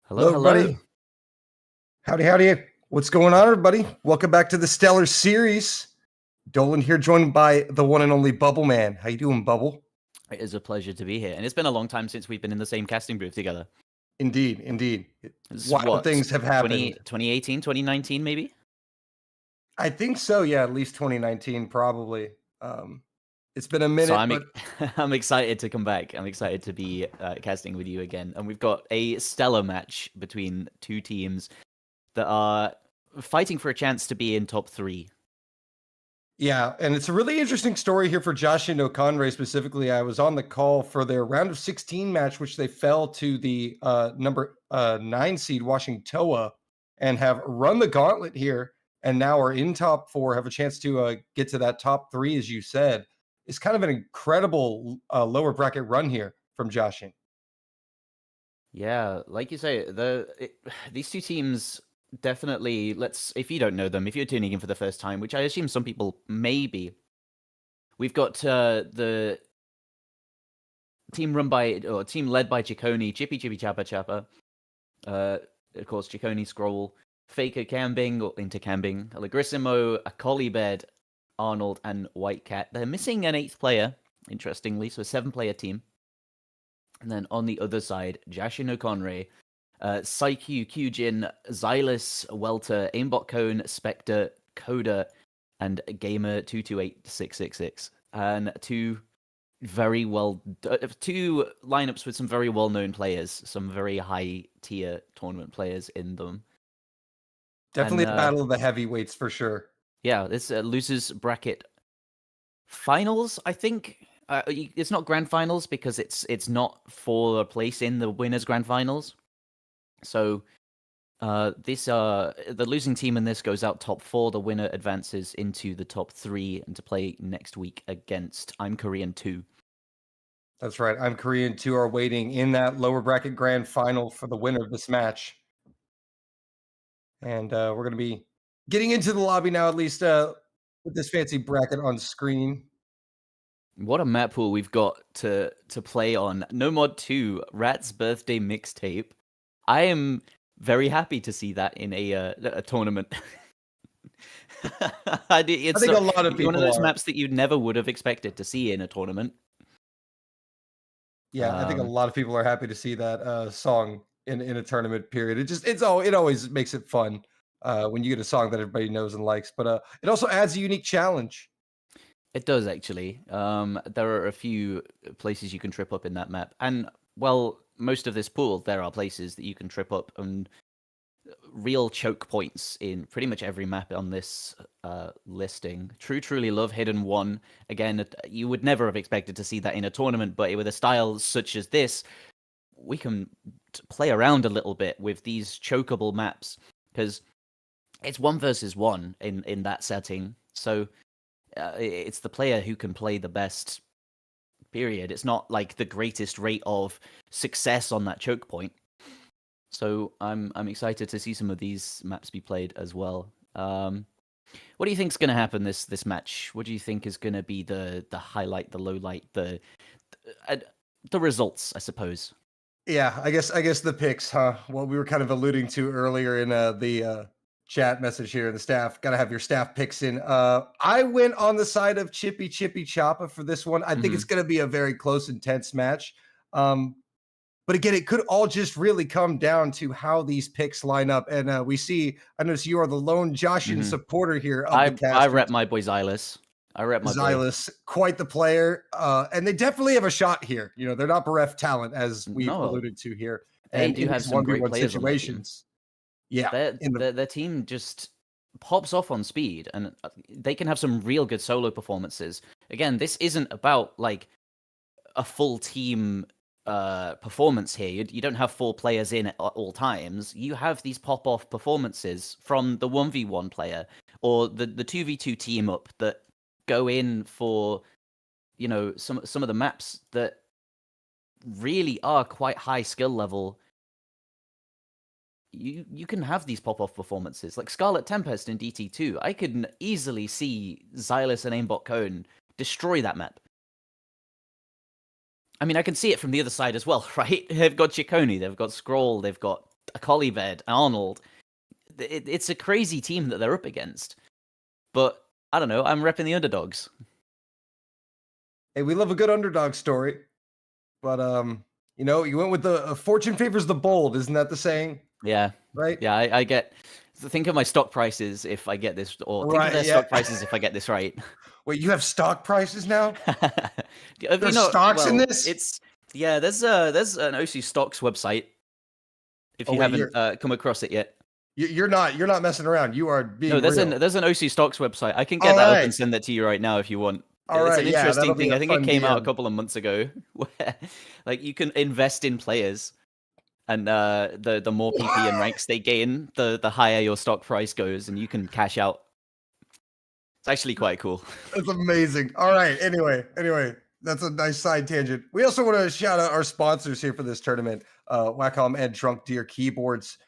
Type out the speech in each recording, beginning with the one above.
Hello, everybody. Howdy, howdy. What's going on, everybody? Welcome back to the Stellar Series. Dolan here, joined by the one and only Bubble Man. How you doing, Bubble? It is a pleasure to be here, and it's been a long time since we've been in the same casting booth together. Indeed. It's Wild things have happened. 2018, 2019, maybe? I think so, yeah, at least 2019, probably. It's been a minute, So but I'm excited to come back. I'm excited to be casting with you again, and we've got a stellar match between two teams that are fighting for a chance to be in top 3. yeah, and it's a really interesting story here for Jashin and Konrei specifically. I was on the call for their round of 16 match, which they fell to the number 9 seed Washington Toa, and have run the gauntlet here, and now are in top 4, have a chance to get to that top 3, as you said. It's kind of an incredible lower bracket run here from Jashin. Yeah, like you say, these two teams definitely, if you don't know them, if you're tuning in for the first time, which I assume some people may be, we've got the team led by Chiconi, chipi, chapa. Of course, Chiconi, Scroll, Faker, Cambing, or Intercambing, Allegrissimo, Acolibed, Arnold, and White Cat. They're missing an 8th player, interestingly, so a 7-player team. And then on the other side, Jashin Konrei, Saikyu, Kyujin, Xylus, Welter, Aimbot Cone, Spectre, Coda, and Gamer228666. And two lineups with some very well-known players, some very high-tier tournament players in them. Definitely a battle of the heavyweights for sure. Yeah, this losers bracket finals, I think. It's not Grand Finals because it's not for a place in the winners' Grand Finals. So the losing team in this goes out top 4. The winner advances into the top 3 and to play next week against I'm Korean 2. That's right. I'm Korean 2 are waiting in that lower bracket grand final for the winner of this match. And we're going to be getting into the lobby now, at least with this fancy bracket on screen. What a map pool we've got to play on. No Mod 2, Rat's birthday mixtape. I am very happy to see that in a tournament. I think a lot of people one of those maps that you never would have expected to see in a tournament. Yeah, I think a lot of people are happy to see that song in a tournament period. It always makes it fun when you get a song that everybody knows and likes. But it also adds a unique challenge. It does, actually. There are a few places you can trip up in that map. And, well, most of this pool, there are places that you can trip up and real choke points in pretty much every map on this listing. Truly Love, Hidden 1. Again, you would never have expected to see that in a tournament, but with a style such as this, we can play around a little bit with these chokeable maps, because it's 1 versus 1 in that setting. So it's the player who can play the best, period. It's not like the greatest rate of success on that choke point. So I'm excited to see some of these maps be played as well. What do you think is going to happen this match? What do you think is going to be the highlight, the low light, the results, I suppose? Yeah, I guess the picks, huh? What we were kind of alluding to earlier in the chat message here in the staff. Got to have your staff picks in. I went on the side of chipi chapa for this one. I think it's going to be a very close, intense match. But again, it could all just really come down to how these picks line up. And I notice you are the lone Jashin supporter here. I rep my boy Xylus. Xylus, quite the player. And they definitely have a shot here. You know, they're not bereft talent, as we've alluded to here. They do have some great players situations. Yeah. Their team just pops off on speed, and they can have some real good solo performances. Again, this isn't about like a full team performance here. You don't have 4 players in at all times. You have these pop-off performances from the 1v1 player or the 2v2 team up that go in for, you know, some of the maps that really are quite high skill level. You can have these pop-off performances like Scarlet Tempest in DT2. I could easily see Xylus and Aimbot Cone destroy that map. I mean, I can see it from the other side as well, right? They've got Chiconi, they've got Scroll, they've got a Colibed, Arnold. It's a crazy team that they're up against. But I don't know. I'm repping the underdogs. Hey, we love a good underdog story. But you went with the fortune favors the bold. Isn't that the saying? Yeah. Right. Yeah. I get. Think of my stock prices if I get this, or think of their stock prices if I get this right. Wait, you have stock prices now? There's stocks in this? There's an OC Stocks website. If you haven't come across it yet, you're not messing around. You are being no. There's an OC Stocks website. I can get that up and send that to you right now if you want. It's an interesting thing. I think it came out a couple of months ago, where like you can invest in players, and the more PP and ranks they gain, the higher your stock price goes, and you can cash out. It's actually quite cool. That's amazing. All right. Anyway, that's a nice side tangent. We also want to shout out our sponsors here for this tournament, Wacom and Drunk Deer Keyboards.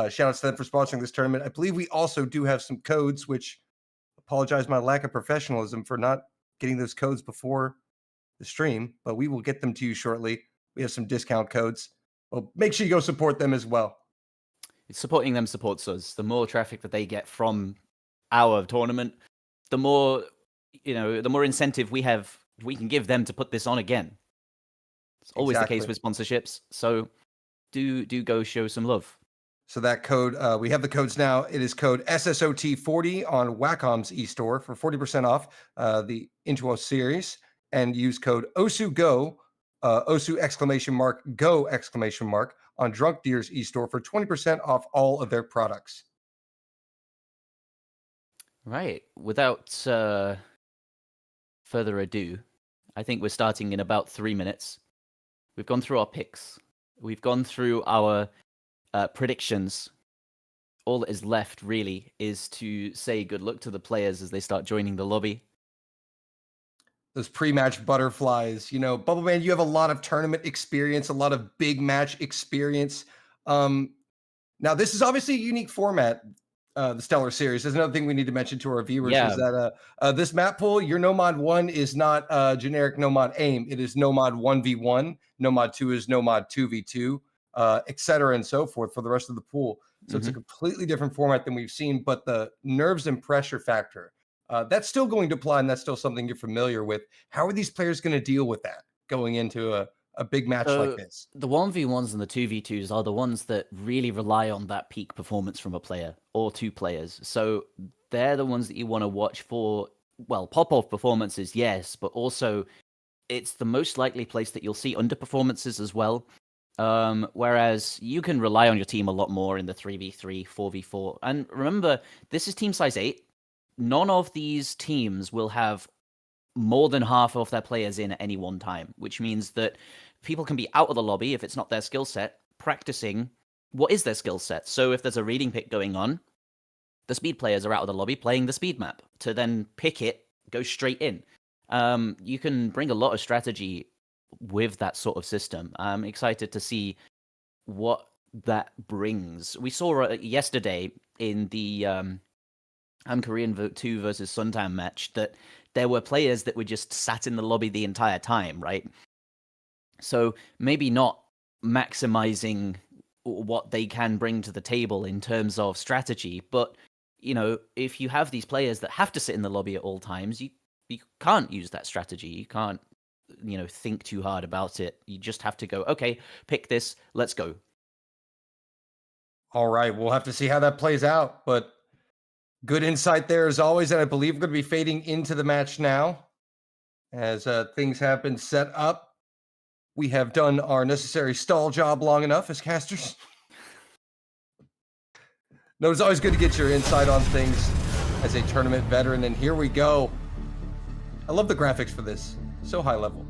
Shout out to them for sponsoring this tournament. I believe we also do have some codes, which apologize my lack of professionalism for not getting those codes before the stream, but we will get them to you shortly. We have some discount codes. Well, make sure you go support them as well. Supporting them supports us. The more traffic that they get from our tournament, the more the more incentive we can give them to put this on again. It's always the case with sponsorships. So do go show some love. So that code, we have the codes now. It is code SSOT40 on Wacom's eStore for 40% off the Intuos series, and use code OSUGO, OSU ! Go ! On Drunk Deer's eStore for 20% off all of their products. Right. Without further ado, I think we're starting in about 3 minutes. We've gone through our picks. We've gone through our predictions. All that is left, really, is to say good luck to the players as they start joining the lobby. Those pre-match butterflies. Bubbleman, you have a lot of tournament experience, a lot of big match experience. Now, this is obviously a unique format, the Stellar Series. There's another thing we need to mention to our viewers is that this map pool, your no mod 1 is not generic no mod aim. It is no mod 1v1. No mod 2 is no mod 2v2. Et cetera, and so forth for the rest of the pool. So it's a completely different format than we've seen, but the nerves and pressure factor, that's still going to apply, and that's still something you're familiar with. How are these players going to deal with that going into a big match like this? The 1v1s and the 2v2s are the ones that really rely on that peak performance from a player or two players. So they're the ones that you want to watch for, well, pop-off performances, yes, but also it's the most likely place that you'll see underperformances as well. Whereas you can rely on your team a lot more in the 3v3, 4v4. And remember, this is team size 8. None of these teams will have more than half of their players in at any one time, which means that people can be out of the lobby if it's not their skill set, practicing what is their skill set. So if there's a reading pick going on, the speed players are out of the lobby playing the speed map to then pick it, go straight in. You can bring a lot of strategy with that sort of system. I'm excited to see what that brings. We saw yesterday in the Korean 2 versus Suntan match that there were players that were just sat in the lobby the entire time, right? So maybe not maximizing what they can bring to the table in terms of strategy, but if you have these players that have to sit in the lobby at all times, you can't use that strategy. You can't think too hard about it. You just have to go, okay, pick this, let's go. All right, we'll have to see how that plays out, but good insight there as always, and I believe we're going to be fading into the match now as things have been set up. We have done our necessary stall job long enough as casters. No, it's always good to get your insight on things as a tournament veteran, and here we go. I love the graphics for this. So high level.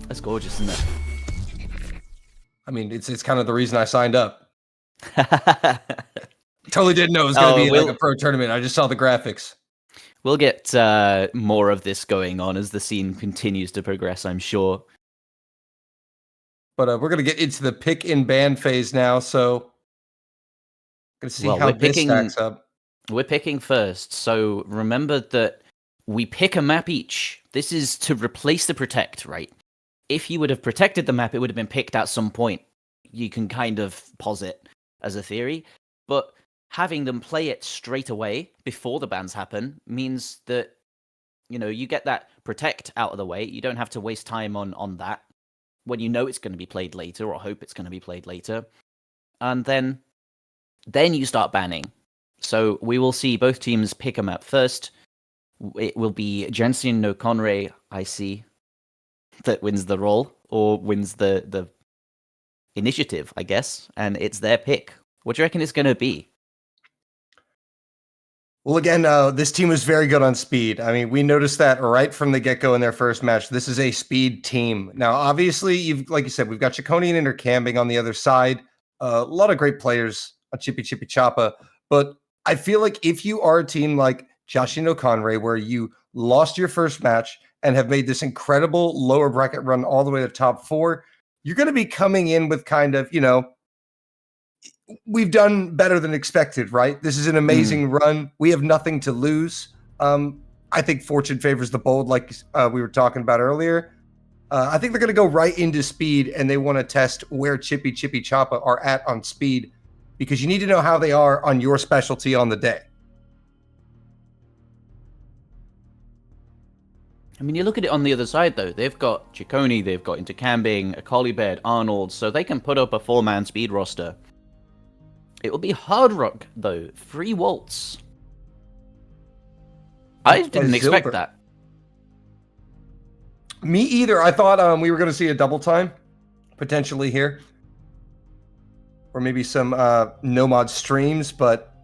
That's gorgeous, isn't it? I mean, it's kind of the reason I signed up. Totally didn't know it was going to be like a pro tournament. I just saw the graphics. We'll get more of this going on as the scene continues to progress, I'm sure. But we're going to get into the pick and ban phase now, so going to see how this stacks up. We're picking first, so remember that we pick a map each. This is to replace the protect, right? If you would have protected the map, it would have been picked at some point. You can kind of pause it. as a theory, but having them play it straight away before the bans happen means that, you know, you get that protect out of the way. You don't have to waste time on that when you know it's going to be played later, or hope it's going to be played later. And then you start banning. So we will see both teams pick a map first. It will be Jashin no Konrei, I see, that wins the role, or wins the initiative, I guess, and it's their pick. What do you reckon it's going to be? Well, again, this team was very good on speed. I mean, we noticed that right from the get-go in their first match. This is a speed team. Now, obviously, like you said, we've got Chaconian and Intercambing on the other side. A lot of great players on chipi chapa. But I feel like if you are a team like Jashin no Konrei, where you lost your first match and have made this incredible lower bracket run all the way to top 4, you're going to be coming in with kind of, you know, we've done better than expected, right? This is an amazing run. We have nothing to lose. I think fortune favors the bold, like we were talking about earlier. I think they're going to go right into speed, and they want to test where chipi chapa are at on speed, because you need to know how they are on your specialty on the day. I mean, you look at it on the other side, though. They've got Chiconi, they've got Intercambing, Akolibed, Arnold, so they can put up a 4-man speed roster. It will be hard rock, though. 3 waltz. I didn't expect that. Me either. I thought we were going to see a double time, potentially here. Or maybe some no-mod streams, but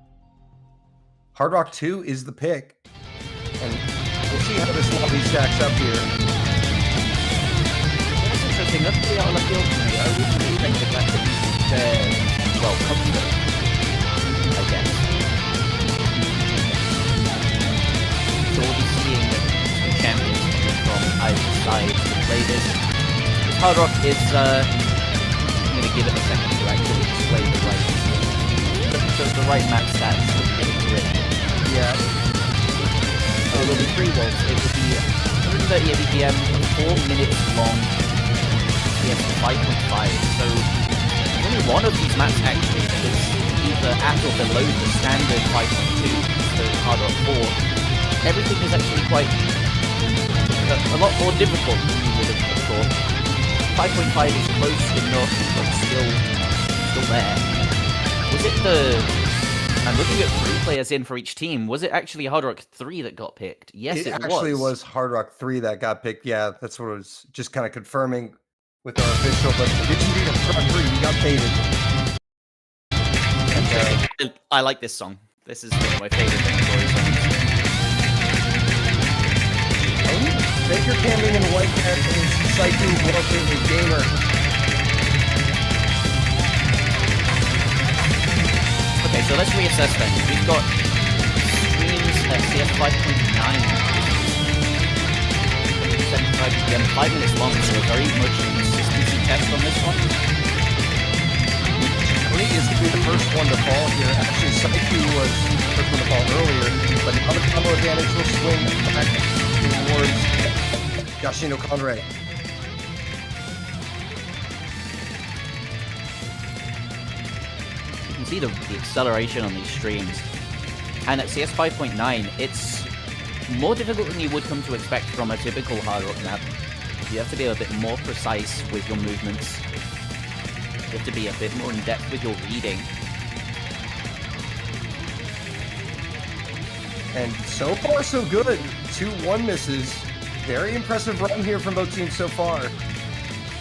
Hard Rock 2 is the pick. And we'll see how this lobby stacks up here. That's interesting. That's pretty out of left field for me. I wouldn't really think that could be well, comfortable, I guess. So we'll be seeing two champions from either side to play this. Hard Rock is, I'm going to give it a second to actually display the right map stats to get into it. Yeah. So there'll be 3 volts. It will be 130 ABPM, 4 minutes long, PS 5.5. So only one of these maps actually is either at or below the standard 5.2, so Hard Rock 4. Everything is actually quite a lot more difficult than you would have thought. 5.5 is close enough, but still there. Was it I'm looking at 3 players in for each team. Was it actually Hard Rock 3 that got picked? Yes, it was. It actually was Hard Rock 3 that got picked. Yeah, that's what I was just kind of confirming with our official, but did you need a front 3? You got baited. And, I like this song. This is one of my favorite story songs. Baker camping in the white cat is Psycho Walker and Gamer. Okay, so let's reassess then. We've got streams at CS 5.9. 75 BPM, 5 minutes long, so a very much consistency test on this one. Konrei is going to be the first one to fall here. Actually, Psycho was the first one to fall earlier, but another combo advantage will swing back towards Jashin no Konrei. You can see the acceleration on these streams. And at CS 5.9, it's more difficult than you would come to expect from a typical Hard Rock map. You have to be a bit more precise with your movements. You have to be a bit more in depth with your reading. And so far, so good. 2-1 misses. Very impressive run here from both teams so far.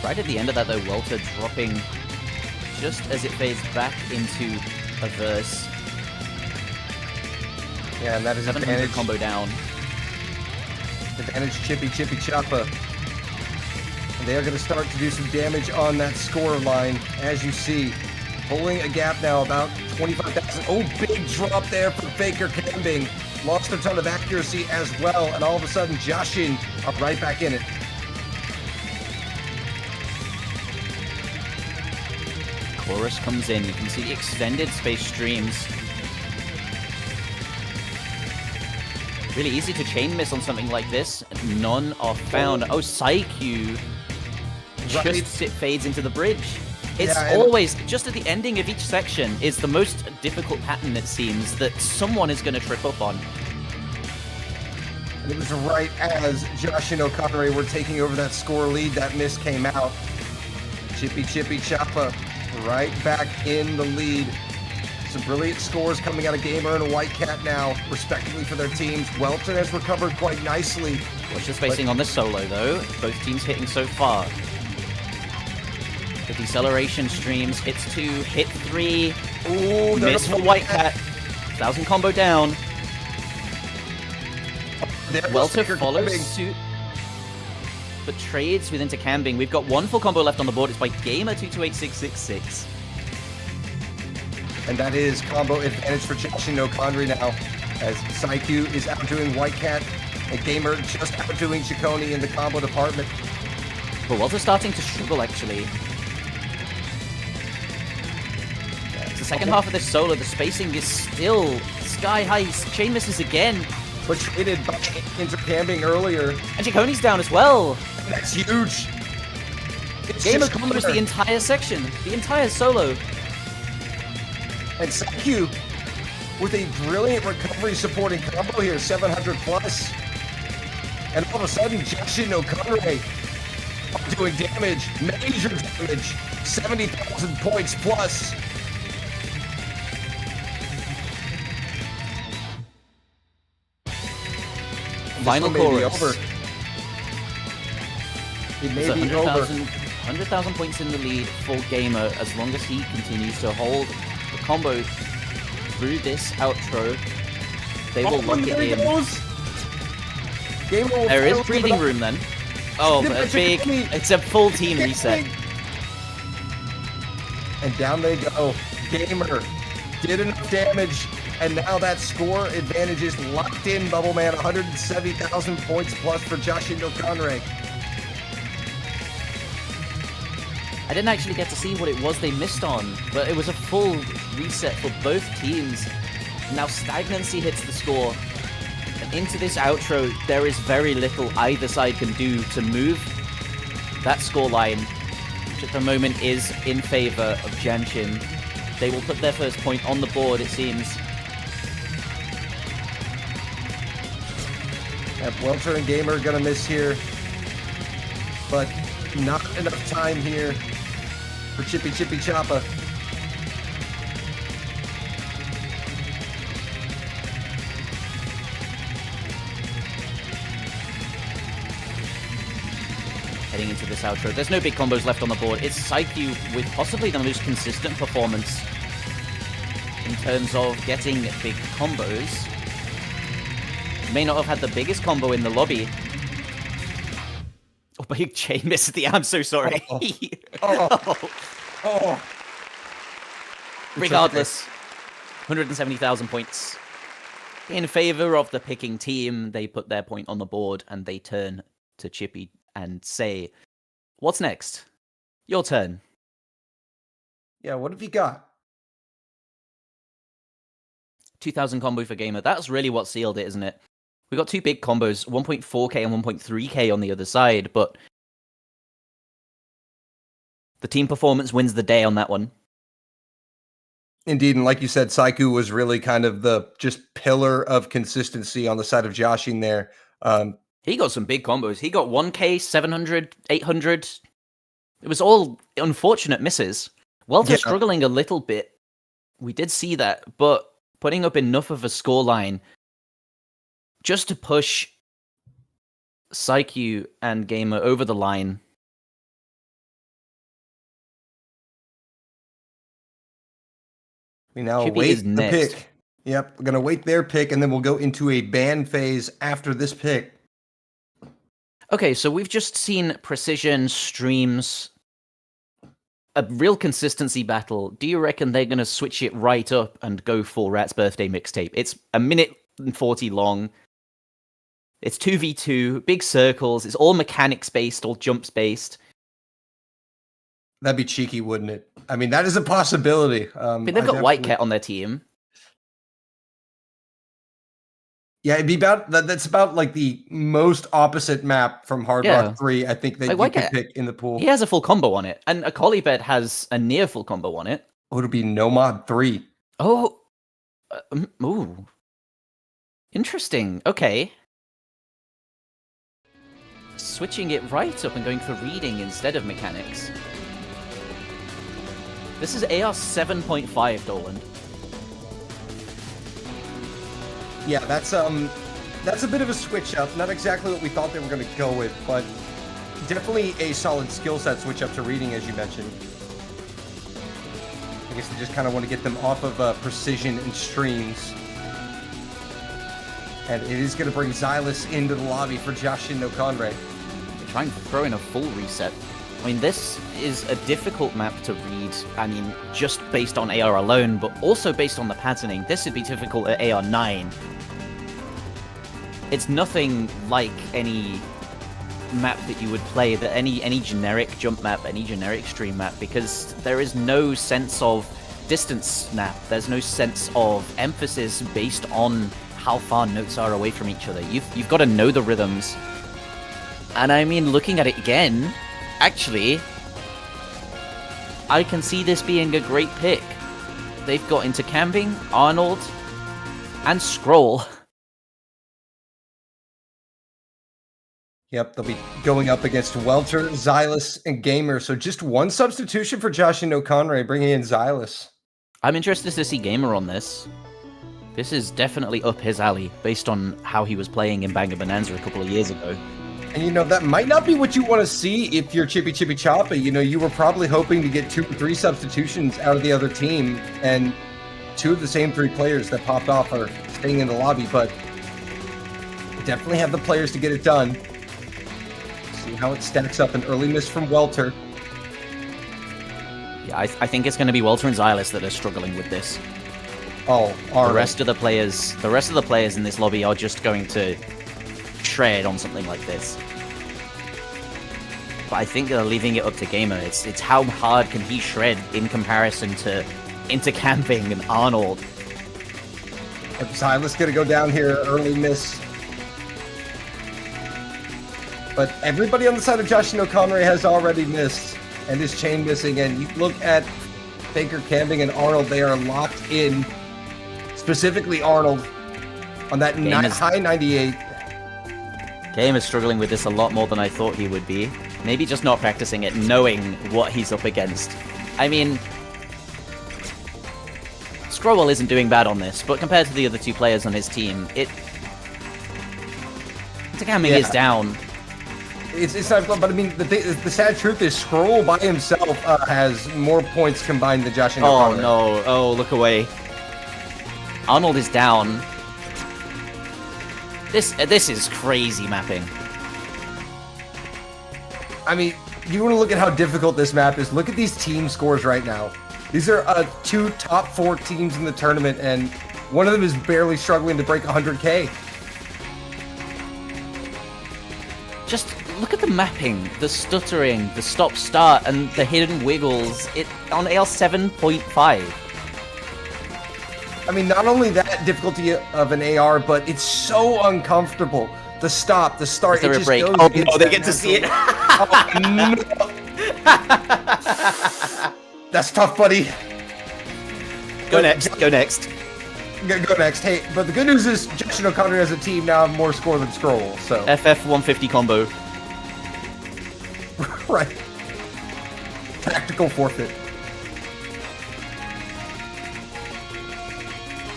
Right at the end of that, though, Welter dropping just as it fades back into a verse. Yeah, and that is 700 advantage. Combo down. Advantage chipi chapa. And they are going to start to do some damage on that score line, as you see. Pulling a gap now about 25,000. Oh, big drop there for Baker Camping. Lost a ton of accuracy as well, and all of a sudden, Jashin are right back in it. Chorus comes in. You can see the extended space streams. Really easy to chain miss on something like this. None are found. Oh, Psycho. Just it fades into the bridge. It's always, just at the ending of each section, is the most difficult pattern, it seems, that someone is going to trip up on. And it was right as Jashin and Konrei were taking over that score lead, that miss came out. Chipi Chapa right back in the lead. Some brilliant scores coming out of Gamer and White Cat now, respectively for their teams. Welton has recovered quite nicely. Watch the spacing on this solo, though. Both teams hitting so far. The deceleration streams, hits 2, hit 3. Ooh, miss for White Cat. 1000 combo down. Welter follows suit, but trades with into Cambing. We've got one full combo left on the board. It's by Gamer228666. And that is combo advantage for Jashin no Konrei now, as Saiku is outdoing White Cat, and Gamer just outdoing Chikoni in the combo department. But Welter's starting to struggle, actually. It's the second half of this solo. The spacing is still sky high. Chain misses again. But traded by intercambing earlier. And Chikoni's down as well. That's huge. Gamer combos the entire section, the entire solo. And Saiku with a brilliant recovery supporting combo here, 700 plus. And all of a sudden, Jashin no Konrei doing damage, major damage, 70,000 points plus. Final chorus. It may be over. 100,000 points in the lead for Gamer as long as he continues to hold the combo through this outro. They will lock it in. There is breathing room then. Oh, it's a full team reset. And down they go. Gamer did enough damage, and now that score advantage is locked in. Bubble Man, 170,000 points plus for Jashin no Konrei. I didn't actually get to see what it was they missed on, but it was a full reset for both teams. Now stagnancy hits the score. And into this outro, there is very little either side can do to move that score line, which at the moment is in favor of Jashin. They will put their first point on the board, it seems. Welter and Gamer are gonna miss here, but not enough time here for Chipi Chapa. Heading into this outro, there's no big combos left on the board. It's Saiku with possibly the most consistent performance in terms of getting big combos. May not have had the biggest combo in the lobby. Oh, big chain miss at the end. I'm so sorry. Oh. Regardless, 170,000 points in favor of the picking team. They put their point on the board and they turn to Chippy and say, "What's next? Your turn." Yeah, what have you got? 2,000 combo for Gamer. That's really what sealed it, isn't it? We got two big combos, 1.4k and 1.3k on the other side, but the team performance wins the day on that one. Indeed, and like you said, Saiku was really kind of the just pillar of consistency on the side of Jashin there. He got some big combos. He got 1k, 700, 800. It was all unfortunate misses. Welter struggling a little bit. We did see that, but putting up enough of a scoreline just to push Saiku and Gamer over the line. We now Chippy wait is the next. pick. Yep, we're going to wait their pick, and then we'll go into a ban phase after this pick. Okay, so we've just seen precision streams, a real consistency battle. Do you reckon they're going to switch it right up and go for Rat's birthday mixtape? It's 1:40 long. It's 2v2, big circles. It's all mechanics based, all jumps based. That'd be cheeky, wouldn't it? I mean, that is a possibility. I mean, they've got White Cat on their team. Yeah, it'd be about that's about like the most opposite map from Hard Rock 3, I think, that you can pick in the pool. He has a full combo on it, and a Colibet has a near full combo on it. Oh, it'll be no mod 3. Oh, ooh. Interesting. Okay. Switching it right up and going for reading instead of mechanics. This is AR 7.5, Dolan. Yeah, that's a bit of a switch up. Not exactly what we thought they were going to go with, but definitely a solid skill set switch up to reading, as you mentioned. I guess they just kind of want to get them off of precision and streams. And it is going to bring Xylus into the lobby for Jashin no Konrei. They're trying to throw in a full reset. I mean, this is a difficult map to read, I mean, just based on AR alone, but also based on the patterning. This would be difficult at AR 9. It's nothing like any map that you would play, that any generic jump map, any generic stream map, because there is no sense of distance snap. There's no sense of emphasis based on how far notes are away from each other. You've got to know the rhythms. And I mean, looking at it again, actually, I can see this being a great pick. They've got into Camping, Arnold, and Scroll. Yep, they'll be going up against Welter, Xylus, and Gamer. So just one substitution for Jashin no Konrei, bringing in Xylus. I'm interested to see Gamer on this. This is definitely up his alley, based on how he was playing in Banger Bonanza a couple of years ago. And you know, that might not be what you want to see if you're chipi chapa. You know, you were probably hoping to get 2 or 3 substitutions out of the other team, and 2 of the same 3 players that popped off are staying in the lobby, but definitely have the players to get it done. See how it stacks up. An early miss from Welter. Yeah, I think it's going to be Welter and Xylus that are struggling with this. Oh, the rest of the players in this lobby are just going to shred on something like this. But I think they're leaving it up to Gamer. It's how hard can he shred in comparison to into Camping and Arnold. Xylus gonna go down here, early miss. But everybody on the side of Jashin no Konrei has already missed, and is chain missing. And you look at Faker, Camping, and Arnold, they are locked in. Specifically Arnold on that high 98. Game is struggling with this a lot more than I thought he would be. Maybe just not practicing it, knowing what he's up against. I mean, Scrowwell isn't doing bad on this, but compared to the other 2 players on his team, Tatakae is down. It's not, but I mean, the sad truth is, Scroll by himself has more points combined than Jashin no Konrei. Oh no! Oh, look away. Arnold is down. This is crazy mapping. I mean, you want to look at how difficult this map is. Look at these team scores right now. These are 2 top 4 teams in the tournament, and one of them is barely struggling to break 100K. Just look at the mapping, the stuttering, the stop-start, and the hidden wiggles. On AL 7.5. I mean, not only that difficulty of an AR, but it's so uncomfortable. The stop, the start, it just break. goes. Oh no, they get to see it. Oh, no. That's tough, buddy. Go next. Go next. Go next. Hey, but the good news is Jashin no Konrei as a team now have more score than Scroll. So FF 150 combo. Right. Tactical forfeit.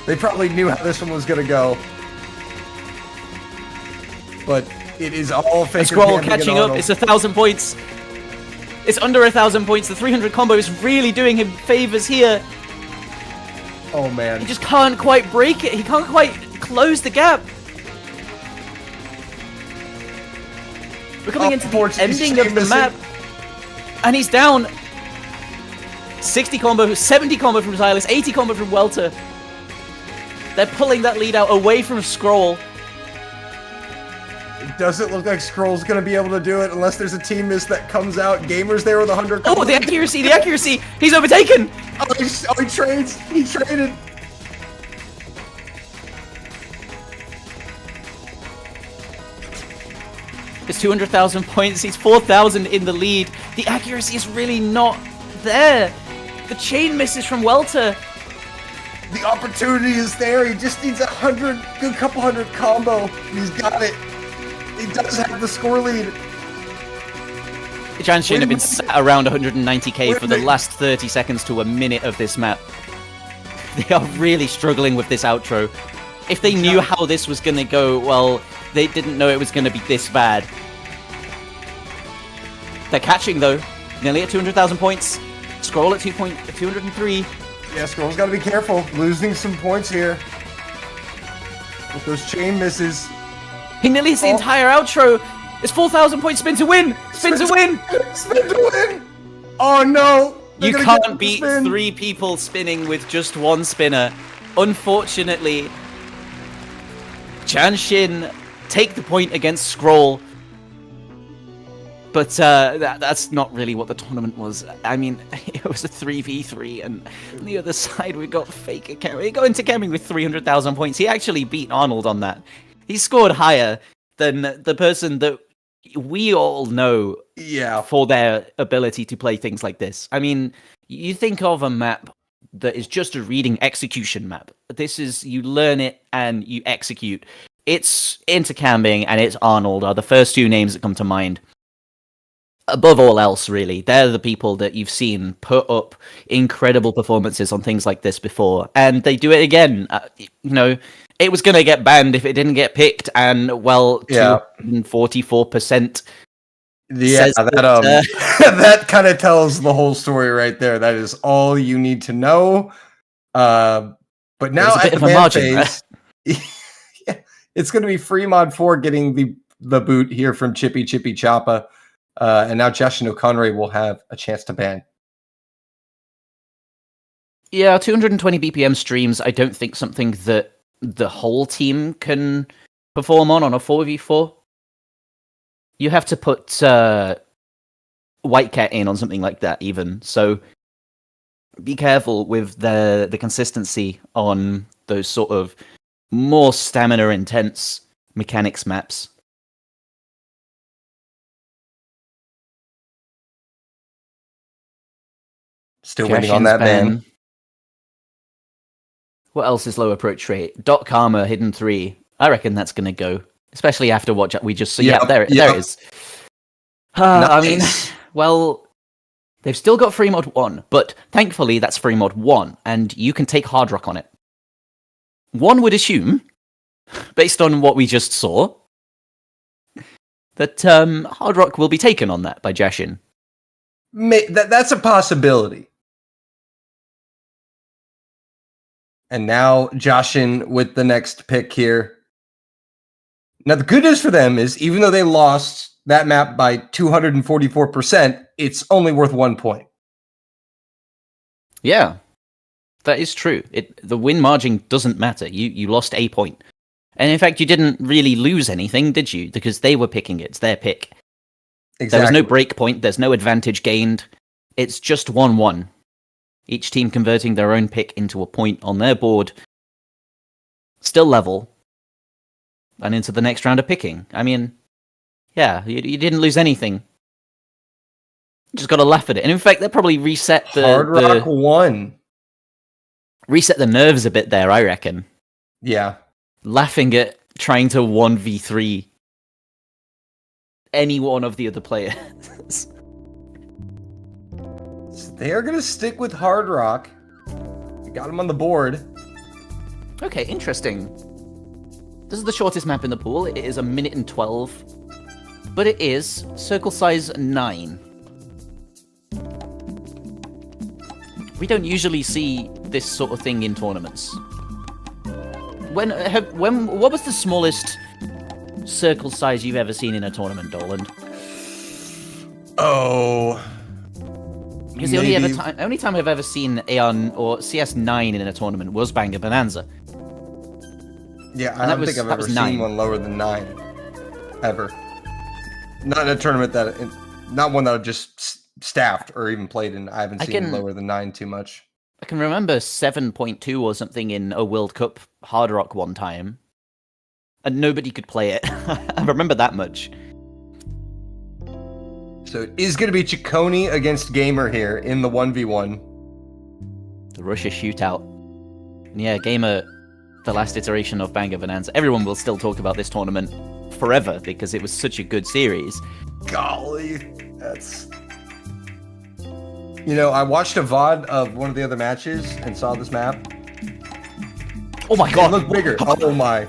They probably knew how this one was going to go. But it is all Faker. Scroll catching up. It's 1,000 points. It's under 1,000 points. The 300 combo is really doing him favors here. Oh, man. He just can't quite break it. He can't quite close the gap. We're coming into the ending of the map. And he's down. 60 combo, 70 combo from Xylus, 80 combo from Welter. They're pulling that lead out away from Scroll. It doesn't look like Scroll's going to be able to do it unless there's a team miss that comes out. Gamer's there with 100. Oh, the accuracy, the accuracy! He's overtaken! Oh, he trades. He traded. It's 200,000 points. He's 4,000 in the lead. The accuracy is really not there. The chain misses from Welter. The opportunity is there. He just needs a good couple hundred combo. He's got it. He does have the score lead. Jashin have been sat around 190k for the last 30 seconds to a minute of this map. They are really struggling with this outro. If they knew how this was going to go, well, they didn't know it was going to be this bad. They're catching, though. Nearly at 200,000 points. Scroll at 203. Yeah, Scroll's got to be careful. Losing some points here. With those chain misses. He nearly hits the entire outro. It's 4,000 points spin to win. Spin to win. Spin to win. Oh, no. You can't beat 3 people spinning with just 1 spinner. Unfortunately, Jashin take the point against Scroll. But that's not really what the tournament was. I mean, it was a 3v3, and on the other side we got Faker Kemi. We got into Kemi with 300,000 points. He actually beat Arnold on that. He scored higher than the person that we all know for their ability to play things like this. I mean, you think of a map that is just a reading execution map. This is, you learn it and you execute. It's Intercambing and it's Arnold are the first 2 names that come to mind. Above all else, really, they're the people that you've seen put up incredible performances on things like this before, and they do it again. It was going to get banned if it didn't get picked, and well, 244%. Yeah, that kind of tells the whole story right there. That is all you need to know. But now at the ban phase, it's going to be free mod 4 getting the boot here from Chipi Chapa. And now Jashin Konrei will have a chance to ban. Yeah, 220 BPM streams, I don't think something that the whole team can perform on a 4v4. You have to put White Cat in on something like that even. So be careful with the consistency on those sort of more stamina intense mechanics maps. Still waiting on that ban. What else is low approach rate? Dot Karma, Hidden 3. I reckon that's going to go. Especially after what we just saw. Yeah, there it is. Nice. I mean, well, they've still got free mod 1, but thankfully that's free mod 1, and you can take Hard Rock on it. One would assume, based on what we just saw, that Hard Rock will be taken on that by Jashin. That's a possibility. And now Jashin with the next pick here. Now the good news for them is even though they lost that map by 244%, it's only worth 1 point. Yeah, that is true. The win margin doesn't matter. You lost a point. And in fact, you didn't really lose anything, did you? Because they were picking it. It's their pick. Exactly. There was no break point. There's no advantage gained. It's just 1-1. Each team converting their own pick into a point on their board. Still level. And into the next round of picking. I mean, yeah, you didn't lose anything. You just got to laugh at it. And in fact, they probably reset the... Hard Rock 1. Reset the nerves a bit there, I reckon. Yeah. Laughing at trying to 1v3 any one of the other players. They are going to stick with Hard Rock. We got him on the board. Okay, interesting. This is the shortest map in the pool. It is 1 minute and 12. But it is circle size 9. We don't usually see this sort of thing in tournaments. What was the smallest circle size you've ever seen in a tournament, Doland? Oh, because the only time I've ever seen Aeon or CS9 in a tournament was Banger Bonanza. Yeah, I don't think I've ever seen one lower than 9, ever. Not in a tournament not one that I've just staffed or even played in. I haven't seen lower than 9 too much. I can remember 7.2 or something in a World Cup Hard Rock one time, and nobody could play it. I remember that much. So it is going to be Chaconi against Gamer here in the 1v1. The Russia shootout. And yeah, Gamer, the last iteration of Banger Bonanza. Everyone will still talk about this tournament forever because it was such a good series. Golly, that's... You know, I watched a VOD of one of the other matches and saw this map. Oh my god! It looked bigger. Oh my.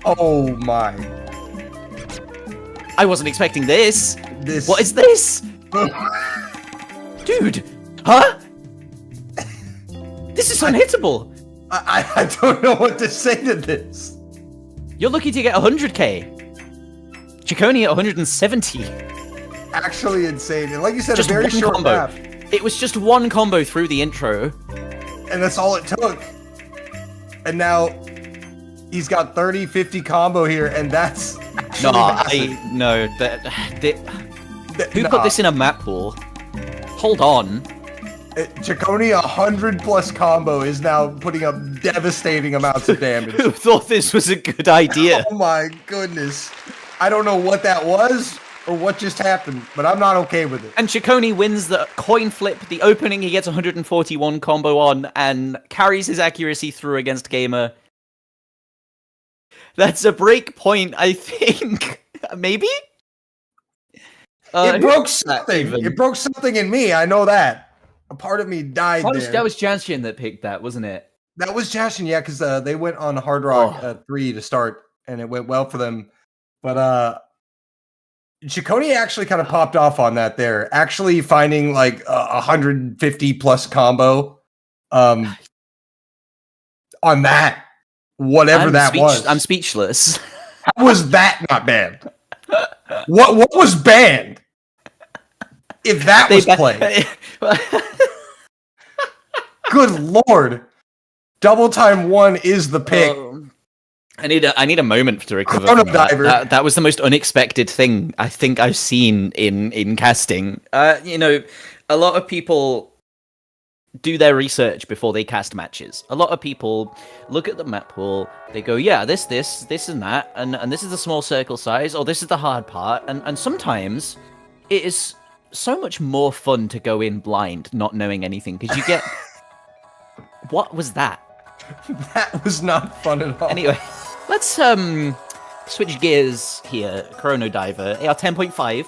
Oh my. I wasn't expecting this. What is this? Dude! Huh? This is unhittable! I don't know what to say to this. You're lucky to get 100k. Chaconi at 170. Actually insane. And like you said, Just a very one short combo. map. It was just one combo through the intro. And that's all it took. And now he's got 30, 50 combo here, and that's who put this in a map pool? Hold on. Chaconi 100+ combo is now putting up devastating amounts of damage. Who thought this was a good idea? Oh my goodness. I don't know what that was or what just happened, but I'm not okay with it. And Chaconi wins the coin flip, the opening he gets 141 combo on, and carries his accuracy through against Gamer. That's a break point, I think. Maybe? It broke something. It broke something in me, I know that. A part of me died there. That was Jashin that picked that, wasn't it? That was Jashin, yeah, because they went on Hard Rock 3 to start, and it went well for them. But Chaconi actually kind of popped off on that there. Actually finding like 150+ combo on that. Whatever that was. I'm speechless. How was that not banned? What was banned? If that was played. Good lord. Double time 1 is the pick. I need a moment to recover from that. That was the most unexpected thing I think I've seen in casting. You know, a lot of people do their research before they cast matches. A lot of people look at the map pool, they go, yeah, this and that, and this is the small circle size, or this is the hard part, and sometimes it is so much more fun to go in blind, not knowing anything, because you get... What was that? That was not fun at all. Anyway, let's switch gears here. Chrono Diver, AR 10.5.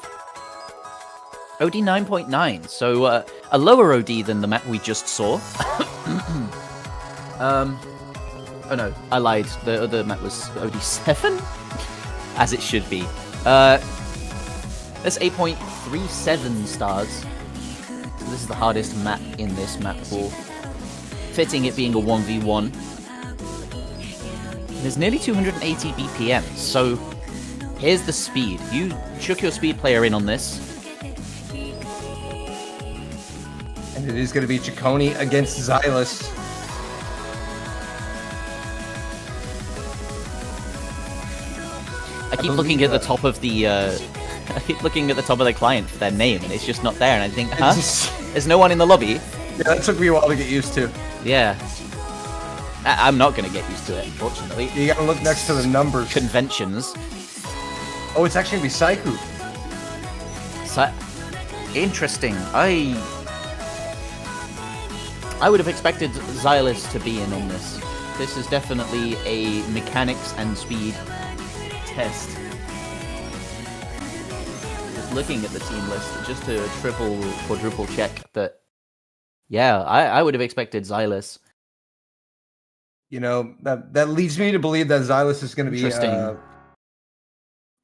OD 9.9, so a lower OD than the map we just saw. Oh no, I lied. The other map was OD 7, as it should be. That's 8.37 stars. This is the hardest map in this map pool. Fitting it being a 1v1. There's nearly 280 BPM, so here's the speed. You chuck your speed player in on this. And it is going to be Chaconi against Xylus. I keep looking at the top of the I keep looking at the top of the client for their name, and it's just not there. And I think, huh? There's no one in the lobby. Yeah, that took me a while to get used to. Yeah, I'm not gonna get used to it, unfortunately. You gotta look next to the numbers. Conventions. Oh, it's actually gonna be Saiku. Interesting. I would have expected Xylus to be in on this. This is definitely a mechanics and speed test. Just looking at the team list, just to triple, quadruple check that. Yeah, I would have expected Xylus. You know, that leads me to believe that Xylus is going to be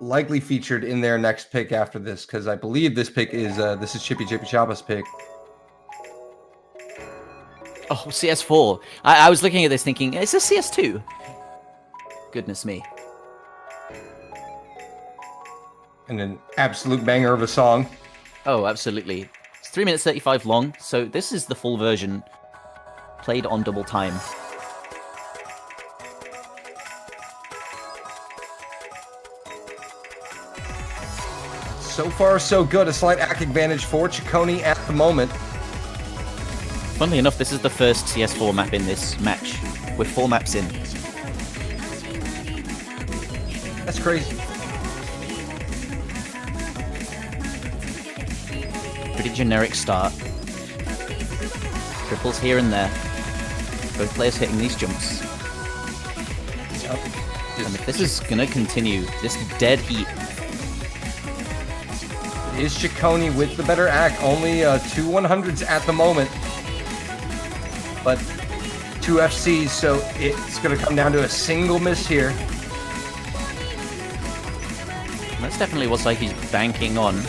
likely featured in their next pick after this, because I believe this pick is Chippy Chapa's pick. Oh, CS4. I was looking at this thinking, is this CS2? Goodness me. And an absolute banger of a song. Oh, absolutely. It's 3 minutes 35 long, so this is the full version played on double time. So far, so good. A slight ACK advantage for Chaconi at the moment. Funnily enough, this is the first CS4 map in this match, with 4 maps in. That's crazy. Pretty generic start. Triples here and there. Both players hitting these jumps. And if this is gonna continue, this dead heat. It is Ciccone with the better act. Only 2 100s at the moment. But 2 FCs, so it's gonna come down to a single miss here. And that's definitely what Saiku's banking on.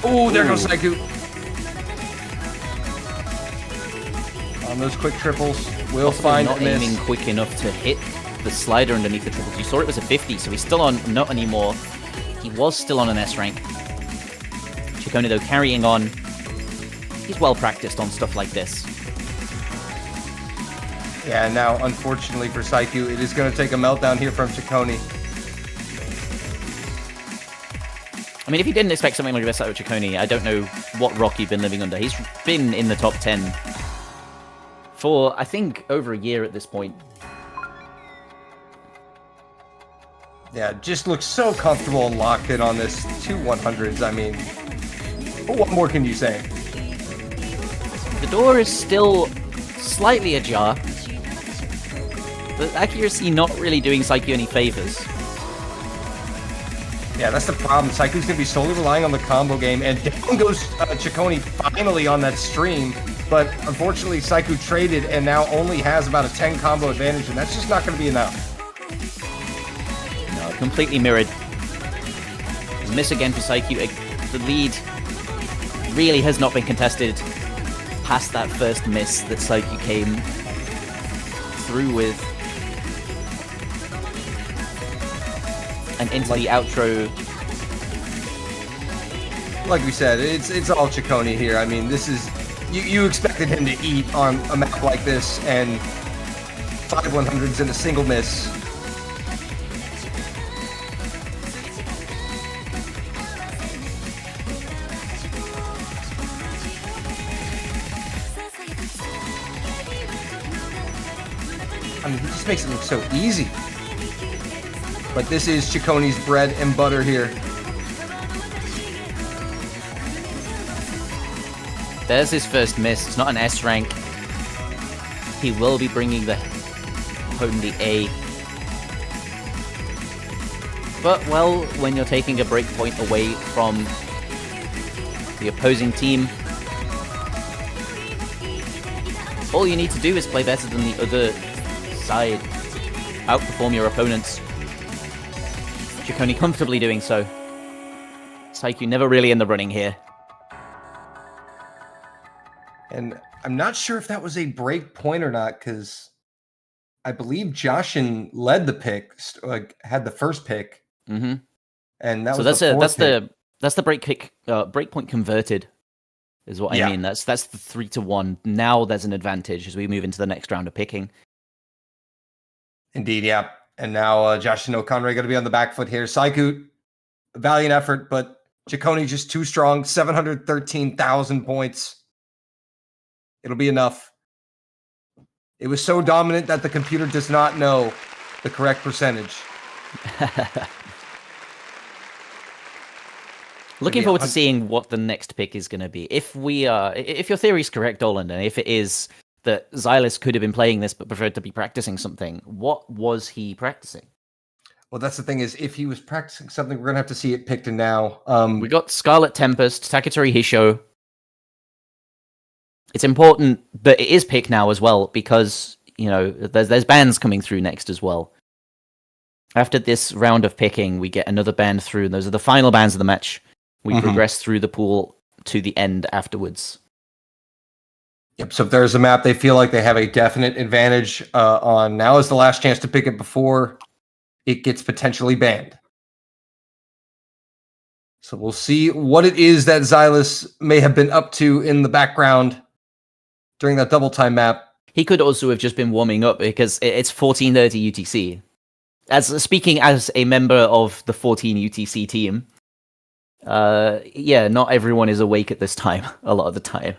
Oh, there goes Saiku. On those quick triples, we'll find not a miss. aiming quick enough to hit the slider underneath the triples. You saw it was a 50, so he's still on, not anymore. He was still on an S rank. Ciccone, though, carrying on. He's well practiced on stuff like this. Yeah, now, unfortunately for Saiku, it is going to take a meltdown here from Ciccone. I mean, if you didn't expect something like this out of Ciccone, I don't know what rock you've been living under. He's been in the top 10 for, I think, over a year at this point. Yeah, just looks so comfortable and locked in on this 2 100s. I mean, what more can you say? The door is still slightly ajar. The accuracy not really doing Saiku any favors. Yeah, that's the problem. Saiku's going to be solely relying on the combo game, and down goes Ciccone finally on that stream. But unfortunately, Saiku traded and now only has about a 10 combo advantage, and that's just not going to be enough. No, completely mirrored. Miss again for Saiku. The lead really has not been contested past that first miss that Saiku came through with. And into the outro. Like we said, it's all Ciccone here. I mean, this is you expected him to eat on a map like this, and 5 100s in a single miss. I mean, he just makes it look so easy. But this is Ciccone's bread and butter here. There's his first miss. It's not an S rank. He will be bringing home the A. But, well, when you're taking a breakpoint away from the opposing team, all you need to do is play better than the other side. Outperform your opponents. Ciccone comfortably doing so. Saiku never really in the running here. And I'm not sure if that was a break point or not, because I believe Jashin led the pick, like had the first pick. Mm-hmm. And that so was that's the break point converted, is what I mean. That's the 3-1. Now there's an advantage as we move into the next round of picking. Indeed, yeah. And now Jashin and Konrei going to be on the back foot here. Saiku, valiant effort, but Ciccone just too strong. 713,000 points. It'll be enough. It was so dominant that the computer does not know the correct percentage. Looking forward to seeing what the next pick is going to be. If your theory is correct, Ouendan, and if it is that Xylus could have been playing this but preferred to be practicing something, what was he practicing? Well, that's the thing, is if he was practicing something, we're going to have to see it picked now. We got Scarlet Tempest, Taketori Hisho. It's important that it is picked now as well, because, you know, there's bands coming through next as well. After this round of picking, we get another band through, and those are the final bands of the match. We progress through the pool to the end afterwards. Yep, so if there's a map they feel like they have a definite advantage on, now is the last chance to pick it before it gets potentially banned. So we'll see what it is that Xylus may have been up to in the background during that double time map. He could also have just been warming up, because it's 14:30 UTC. Speaking as a member of the 14 UTC team, not everyone is awake at this time a lot of the time.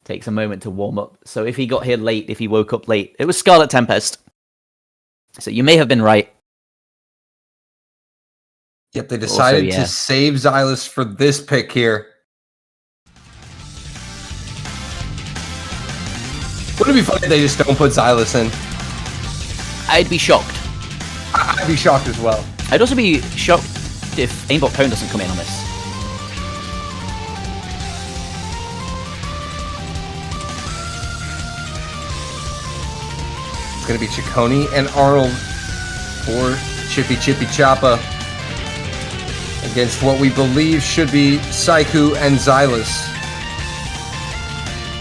Takes a moment to warm up. So if he got here late, if he woke up late, it was Scarlet Tempest. So you may have been right. Yep, they decided Also, yeah. to save Xylus for this pick here. Wouldn't it be funny if they just don't put Xylus in? I'd be shocked. I'd be shocked as well. I'd also be shocked if Aimbot Cone doesn't come in on this. It's going to be Ciccone and Arnold for Chippy Chapa against what we believe should be Saiku and Xylus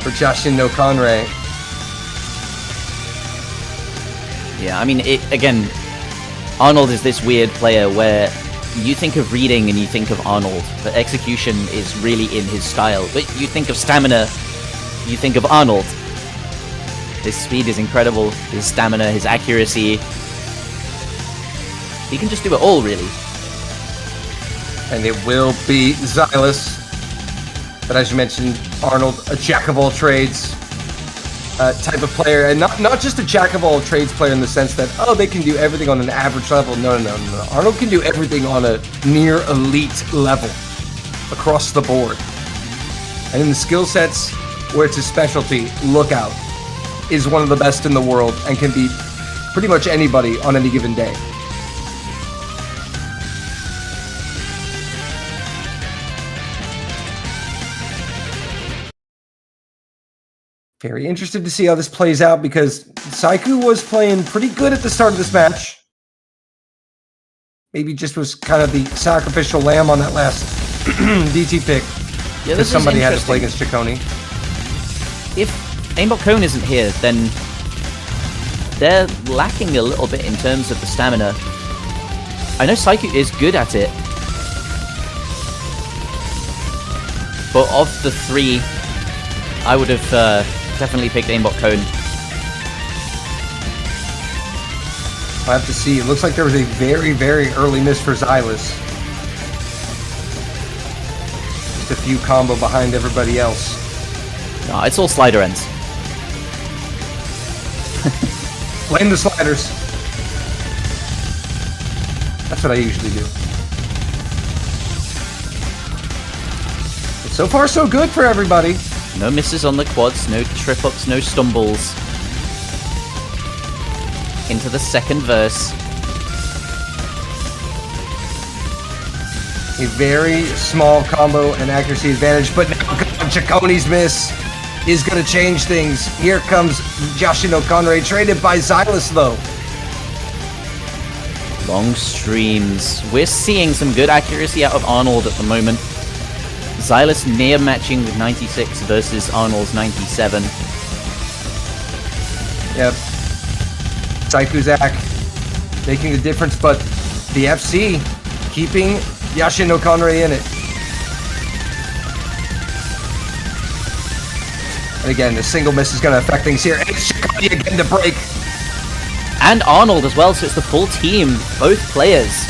for Jashin no Konrei. Yeah, I mean, again, Arnold is this weird player where you think of reading and you think of Arnold, but execution is really in his style. But you think of stamina, you think of Arnold. His speed is incredible, his stamina, his accuracy. He can just do it all, really. And it will be Xylus. But as you mentioned, Arnold, a jack of all trades type of player, and not just a jack of all trades player in the sense that, oh, they can do everything on an average level. No. Arnold can do everything on a near elite level across the board. And in the skill sets where it's a specialty, Lookout is one of the best in the world and can beat pretty much anybody on any given day. Very interested to see how this plays out because Saiku was playing pretty good at the start of this match. Maybe just was kind of the sacrificial lamb on that last DT pick. Yeah, because somebody had to play against Ciccone. If Aimbot Cone isn't here, then they're lacking a little bit in terms of the stamina. I know Saiku is good at it, but of the three, I would have definitely picked Aimbot Cone. I'll have to see. It looks like there was a very, very early miss for Xylus. Just a few combo behind everybody else. No, it's all slider ends. Blame the sliders. That's what I usually do. But so far, so good for everybody. No misses on the quads, no trip-ups, no stumbles. Into the second verse. A very small combo and accuracy advantage, but now Ciccone's miss is going to change things. Here comes Jashin no Konrei, traded by Xylus, though. Long streams. We're seeing some good accuracy out of Arnold at the moment. Xylus near matching with 96 versus Arnold's 97. Yep. Saiku's act making the difference, but the FC keeping Jashin no Konrei in it. And again, the single miss is going to affect things here. And it's Ciccone again to break. And Arnold as well, so it's the full team, both players.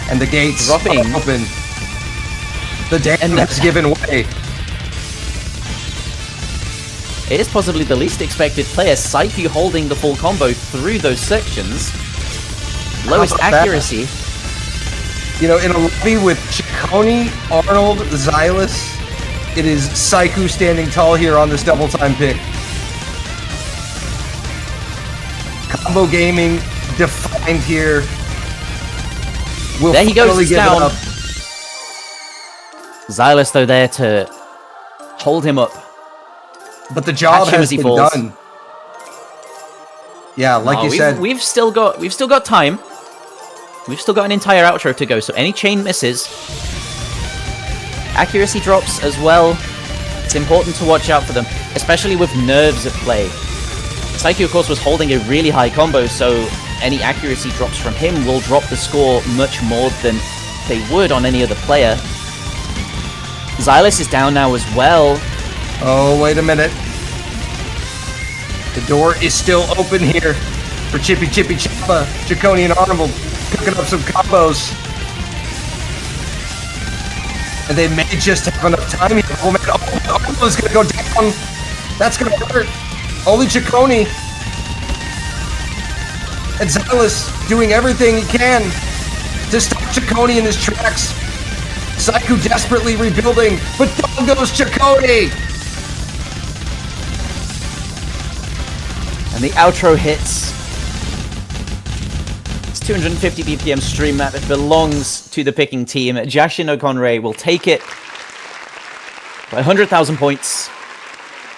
And the gates dropping are open. The dam has given way. It is possibly the least expected player, Saiku holding the full combo through those sections. Lowest accuracy. That? You know, in a lobby with Ciccone, Arnold, Xylus, it is Saiku standing tall here on this double time pick. Combo gaming defined here. Will there he goes, give down. It up. Xylus, though, there to hold him up. But the job has been done. Yeah, like you said, we've still got time. We've still got an entire outro to go. So any chain misses, accuracy drops as well. It's important to watch out for them, especially with nerves at play. Saiku, of course, was holding a really high combo, so any accuracy drops from him will drop the score much more than they would on any other player. Xylus is down now as well. Oh, wait a minute. The door is still open here for Chippy Chapa. Ciccone and Arnold cooking up some combos. And they may just have enough time here. Oh, man. Oh, Arnold's going to go down. That's going to hurt. Only Ciccone. And Xylus doing everything he can to stop Chaconi in his tracks. Saiku desperately rebuilding, but down goes Chaconi! And the outro hits. It's 250 BPM stream map. It belongs to the picking team. Jashin or Konrei will take it by 100,000 points.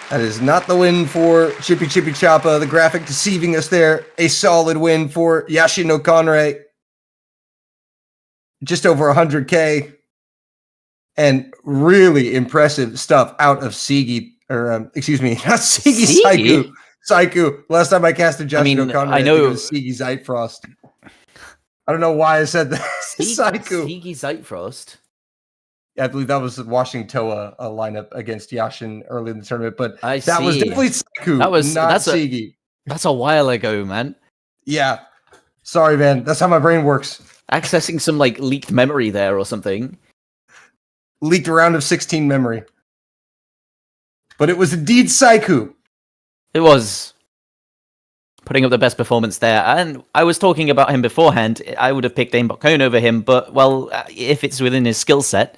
That is not the win for Chipi Chapa. The graphic deceiving us there. A solid win for Jashin no Konrei. Just over 100K. And really impressive stuff out of Sigi. Or, excuse me, not Sigi, Saiku. Saiku. Last time I casted Jashin no Konrei, I think it was Sigi Zeitfrost. I don't know why I said that. Saiku. Sigi Zeitfrost. I believe that was Washington Toa lineup against Jashin early in the tournament, but that was definitely Saiku, not Sigi. That's a while ago, man. Yeah. Sorry, man. That's how my brain works. Accessing some, like, leaked memory there or something. Leaked a round of 16 memory. But it was indeed Saiku. It was. Putting up the best performance there. And I was talking about him beforehand. I would have picked Aimbot Cone over him, but, well, if it's within his skill set,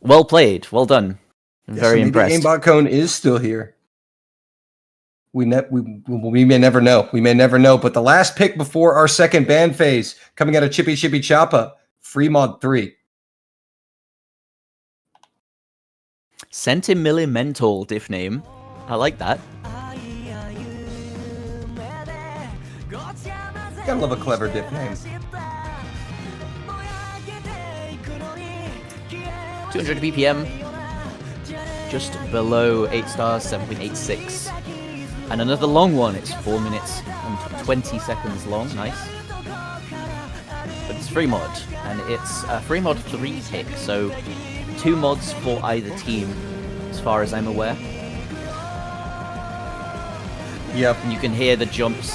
well played. Well done. I'm very impressed. Aimbot Cone is still here. We may never know. We may never know. But the last pick before our second ban phase, coming out of Chipi Chapa, Fremont 3. Sentimental diff name. I like that. Gotta love a clever diff name. 200 BPM. Just below 8 stars, 7.86. And another long one. It's 4 minutes and 20 seconds long. Nice. But it's free mod. And it's a free mod 3 pick. So 2 mods for either team, as far as I'm aware. Yep. And you can hear the jumps.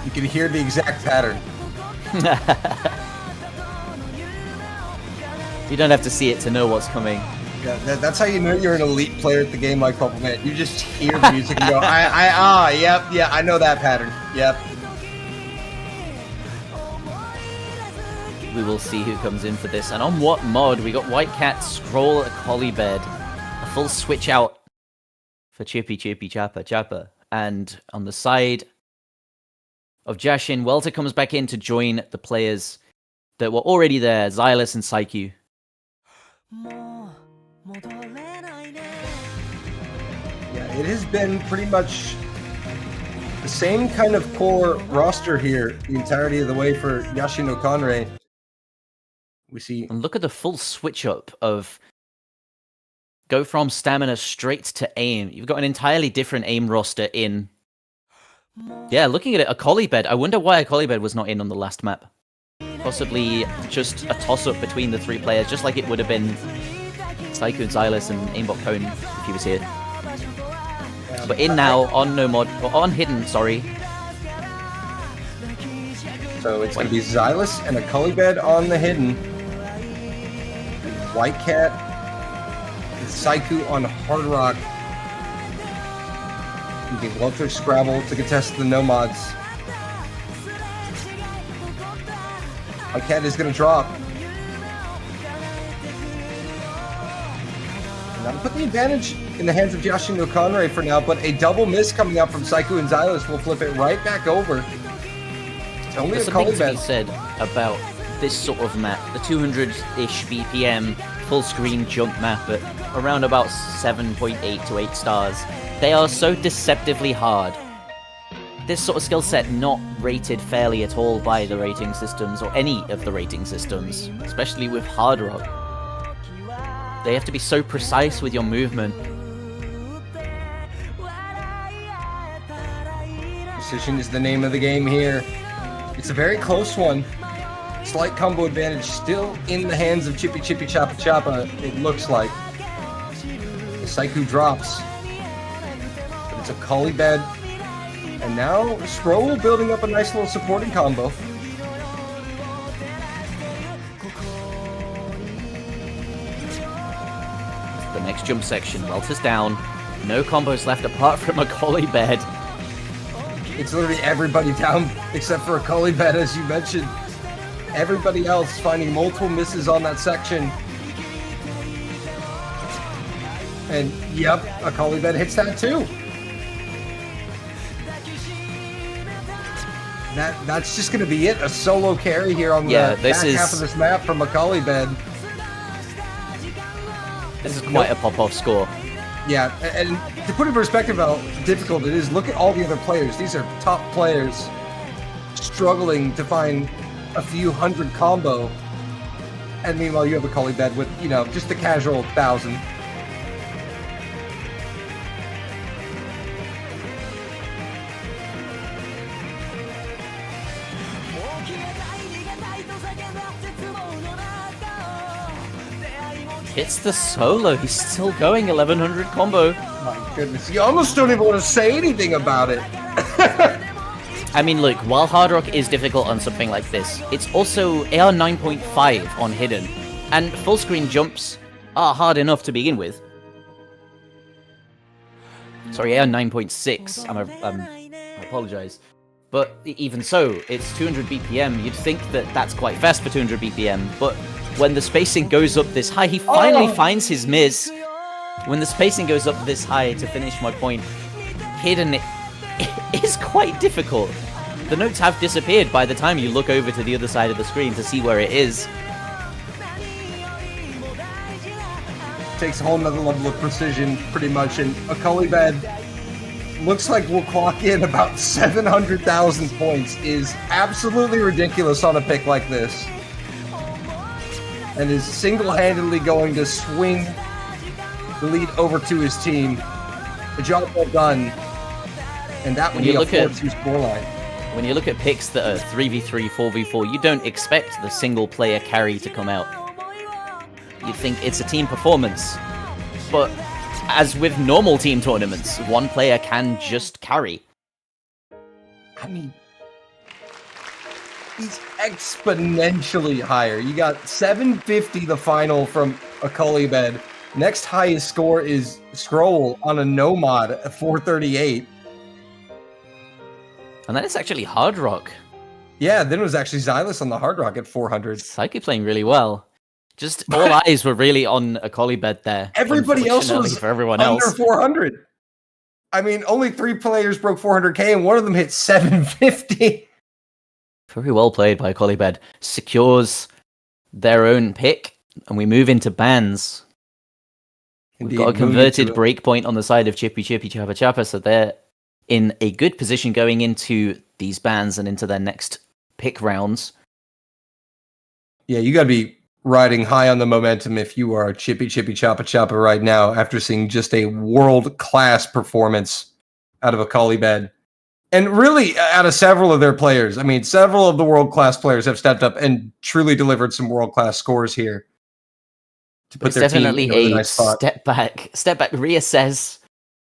You can hear the exact pattern. You don't have to see it to know what's coming. Yeah, that's how you know you're an elite player at the game like Compliment. You just hear the music and go, yep, yeah, I know that pattern. Yep. We will see who comes in for this. And on what mod? We got White Cat, Scroll, Collie Bed. A full switch out for Chipi Chapa. And on the side of Jashin, Welter comes back in to join the players that were already there, Xylus and Saiku. Yeah, it has been pretty much the same kind of core roster here the entirety of the way for Jashin no Konrei. We see... And look at the full switch up of go from stamina straight to aim. You've got an entirely different aim roster in... Yeah, looking at it, a Collie Bed. I wonder why a Collie Bed was not in on the last map. Possibly just a toss-up between the 3 players, just like it would have been Saiku, Xylus, and Aimbot Cone if he was here. But in now, on no mod, or on hidden, sorry. So it's going to be Xylus and a Collie Bed on the hidden. White Cat, and Saiku on Hard Rock. You can Welter Scrabble to contest the no mods. White Cat is going to drop. And that'll put the advantage in the hands of Jashin no Konrei for now, but a double miss coming up from Saiku and Xylus will flip it right back over. Only There's something to be said about this sort of map, the 200-ish BPM full-screen jump map at around about 7.8 to 8 stars. They are so deceptively hard. This sort of skill set not rated fairly at all by the rating systems, or any of the rating systems, especially with Hard Rock. They have to be so precise with your movement. Precision is the name of the game here. It's a very close one. Slight combo advantage still in the hands of Chipi Chapa, it looks like. The Saiku drops. But it's a Collie Bed. And now Scroll building up a nice little supporting combo. The next jump section, Welter's down. No combos left apart from a Collie Bed. It's literally everybody down except for Akali bed, as you mentioned. Everybody else finding multiple misses on that section. And yep, Akali bed hits that too. That's just going to be it. A solo carry here on the back half of this map from Akali bed. This is quite a pop-off score. Yeah, and to put in perspective how difficult it is, look at all the other players. These are top players struggling to find a few hundred combo. And meanwhile, you have Akali bed with, you know, just a casual 1,000. Hits the solo. He's still going 1100 combo. My goodness, you almost don't even want to say anything about it. I mean, look, while Hard Rock is difficult on something like this, it's also AR 9.5 on Hidden, and full screen jumps are hard enough to begin with. Sorry, AR 9.6. I apologize. But even so, it's 200 BPM. You'd think that that's quite fast for 200 BPM, but when the spacing goes up this high, he finally finds his miss. When the spacing goes up this high, to finish my point, Hidden is quite difficult. The notes have disappeared by the time you look over to the other side of the screen to see where it is. Takes a whole nother level of precision, pretty much, and Akali bed looks like we'll clock in about 700,000 points. Is absolutely ridiculous on a pick like this. And is single-handedly going to swing the lead over to his team. The job well done. And that would be a 4-2 scoreline. When you look at picks that are 3v3, 4v4, you don't expect the single-player carry to come out. You'd think it's a team performance. But as with normal team tournaments, one player can just carry. I mean, he's exponentially higher. You got 750 the final from Akali bed. Next highest score is Scroll on a no mod at 438. And then it's actually Hard Rock. Yeah, then it was actually Xylus on the Hard Rock at 400. Psyche playing really well. Just all eyes were really on Akali bed there. Everybody else was for everyone under else. 400. I mean, only 3 players broke 400k, and one of them hit 750. Very well played by Akali bed. Secures their own pick, and we move into bans. We've got a converted breakpoint on the side of chipi, chapa, chapa, so they're in a good position going into these bans and into their next pick rounds. Yeah, you got to be riding high on the momentum if you are chipi, chapa right now after seeing just a world-class performance out of Akali bed. And really, out of several of their players. I mean, several of the world-class players have stepped up and truly delivered some world-class scores here. To put their definitely team in a a nice spot. step back, reassess,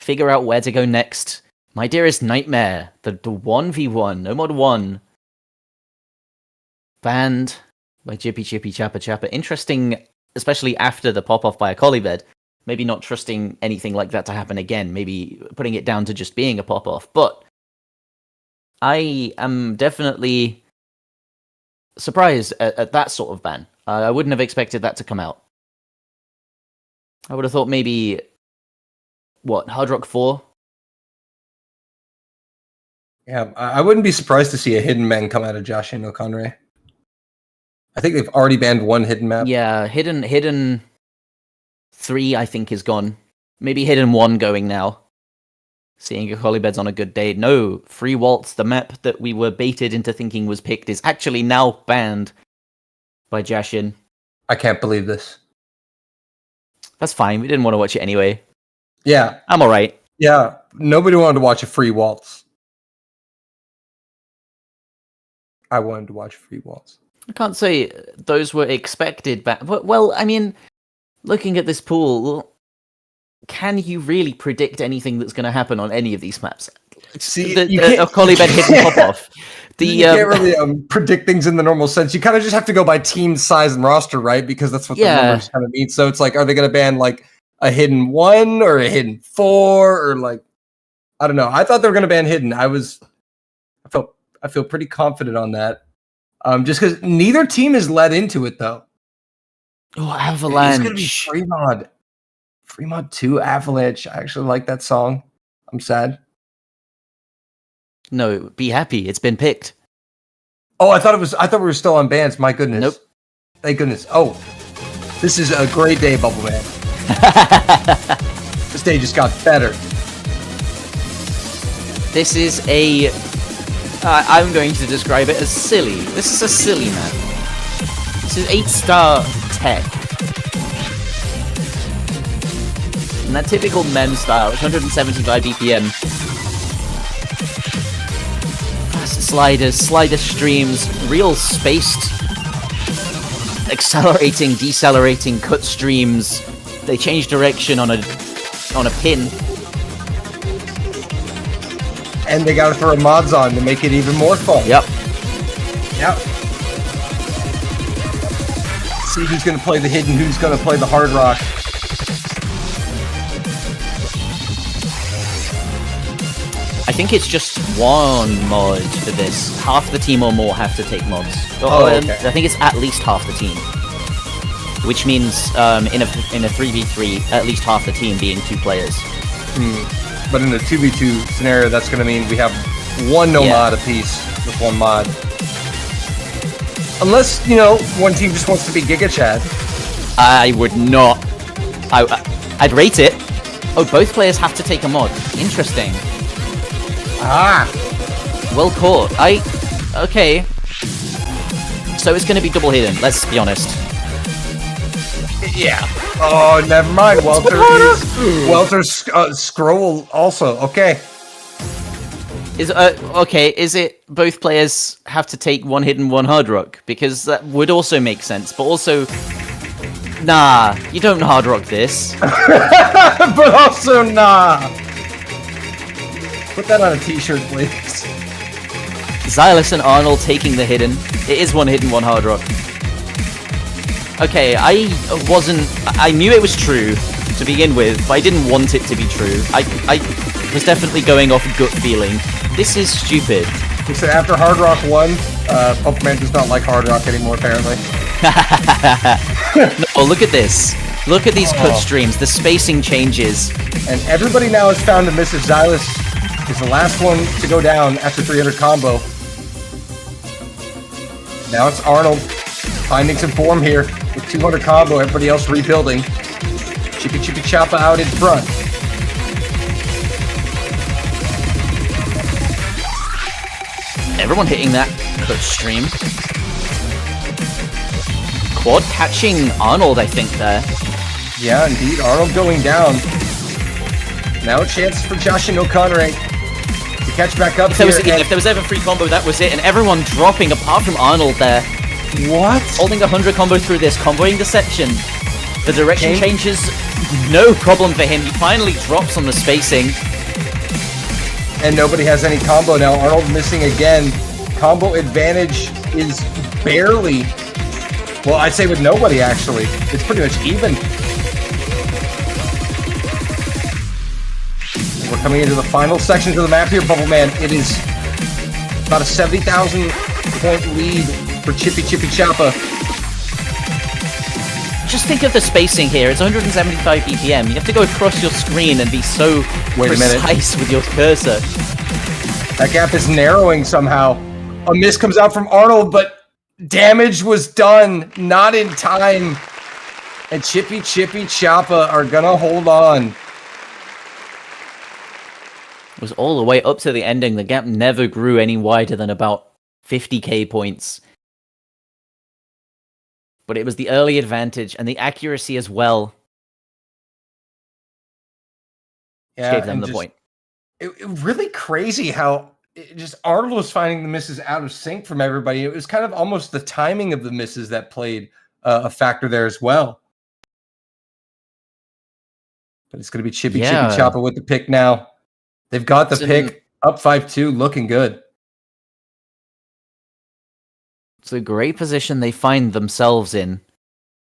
figure out where to go next. My dearest nightmare, the 1v1, no mod 1, banned by chipi, chapa. Interesting, especially after the pop-off by Akali bed. Maybe not trusting anything like that to happen again. Maybe putting it down to just being a pop-off. But I am definitely surprised at that sort of ban. I wouldn't have expected that to come out. I would have thought maybe, Hard Rock 4? Yeah, I wouldn't be surprised to see a hidden man come out of Jashin or Konrei. I think they've already banned one hidden map. Yeah, hidden 3 I think is gone. Maybe hidden 1 going now. Seeing Akali bed's on a good day. No, Free Waltz, the map that we were baited into thinking was picked, is actually now banned by Jashin. I can't believe this. That's fine, we didn't want to watch it anyway. Yeah. I'm alright. Yeah, nobody wanted to watch a Free Waltz. I wanted to watch Free Waltz. I can't say those were expected but well, I mean, looking at this pool, can you really predict anything that's going to happen on any of these maps? See, the Akali bed hidden pop-off. You can't really predict things in the normal sense. You kind of just have to go by team size and roster, right? Because that's what the numbers kind of mean. So it's like, are they going to ban like a hidden 1 or a hidden 4 or like, I don't know. I thought they were going to ban hidden. I was I feel pretty confident on that. Just because neither team is led into it though. Oh, Avalanche. It's gonna be Fremont. Fremont 2 Avalanche. I actually like that song. I'm sad. No, be happy. It's been picked. Oh, I thought we were still on bands. My goodness. Nope. Thank goodness. Oh, this is a great day, Bubble Man. This day just got better. This is a... I'm going to describe it as silly. This is a silly map. This is 8-star tech. And that typical mem style, it's 175 BPM. Fast sliders, slider streams, real spaced, accelerating, decelerating cut streams. They change direction on a pin. And they gotta throw mods on to make it even more fun. Yep. See who's gonna play the hidden, who's gonna play the hard rock. I think it's just one mod for this. Half the team or more have to take mods. Okay. I think it's at least half the team. Which means in a 3v3, at least half the team being 2 players. But in a 2v2 scenario, that's gonna mean we have one mod apiece with one mod. Unless, one team just wants to be Giga Chad. I would not. I'd rate it. Oh, both players have to take a mod. Interesting. Well caught. Okay. So it's going to be double hidden, let's be honest. Yeah. Oh, never mind. Welter's scroll also. Okay. Is it both players have to take one hidden, one hard rock? Because that would also make sense, but also... Nah, you don't hard rock this. But also, nah. Put that on a t-shirt, please. Xylus and Arnold taking the hidden. It is one hidden, one hard rock. Okay, I knew it was true to begin with, but I didn't want it to be true. I was definitely going off gut feeling. This is stupid. So after Hard Rock 1, Pokemon does not like Hard Rock anymore, apparently. No, look at this. Look at these cut streams. The spacing changes. And everybody now has found that Mrs. Xylus is the last one to go down after 300 combo. Now it's Arnold finding some form here with 200 combo. Everybody else rebuilding. Chipi Chapa out in front. Everyone hitting that cut stream. Quad catching Arnold, I think, there. Yeah, indeed. Arnold going down. Now a chance for Jashin no Konrei to catch back up here. If there was ever free combo, that was it. And everyone dropping, apart from Arnold there. What? Holding 100 combo through this, comboing the section. The direction changes, no problem for him. He finally drops on the spacing. And nobody has any combo now. Arnold missing again. Combo advantage is barely... Well, I'd say with nobody, actually. It's pretty much even. We're coming into the final sections of the map here, Bubble Man. It is about a 70,000 point lead for Chipi Chapa. Just think of the spacing here. It's 175 BPM. You have to go across your screen and be so precise with your cursor. That gap is narrowing somehow. A miss comes out from Arnold, but damage was done. Not in time. And Chipi Chapa are gonna hold on. It was all the way up to the ending. The gap never grew any wider than about 50k points. But it was the early advantage and the accuracy as well. Yeah, gave them the point. It really crazy how Arnold was finding the misses out of sync from everybody. It was kind of almost the timing of the misses that played a factor there as well. But it's going to be Chipi Chapa with the pick now. They've got the pick up 5-2, looking good. It's a great position they find themselves in.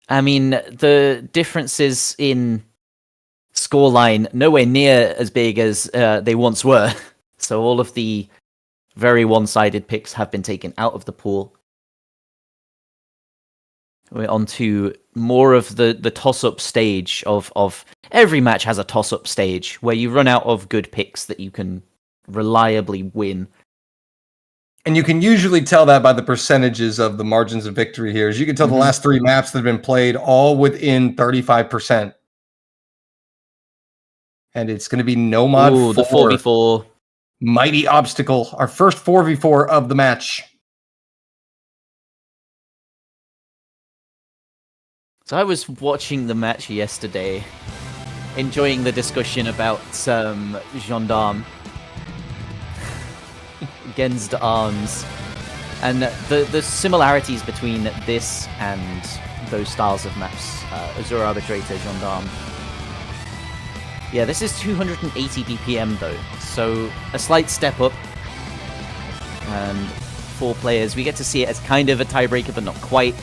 I mean, the differences in scoreline nowhere near as big as they once were. So all of the Very one-sided picks have been taken out of the pool. We're on to more of the toss-up stage of every match has a toss-up stage where you run out of good picks that you can reliably win. And you can usually tell that by the percentages of the margins of victory here. As you can tell, the last 3 maps that have been played, all within 35%. And it's going to be Nomad 4. The 4v4. Mighty Obstacle, our first 4v4 of the match. So I was watching the match yesterday, enjoying the discussion about Gendarme. Against Arms, and the similarities between this and those styles of maps, Azure Arbitrator, Gendarme. Yeah, this is 280 BPM though, so a slight step up. And 4 players, we get to see it as kind of a tiebreaker, but not quite.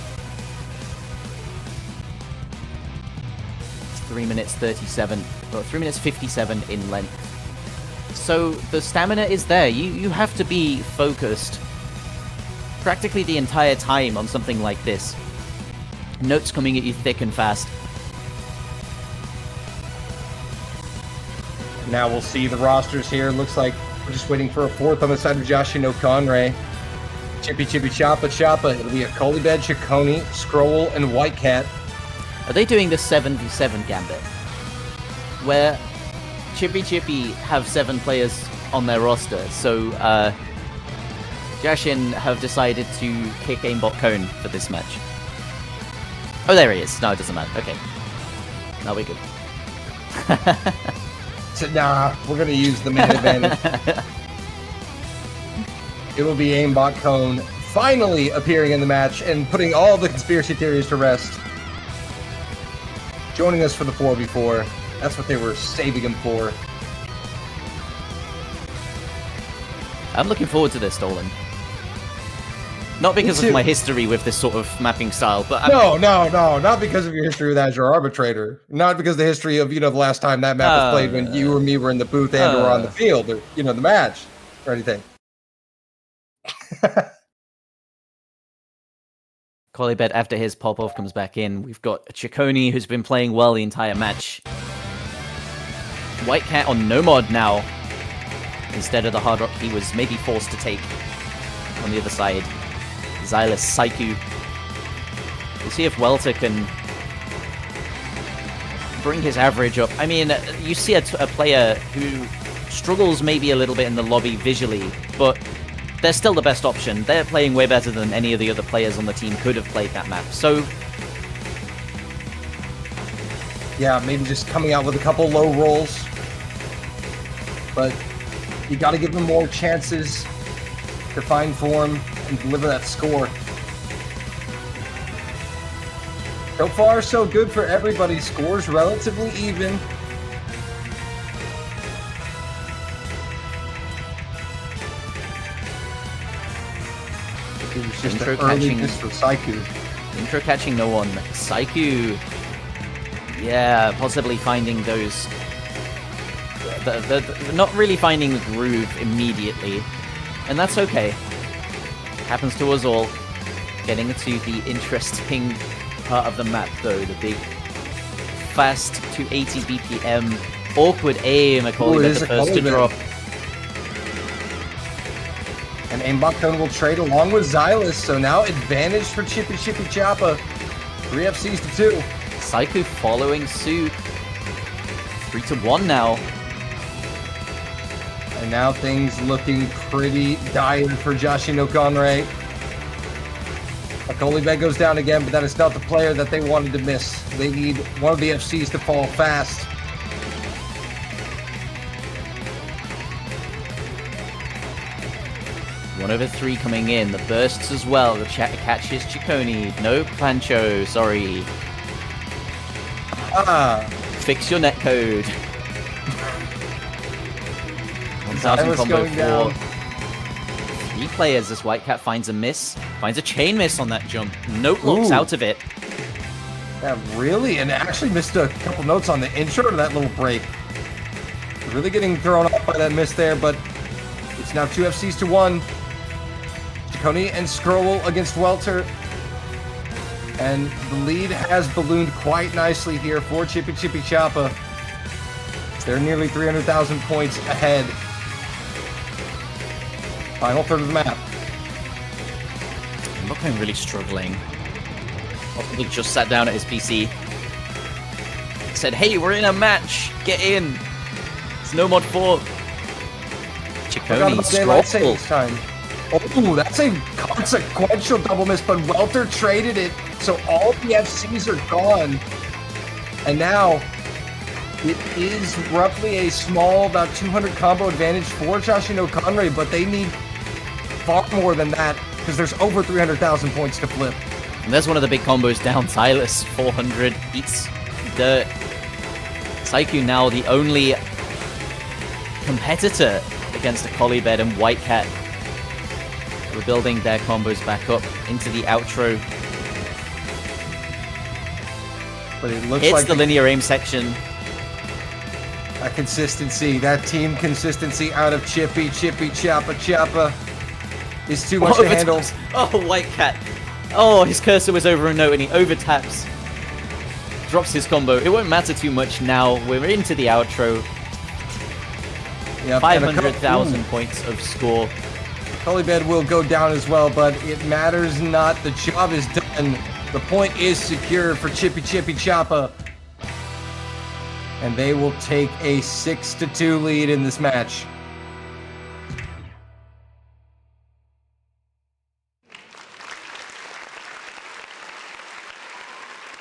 It's 3 minutes 37, or 3 minutes 57 in length. So the stamina is there. You have to be focused practically the entire time on something like this. Notes coming at you thick and fast. Now we'll see the rosters here. Looks like we're just waiting for a 4th on the side of Jashin no Konrei. Chipi, chapa. It'll be a Kolibed, Chikoni, Scroll, and White Cat. Are they doing the 7v7 gambit? Where Chipi have 7 players on their roster, so Jashin have decided to kick aimbot Cone for this match. Oh, there he is. No, it doesn't matter. Okay. Now we're good. So, nah, we're going to use the main advantage. It will be aimbot Cone finally appearing in the match and putting all the conspiracy theories to rest. Joining us for the 4v4. That's what they were saving him for. I'm looking forward to this, Dolan. Not because of my history with this sort of mapping style, but no, not because of your history with Azure Arbitrator. Not because of the history of, the last time that map was played when you or me were in the booth and or on the field, or, the match, or anything. Kolibet, after his pop-off, comes back in. We've got Chikoni, who's been playing well the entire match. White Cat on no mod now, instead of the hard rock he was maybe forced to take on the other side. Xylus, Saiku. We'll see if Welter can bring his average up. I mean, you see a player who struggles maybe a little bit in the lobby visually, but they're still the best option. They're playing way better than any of the other players on the team could have played that map. So yeah, maybe just coming out with a couple low rolls. But you got to give them more chances to find form and deliver that score. So far, so good for everybody. Scores relatively even. It was just intro an early catching miss for Saiku. Intro catching no one. Saiku, yeah, possibly finding those. The not really finding the groove immediately, and that's okay. Happens to us all. Getting to the interesting part of the map though, the big fast to 80 BPM awkward aim. Kolibet the first to drop. And aimbot Cone will trade along with Xylus, so now advantage for Chipi Chapa. 3 FCs to 2. Saiku following suit. 3-1 now. And now things looking pretty dire for Jashin no Konrei. Kolibet goes down again, but that is not the player that they wanted to miss. They need one of the FCs to fall fast. One over 3 coming in. The bursts as well. The catches Chikoni. No Pancho, sorry. Fix your netcode. 1000 combo for 3 players. This White Cat finds a miss. Finds a chain miss on that jump. Note looks out of it. Yeah, really? And actually missed a couple notes on the intro to that little break. Really getting thrown off by that miss there, but It's now 2 FCs to 1. Chaconi and Scroll against Welter. And the lead has ballooned quite nicely here for Chippy Chapa. They're nearly 300,000 points ahead. Final third of the map. I'm really struggling. Possibly just sat down at his PC. Said, hey, we're in a match. Get in. It's no mod 4. Chaconi, Scroll. Time. Oh, that's a consequential double miss, but Welter traded it, so all the FCs are gone. And now, it is roughly a small, about 200 combo advantage for Jashin and Konrei, but they need far more than that, because there's over 300,000 points to flip. And there's one of the big combos down. Silas, 400, eats dirt. Saiku now the only competitor against a Collie Bed and White Cat. We're building their combos back up into the outro. But it looks Hits like the linear aim section. That consistency, that team consistency out of Chippy Chapa is too much to handle. Oh, White Cat. Oh, his cursor was over a note and he overtaps. Drops his combo. It won't matter too much now. We're into the outro. Yep, 500,000 points of score. Colibed will go down as well, but it matters not. The job is done. The point is secure for Chippy Chapa. And they will take a 6-2 lead in this match.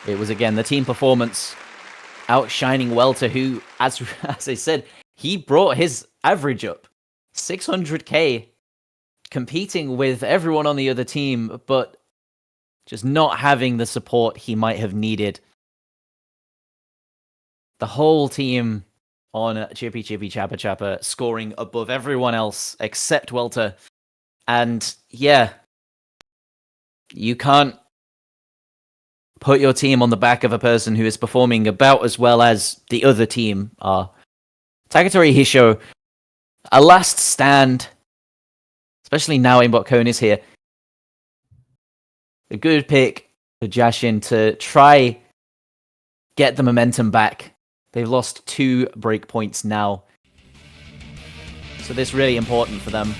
It was again the team performance outshining Welter, who, as I said, he brought his average up 600k, competing with everyone on the other team, but just not having the support he might have needed. The whole team on Chippy Chapa scoring above everyone else except Welter. And yeah, you can't put your team on the back of a person who is performing about as well as the other team are. Takatori Hisho, a last stand, especially now Aimbot Cone is here. A good pick for Jashin to try get the momentum back. They've lost 2 breakpoints now. So this is really important for them.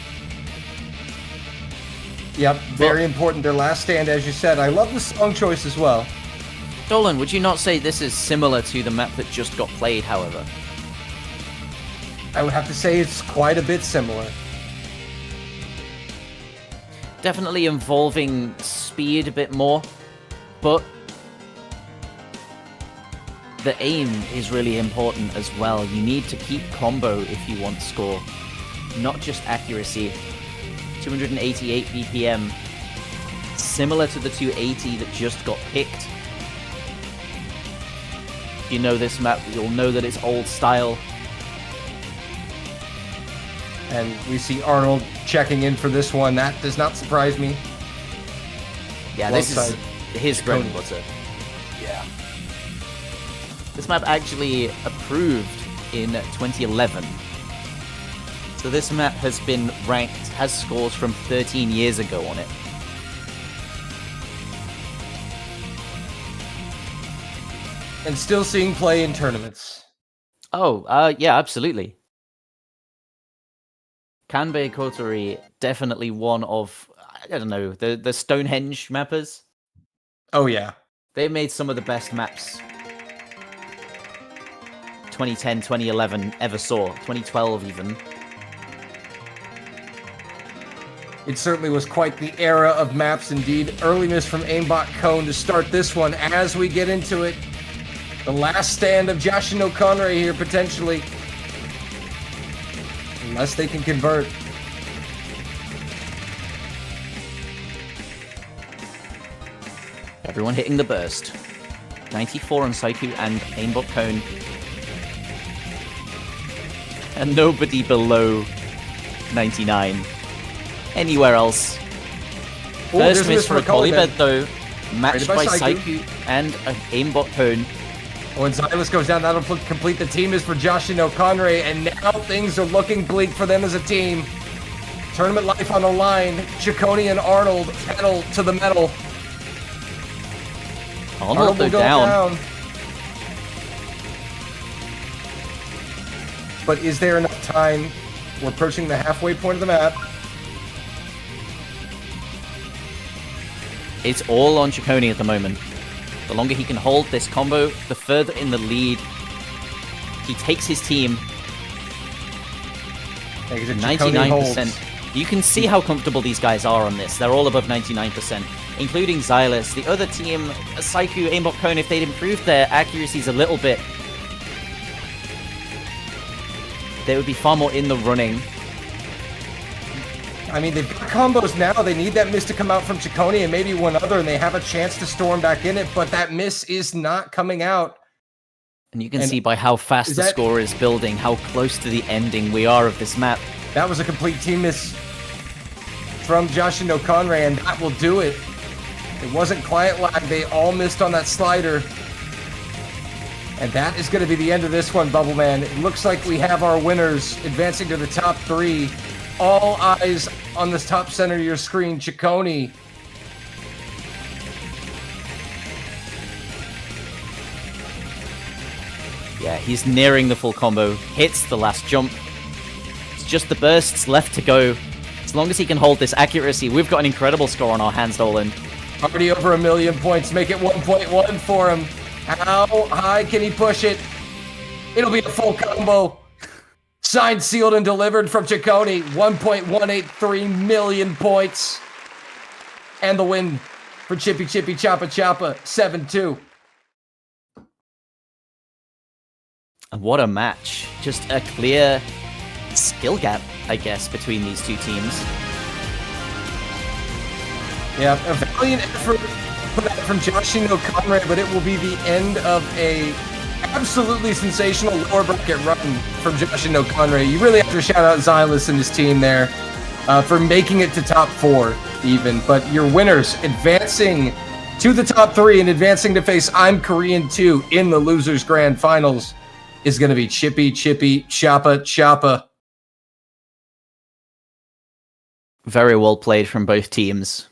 Yep, very important. Their last stand, as you said. I love the song choice as well. Dolan, would you not say this is similar to the map that just got played, however? I would have to say it's quite a bit similar. Definitely involving speed a bit more, but the aim is really important as well. You need to keep combo if you want score, not just accuracy. 288 BPM, similar to the 280 that just got picked. If you know this map, you'll know that it's old style. And we see Arnold checking in for this one. That does not surprise me. Yeah, this is his bread and butter. Yeah. This map actually approved in 2011. So this map has been ranked, has scores from 13 years ago on it. And still seeing play in tournaments. Oh, yeah, absolutely. Kanbei Kotori, definitely one of, I don't know, the Stonehenge mappers. Oh, yeah. They made some of the best maps 2010, 2011 ever saw. 2012 even. It certainly was quite the era of maps indeed. Early miss from Aimbot Cone to start this one. As we get into it, the last stand of Jashin no Konrei here potentially. Unless they can convert. Everyone hitting the burst. 94 on Saiku and Aimbot Cone. And nobody below 99. Anywhere else. First miss for a Colibed though. Matched by Saiku and an Aimbot Cone. When Silas goes down, that'll complete the team is for Jashin no Konrei, and now things are looking bleak for them as a team. Tournament life on the line. Ciccone and Arnold pedal to the metal. Arnold will go down. But is there enough time? We're approaching the halfway point of the map. It's all on Ciccone at the moment. The longer he can hold this combo, the further in the lead he takes his team. 99%. You can see how comfortable these guys are on this. They're all above 99%, including Xylus. The other team, Saiku, Aimbot Cone, if they'd improved their accuracies a little bit, they would be far more in the running. I mean, they've got combos now. They need that miss to come out from Ciccone and maybe one other, and they have a chance to storm back in it, but that miss is not coming out. And you can see by how fast the score is building, how close to the ending we are of this map. That was a complete team miss from Jashin no Konrei, and that will do it. It wasn't quiet lag. They all missed on that slider. And that is going to be the end of this one, Bubble Man. It looks like we have our winners advancing to the top 3. All eyes on this top center of your screen, Ciccone. Yeah, he's nearing the full combo, hits the last jump. It's just the bursts left to go. As long as he can hold this accuracy, we've got an incredible score on our hands, Dolan. Already over 1 million points. Make it 1.1 for him. How high can he push it? It'll be a full combo. Signed, sealed, and delivered from Ciccone. 1.183 million points. And the win for Chippy Chippy Chapa Chapa. 7-2. And what a match. Just a clear skill gap, I guess, between these two teams. Yeah, a valiant effort put out from Jashin no Konrei, but it will be the end of a absolutely sensational lower bracket run from Jashin no Konrei. You really have to shout out Xylus and his team there for making it to top 4 even. But your winners advancing to the top 3 and advancing to face I'm Korean 2 in the Losers Grand Finals is going to be Chippy Chippy Chapa Chapa. Very well played from both teams.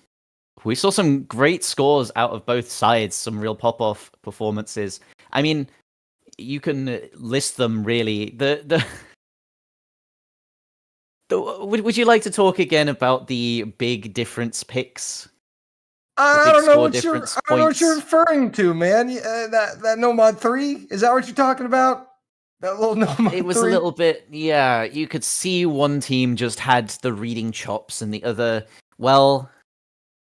We saw some great scores out of both sides, some real pop-off performances. I mean, you can list them really. Would you like to talk again about the big difference picks? I don't know what you're referring to, man. That no mod 3? Is that what you're talking about? That little no mod 3? It was a little bit, yeah. You could see one team just had the reading chops and the other, well,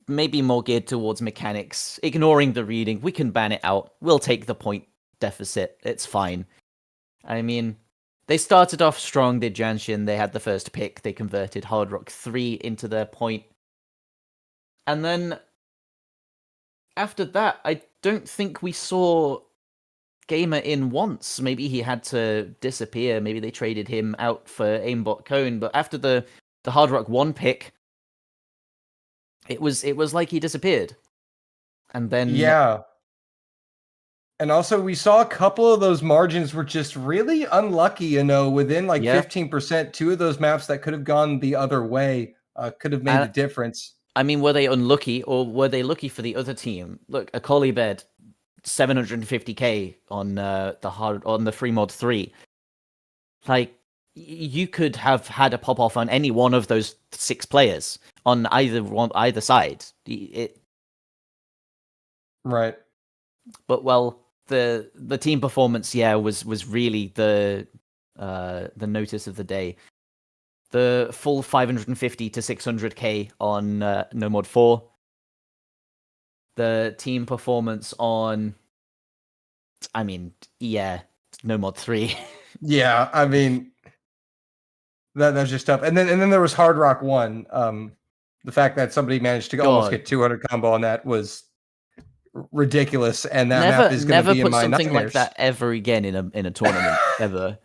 maybe more geared towards mechanics. Ignoring the reading, we can ban it out. We'll take the point deficit. It's fine. I mean, they started off strong, did Jashin. They had the first pick. They converted Hard Rock 3 into their point. And then after that, I don't think we saw Gamer in once. Maybe he had to disappear. Maybe they traded him out for Aimbot Cone. But after the Hard Rock 1 pick, it was like he disappeared. And then yeah. And also we saw a couple of those margins were just really unlucky, within like 15%. 2 of those maps that could have gone the other way could have made the difference. I mean, were they unlucky or were they lucky for the other team? Look, a Collie Bed, 750k on the free mod 3. Like, you could have had a pop off on any one of those 6 players on either side. Right. But well, the team performance, was really the notice of the day. The full 550 to 600k on no mod 4. The team performance on, no mod 3. Yeah, I mean, that's just tough. And then there was Hard Rock 1. The fact that somebody managed to almost get 200 combo on that was ridiculous, and that map is going to be in my nightmares. Never put something like that ever again in a tournament ever.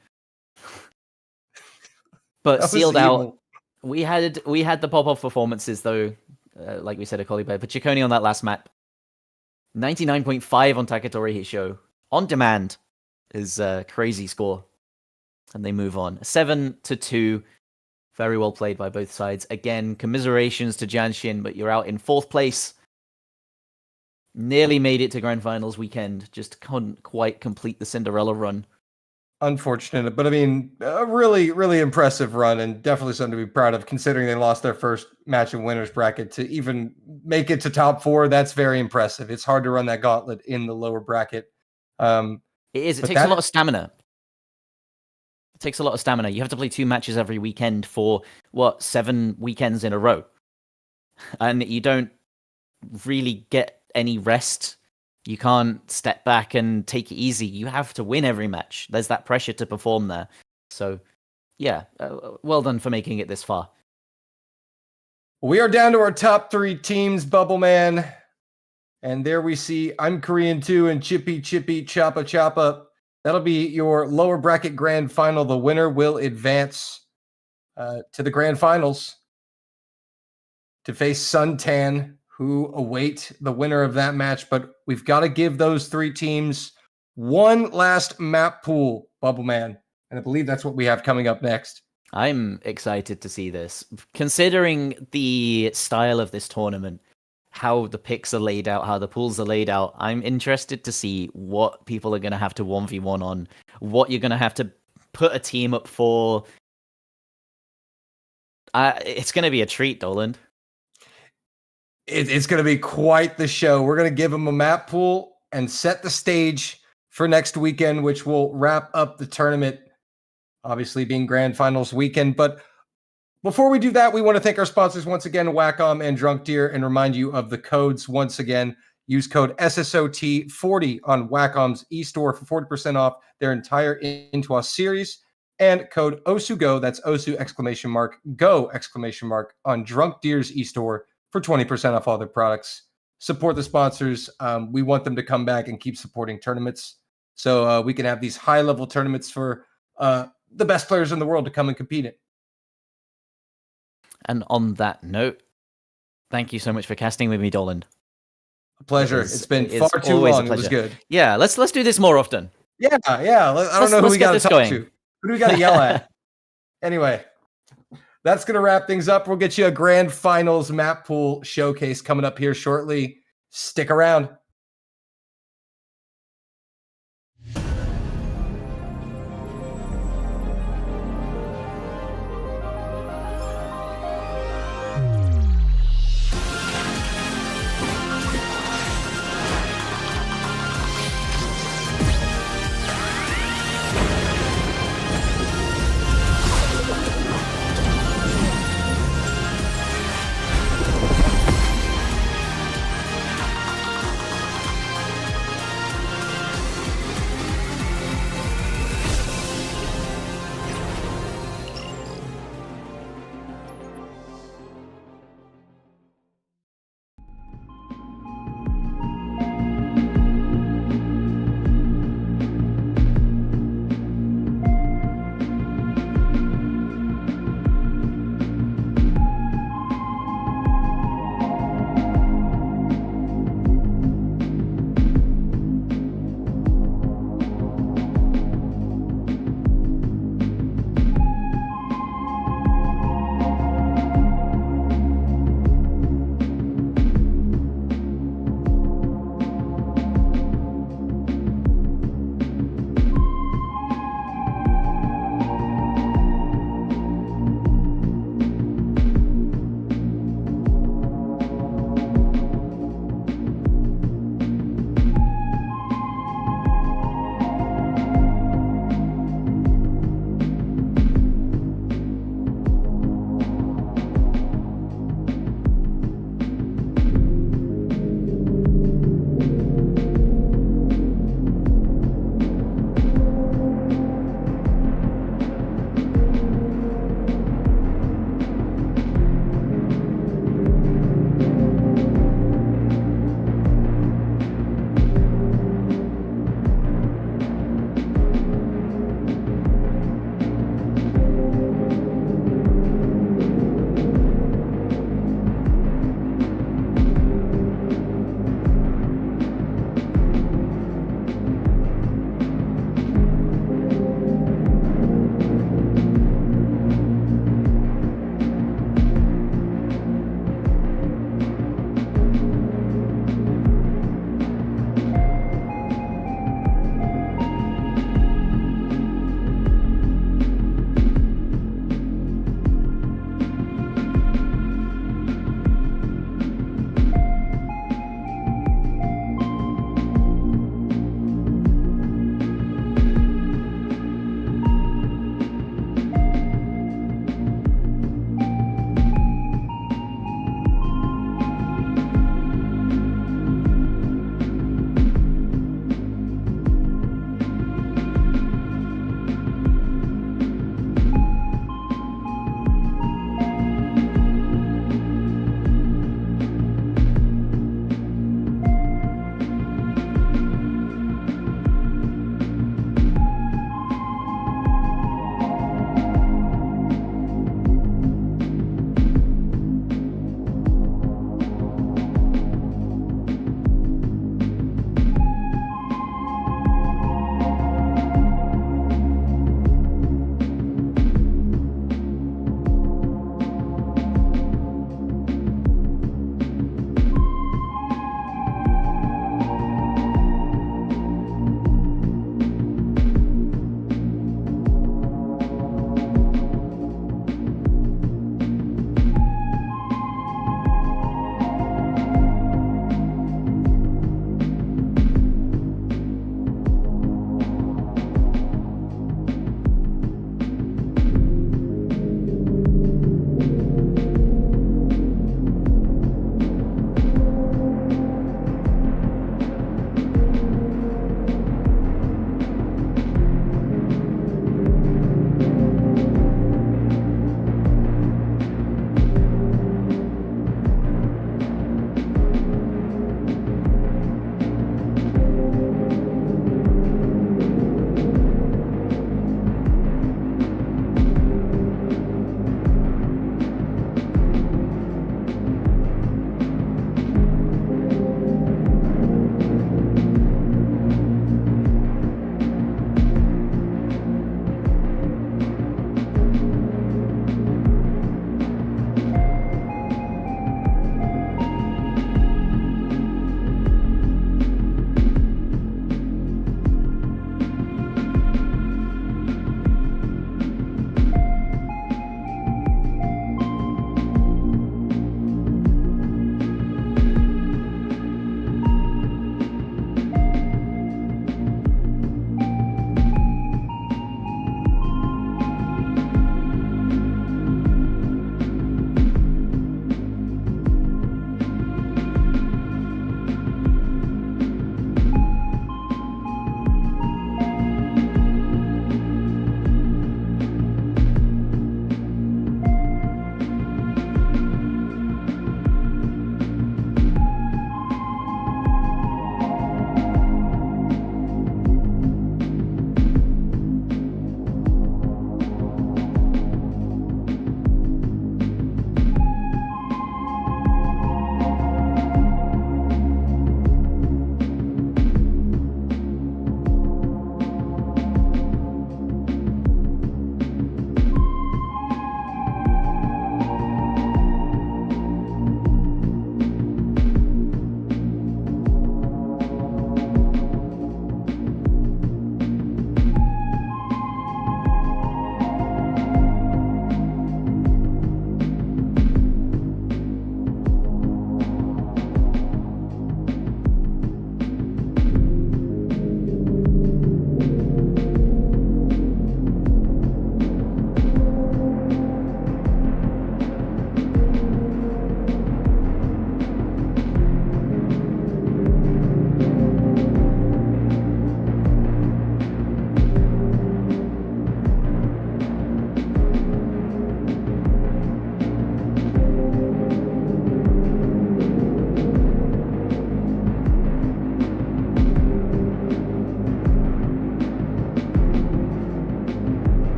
But sealed out. We had the pop-off performances though, like we said, a Collie Bear. But Ciccone on that last map, 99.5 on Takatori Hisho. On demand is a crazy score. And they move on. 7-2 Very well played by both sides. Again, commiserations to Jashin, but you're out in 4th place. Nearly made it to Grand Finals weekend. Just couldn't quite complete the Cinderella run. Unfortunate, but I mean, a really, really impressive run, and definitely something to be proud of, considering they lost their first match in winners bracket. To even make it to top 4, that's very impressive. It's hard to run that gauntlet in the lower bracket. It is. It takes a lot of stamina. It takes a lot of stamina. You have to play 2 matches every weekend for, 7 weekends in a row. And you don't really get any rest. You can't step back and take it easy. You have to win every match. There's that pressure to perform there. So, yeah, well done for making it this far. We are down to our top 3 teams, Bubbleman. And there we see I'm Korean too, and chipi, chapa. That'll be your lower bracket grand final. The winner will advance to the grand finals to face Suntan, who await the winner of that match. But we've got to give those 3 teams one last map pool, Bubbleman. And I believe that's what we have coming up next. I'm excited to see this. Considering the style of this tournament, how the picks are laid out, how the pools are laid out, I'm interested to see what people are going to have to 1v1 on, what you're going to have to put a team up for. It's going to be a treat, Doland. It's going to be quite the show. We're going to give them a map pool and set the stage for next weekend, which will wrap up the tournament, obviously being Grand Finals weekend. But before we do that, we want to thank our sponsors once again, Wacom and Drunk Deer, and remind you of the codes once again. Use code SSOT40 on Wacom's eStore for 40% off their entire Into Us series, and code OSUGO, that's OSU !Go on Drunk Deer's eStore for 20% off all their products. Support the sponsors. We want them to come back and keep supporting tournaments, so we can have these high-level tournaments for the best players in the world to come and compete in. And on that note, thank you so much for casting with me, Doland. A pleasure. It's been far too long. It was good. Yeah, let's do this more often. Yeah. I don't know who we got to talk to. Who do we got to yell at? Anyway, that's going to wrap things up. We'll get you a Grand Finals Mappool Showcase coming up here shortly. Stick around.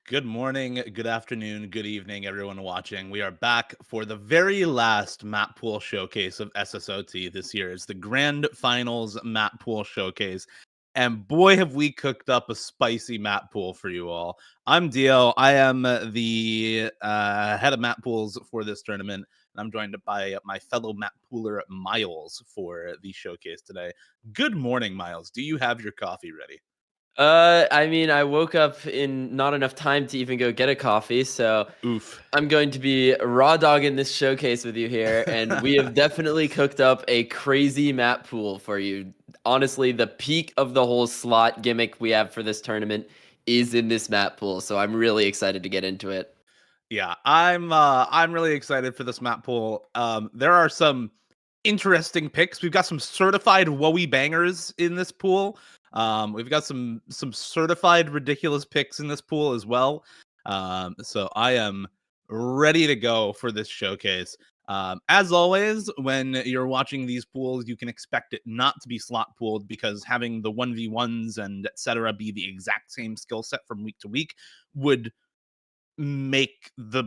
Good morning, good afternoon, good evening, everyone watching. We are back for the very last Mappool Showcase of SSOT this year. It's the Grand Finals Mappool Showcase. And boy, have we cooked up a spicy map pool for you all. I'm Dio. I am the head of map pools for this tournament. And I'm joined by my fellow map pooler, Miles, for the showcase today. Good morning, Miles. Do you have your coffee ready? I woke up in not enough time to even go get a coffee, so Oof. I'm going to be raw dogging this showcase with you here, and we have definitely cooked up a crazy map pool for you. Honestly, the peak of the whole slot gimmick we have for this tournament is in this map pool, so I'm really excited to get into it. Yeah, I'm really excited for this map pool. There are some interesting picks. We've got some certified woey bangers in this pool. We've got some certified ridiculous picks in this pool as well. So I am ready to go for this showcase. As always, when you're watching these pools, you can expect it not to be slot pooled because having the 1v1s and etc. be the exact same skill set from week to week would make the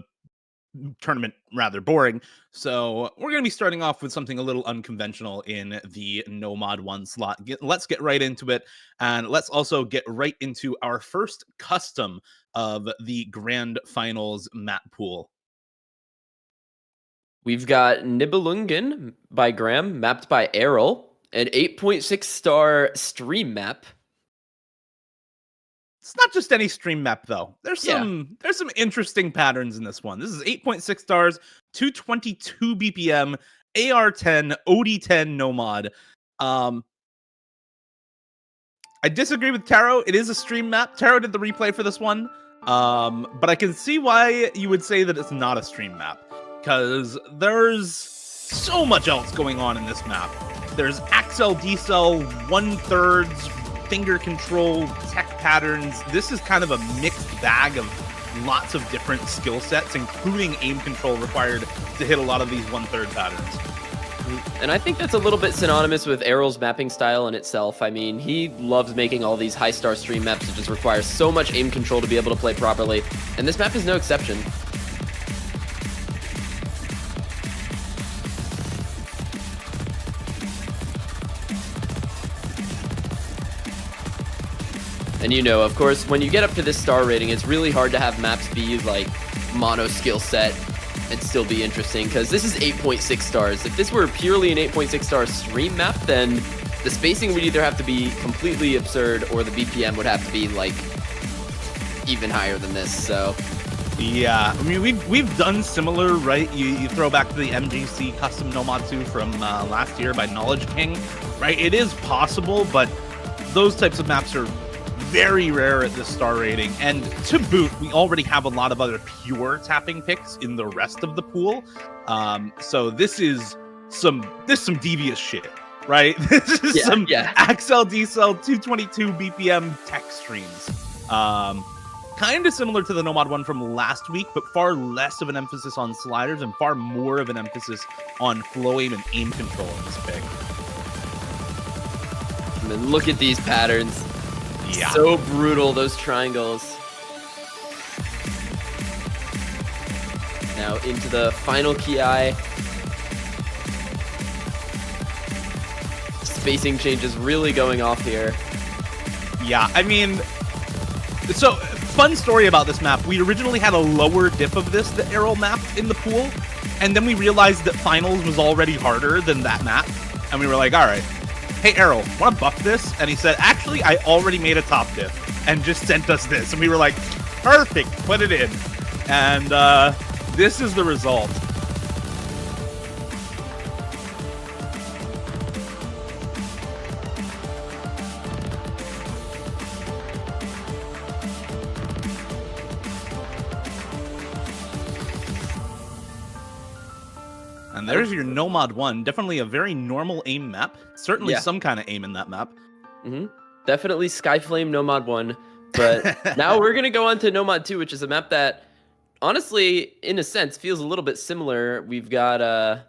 tournament rather boring. So we're going to be starting off with something a little unconventional in the no mod 1 slot. Let's get right into it, and let's also get right into our first custom of the Grand Finals map pool. We've got Nibelungen by Graham, mapped by Errol, an 8.6 star stream map. It's not just any stream map though. There's some interesting patterns in this one. This is 8.6 stars, 222 BPM, AR10, OD10 no mod. I disagree with Taro. It is a stream map. Taro did the replay for this one. But I can see why you would say that it's not a stream map, because there's so much else going on in this map. There's Axel, D-cell, 1/3, finger control, tech patterns. This is kind of a mixed bag of lots of different skill sets, including aim control required to hit a lot of these 1/3 patterns. And I think that's a little bit synonymous with Errol's mapping style in itself. I mean, he loves making all these high-star stream maps that just require so much aim control to be able to play properly, and this map is no exception. And you know, of course, when you get up to this star rating, it's really hard to have maps be like mono skill set and still be interesting, because this is 8.6 stars. If this were purely an 8.6 star stream map, then the spacing would either have to be completely absurd or the BPM would have to be like even higher than this. So yeah, I mean, we've done similar, right? You throw back to the MGC custom Nomatsu from last year by Knowledge King, right? It is possible, but those types of maps are very rare at this star rating, and to boot, we already have a lot of other pure tapping picks in the rest of the pool. So this is some devious shit, right? This is some Axel D-cell 222 BPM tech streams. Kind of similar to the Nomad one from last week, but far less of an emphasis on sliders and far more of an emphasis on flow aim and aim control in this pick. And then look at these patterns. Yeah. So brutal, those triangles. Now into the final ki. Spacing changes really going off here. Yeah, I mean, so fun story about this map. We originally had a lower diff of this that Errol mapped in the pool, and then we realized that finals was already harder than that map, and we were like, all right, hey, Errol, want to buff this? And he said, actually, I already made a top diff, and just sent us this. And we were like, perfect, put it in. And this is the result. And there's your Nomad 1. Definitely a very normal aim map. Certainly some kind of aim in that map. Mm-hmm. Definitely Skyflame Nomad 1. But now we're going to go on to Nomad 2, which is a map that, honestly, in a sense, feels a little bit similar. We've got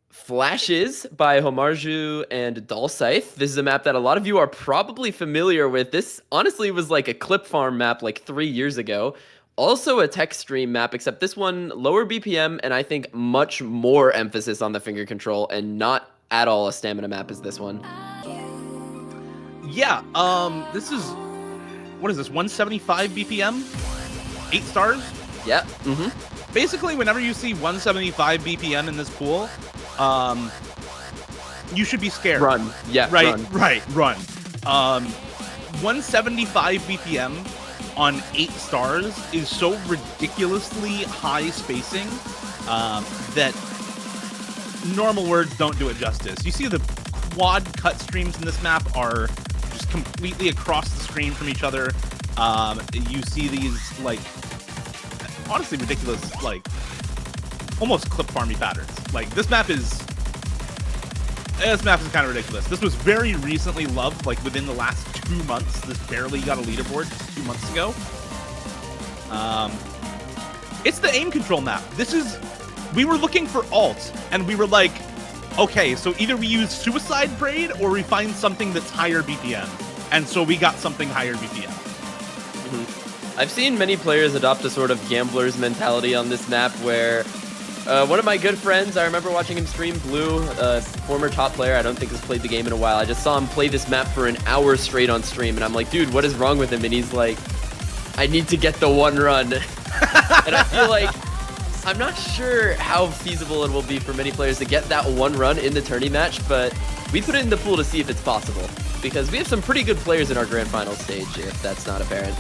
Flashes by Homarju and Dalscythe. This is a map that a lot of you are probably familiar with. This honestly was like a clip farm map like 3 years ago. Also a tech stream map, except this one lower BPM and I think much more emphasis on the finger control and not at all a stamina map as this one. Yeah, this is, what is this, 175 BPM? 8 stars? Yeah, Basically, whenever you see 175 BPM in this pool, you should be scared. Run. Yeah, Right, run. run. 175 BPM on 8 stars is so ridiculously high spacing that normal words don't do it justice. You see the quad cut streams in this map are just completely across the screen from each other. You see these, like, honestly ridiculous, like, almost clip farmy patterns. Like, this map is kind of ridiculous. This was very recently loved, like within the last 2 months. This barely got a leaderboard just 2 months ago. It's the aim control map. We were looking for alt, and we were like, okay, so either we use Suicide Braid or we find something that's higher BPM. And so we got something higher BPM. I've seen many players adopt a sort of gambler's mentality on this map where one of my good friends, I remember watching him stream, Blue, a former top player, I don't think has played the game in a while. I just saw him play this map for an hour straight on stream, and I'm like, dude, what is wrong with him? And he's like, I need to get the one run. And I feel like, I'm not sure how feasible it will be for many players to get that one run in the tourney match, but we put it in the pool to see if it's possible. Because we have some pretty good players in our Grand Finals stage, if that's not apparent.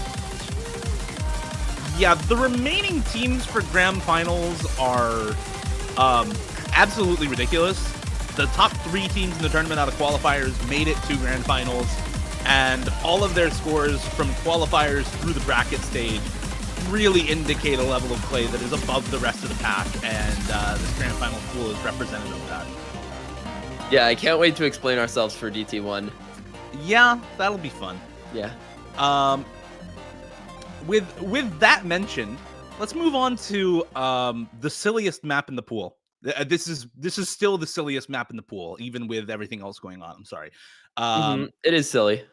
Yeah, the remaining teams for Grand Finals are absolutely ridiculous. The top 3 teams in the tournament out of qualifiers made it to Grand Finals, and all of their scores from qualifiers through the bracket stage really indicate a level of play that is above the rest of the pack, and this Grand Finals pool is representative of that. Yeah, I can't wait to explain ourselves for DT1. Yeah, that'll be fun. Yeah. With that mentioned, let's move on to the silliest map in the pool. This is still the silliest map in the pool, even with everything else going on. I'm sorry. It is silly.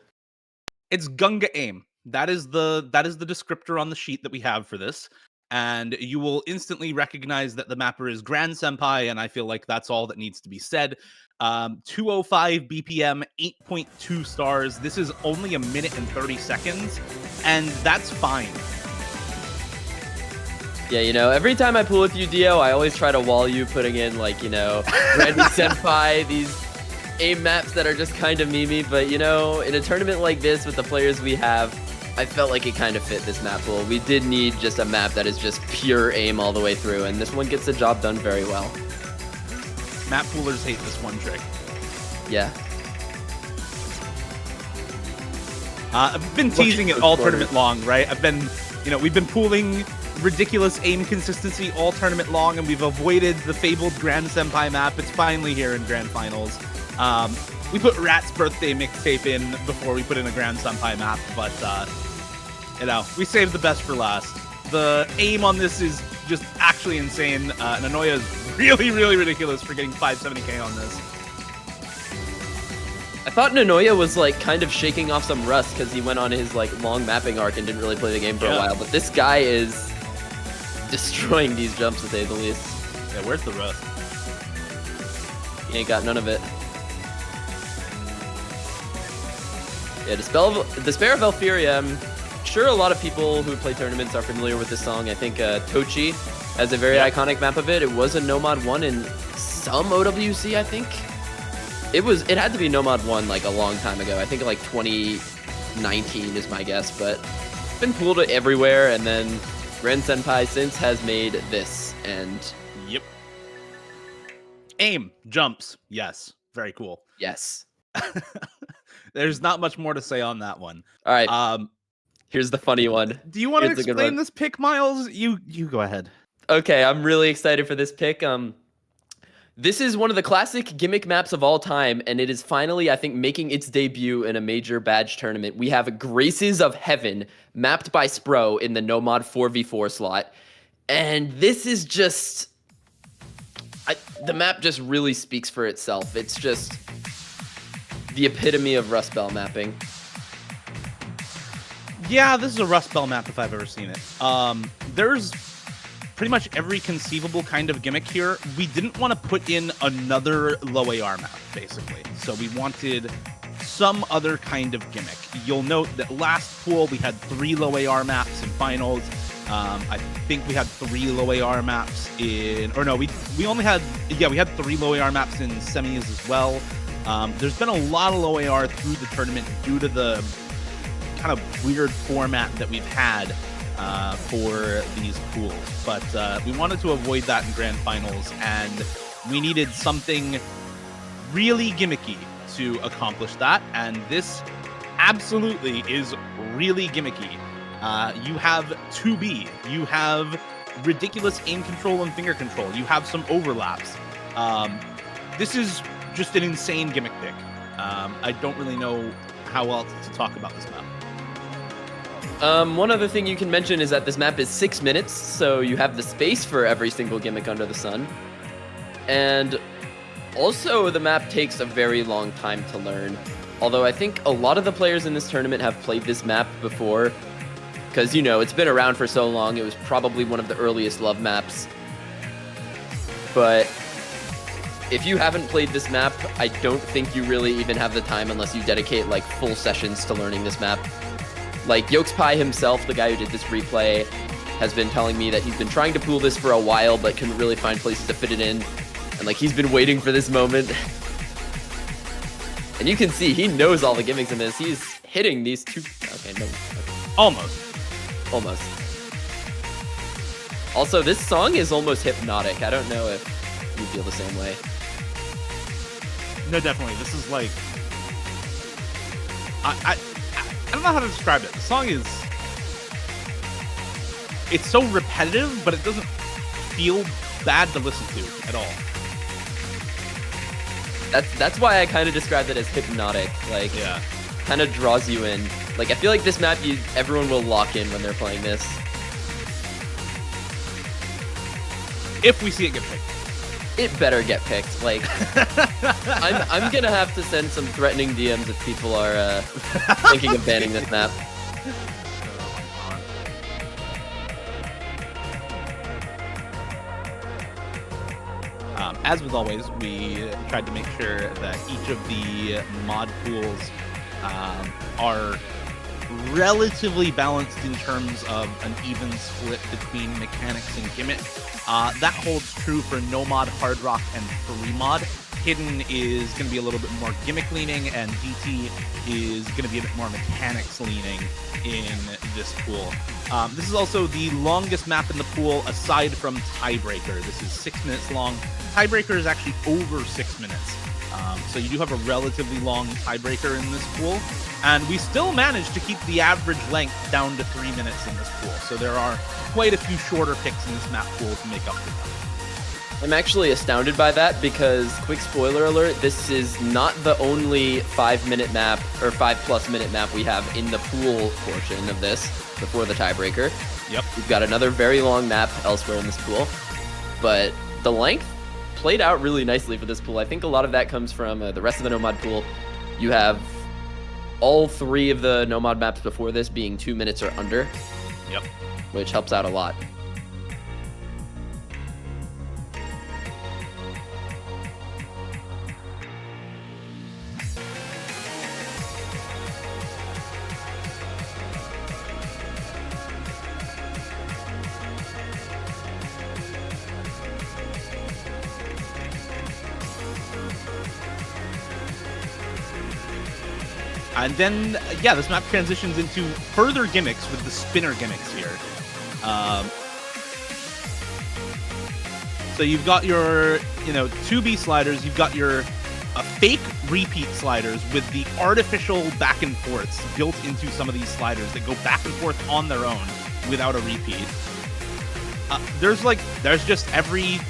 It's Gunga Aim. That is the descriptor on the sheet that we have for this, and you will instantly recognize that the mapper is Grand Senpai, and I feel like that's all that needs to be said. 205 BPM, 8.2 stars. This is only 1 minute and 30 seconds, and that's fine. Yeah, you know, every time I pool with you, Dio, I always try to wall you putting in, like, you know, Randy Senpai, these aim maps that are just kind of memey, but, you know, in a tournament like this with the players we have, I felt like it kind of fit this map pool. We did need just a map that is just pure aim all the way through, and this one gets the job done very well. Map poolers hate this one trick. Yeah. I've been teasing it all tournament long, right? We've been pooling ridiculous aim consistency all tournament long, and we've avoided the fabled Grand Senpai map. It's finally here in Grand Finals. We put Rat's birthday mixtape in before we put in a Grand Senpai map, but we saved the best for last. The aim on this is just actually insane. Nanoya is really, really ridiculous for getting 570k on this. I thought Nanoya was like kind of shaking off some rust because he went on his like long mapping arc and didn't really play the game for a while, but this guy is destroying these jumps to say the least. Yeah, where's the rust? He ain't got none of it. Yeah, Despair of Elfiria. I'm sure a lot of people who play tournaments are familiar with this song. I think Tochi has a very iconic map of it. It was a Nomad 1 in some OWC, I think. It had to be Nomad 1 like a long time ago. I think like 2019 is my guess, but it's been pooled everywhere, and then Grand Senpai since has made this, and yep. Aim, jumps, yes. Very cool. Yes. There's not much more to say on that one. All right. Here's the funny one. Do you want to explain this pick, Miles? You go ahead. Okay, I'm really excited for this pick. This is one of the classic gimmick maps of all time, and it is finally, I think, making its debut in a major badge tournament. We have Graces of Heaven, mapped by Spro in the Nomad 4v4 slot. And this is just The map just really speaks for itself. It's just the epitome of Rust Belt mapping. Yeah, this is a Rust Belt map if I've ever seen it. There's pretty much every conceivable kind of gimmick here. We didn't want to put in another low AR map, basically. So we wanted some other kind of gimmick. You'll note that last pool we had 3 low AR maps in finals. I think we had 3 low AR maps in, or no, we only had, yeah, we had 3 low AR maps in semis as well. There's been a lot of low AR through the tournament due to the kind of weird format that we've had for these pools. But we wanted to avoid that in Grand Finals, and we needed something really gimmicky to accomplish that, and this absolutely is really gimmicky. You have 2B, you have ridiculous aim control and finger control, you have some overlaps. This is just an insane gimmick pick. I don't really know how else to talk about this map. One other thing you can mention is that this map is 6 minutes, so you have the space for every single gimmick under the sun. And also, the map takes a very long time to learn. Although I think a lot of the players in this tournament have played this map before, because, you know, it's been around for so long. It was probably one of the earliest love maps. But if you haven't played this map, I don't think you really even have the time unless you dedicate, like, full sessions to learning this map. Like, Yokespie himself, the guy who did this replay, has been telling me that he's been trying to pool this for a while, but couldn't really find places to fit it in. And, like, he's been waiting for this moment. And you can see, he knows all the gimmicks in this. He's hitting these two... Okay, no. Almost. Also, this song is almost hypnotic. I don't know if you feel the same way. No, definitely. This is like... I don't know how to describe it. The song is... It's so repetitive, but it doesn't feel bad to listen to at all. That's why I kind of described it as hypnotic. Like, yeah, kind of draws you in. Like, I feel like this map, everyone will lock in when they're playing this. If we see it get picked. It better get picked. Like, I'm gonna have to send some threatening DMs if people are thinking of banning this map. As with always, we tried to make sure that each of the mod pools are relatively balanced in terms of an even split between mechanics and gimmick. That holds true for no mod, hard rock, and free mod. Hidden is going to be a little bit more gimmick leaning, and DT is going to be a bit more mechanics leaning in this pool. This is also the longest map in the pool aside from Tiebreaker. This is 6 minutes long. Tiebreaker is actually over 6 minutes. So you do have a relatively long tiebreaker in this pool. And we still managed to keep the average length down to 3 minutes in this pool. So there are quite a few shorter picks in this map pool to make up for that. I'm actually astounded by that because, quick spoiler alert, this is not the only 5-minute map or 5+ minute map we have in the pool portion of this before the tiebreaker. Yep. We've got another very long map elsewhere in this pool, but the length played out really nicely for this pool. I think a lot of that comes from the rest of the no-mod pool. You have all 3 of the no-mod maps before this being 2 minutes or under. Yep. Which helps out a lot. And then, yeah, this map transitions into further gimmicks with the spinner gimmicks here. So you've got your, 2B sliders. You've got your fake repeat sliders with the artificial back and forths built into some of these sliders that go back and forth on their own without a repeat. There's just every...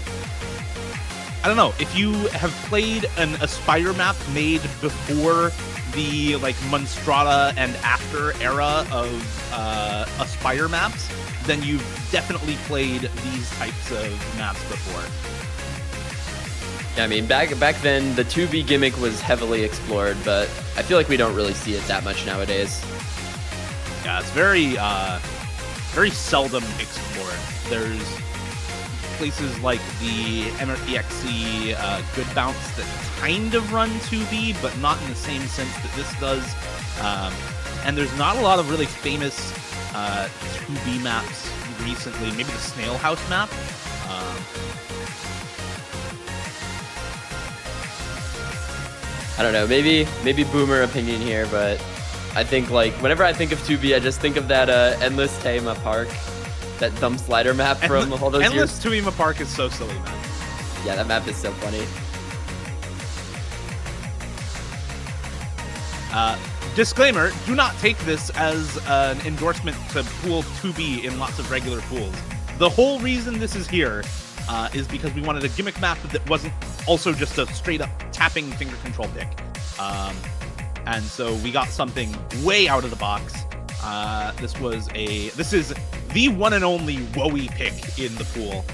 I don't know, if you have played an Aspire map made before the Monstrata and after era of Aspire maps, then you've definitely played these types of maps before. Yeah, I mean, back then, the 2B gimmick was heavily explored, but I feel like we don't really see it that much nowadays. Yeah, it's very seldom explored. There's places like the MREXC Good Bounce that kind of run 2B, but not in the same sense that this does. And there's not a lot of really famous 2B maps recently. Maybe the Snail House map. I don't know, maybe boomer opinion here, but I think like whenever I think of 2B, I just think of that Endless Tema Park, that dumb slider map from all those Endless years. Tema Park is so silly, man. Yeah, that map is so funny. Disclaimer, do not take this as an endorsement to pool 2B in lots of regular pools. The whole reason this is here is because we wanted a gimmick map that wasn't also just a straight up tapping finger control pick. And so we got something way out of the box. This is the one and only Wowie pick in the pool.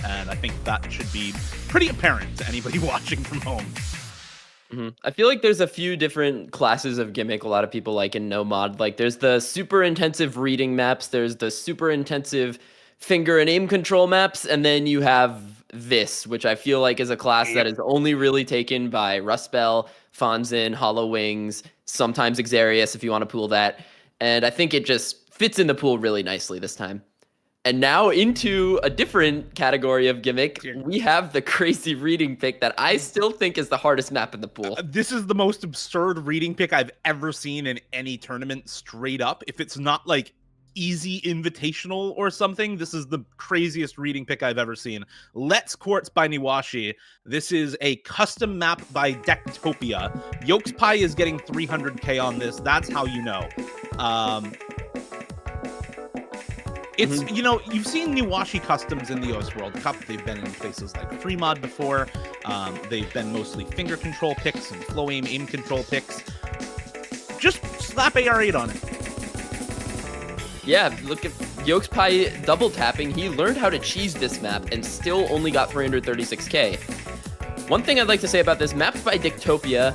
And I think that should be pretty apparent to anybody watching from home. Mm-hmm. I feel like there's a few different classes of gimmick a lot of people like in no mod. Like there's the super intensive reading maps, there's the super intensive finger and aim control maps, and then you have this, which I feel like is a class that is only really taken by Rustbell, Fonzin, Hollow Wings, sometimes Xarius if you want to pool that. And I think it just fits in the pool really nicely this time. And now into a different category of gimmick, we have the crazy reading pick that I still think is the hardest map in the pool. This is the most absurd reading pick I've ever seen in any tournament, straight up. If it's not like easy invitational or something, this is the craziest reading pick I've ever seen. Let's Quartz by Niwashi. This is a custom map by Decktopia. Yolks Pie is getting 300k on this. That's how you know. It's, you know, you've seen Niwashi customs in the OS World Cup. They've been in places like Fremod before. They've been mostly finger control picks and flow aim control picks. Just slap AR8 on it. Yeah, look at Yolks Pie double tapping. He learned how to cheese this map and still only got 336k. One thing I'd like to say about this, mapped by Decktopia,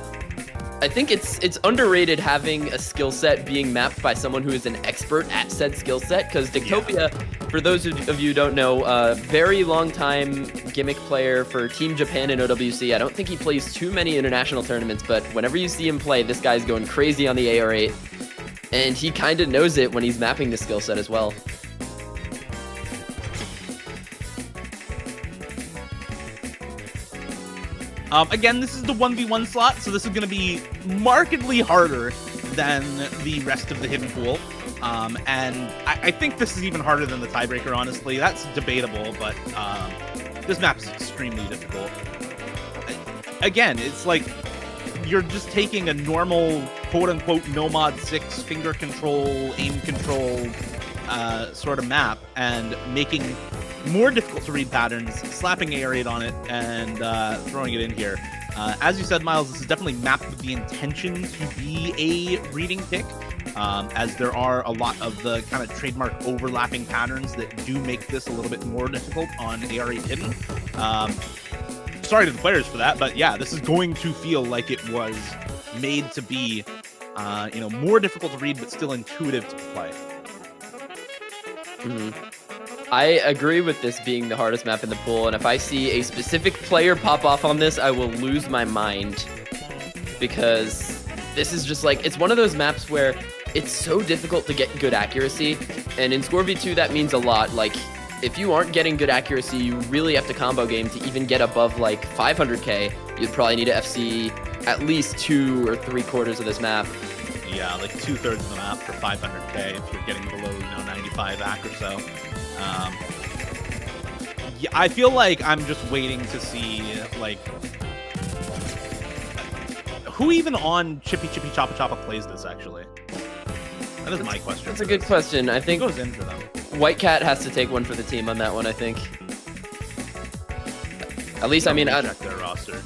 I think it's underrated having a skill set being mapped by someone who is an expert at said skill set, because Decktopia, for those of you who don't know, very long time gimmick player for Team Japan and OWC. I don't think he plays too many international tournaments, but whenever you see him play, this guy's going crazy on the AR8, and he kind of knows it when he's mapping the skill set as well. Again, this is the 1v1 slot, so this is going to be markedly harder than the rest of the hidden pool. And I think this is even harder than the tiebreaker, honestly. That's debatable, but this map is extremely difficult. Again, it's like you're just taking a normal, quote-unquote, no mod 6 finger control, aim control sort of map and making more difficult to read patterns, slapping AR8 on it, and throwing it in here. As you said, Miles, this is definitely mapped with the intention to be a reading pick, as there are a lot of the kind of trademark overlapping patterns that do make this a little bit more difficult on AR8 hidden. Sorry to the players for that, but yeah, this is going to feel like it was made to be, you know, more difficult to read, but still intuitive to play. Mm-hmm. I agree with this being the hardest map in the pool, and if I see a specific player pop off on this, I will lose my mind, because this is just like, it's one of those maps where it's so difficult to get good accuracy, and in Score v2 that means a lot. Like, if you aren't getting good accuracy, you really have to combo game to even get above like 500k. You'd probably need to FC at least 2 or 3/4 of this map. Yeah, like 2/3 of the map for 500k if you're getting below, you know, 95 AC or so. Yeah, I feel like I'm just waiting to see, like, who even on Chippy Chapa Chapa plays this, actually? That is my question. That's a good question. I think who goes in for them? White Cat has to take one for the team on that one, I think. At least, I mean, check their roster.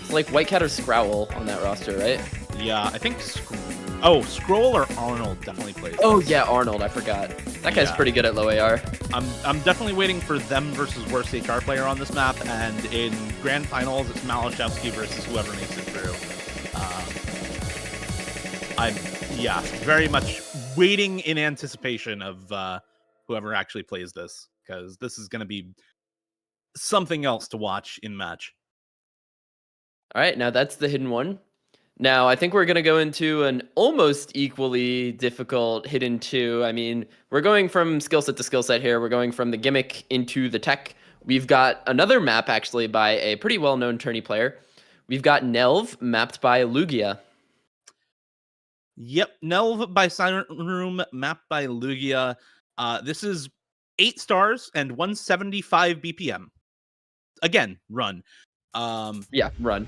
It's like White Cat or Scrowl on that roster, right? Yeah, I think Scroll or Arnold definitely plays. Oh this. yeah, Arnold. I forgot. That guy's Yeah. pretty good at low AR. I'm definitely waiting for them versus worst HR player on this map, and in Grand Finals, it's Malashevsky versus whoever makes it through. I'm very much waiting in anticipation of whoever actually plays this, because this is going to be something else to watch in match. All right, now that's the hidden one. Now, I think we're going to go into an almost equally difficult hidden 2. I mean, we're going from skill set to skill set here. We're going from the gimmick into the tech. We've got another map, actually, by a pretty well-known tourney player. We've got Nelv, mapped by Lugia. Yep, Nelv by Silent Room, mapped by Lugia. This is 8 stars and 175 BPM. Again, run. Yeah, run.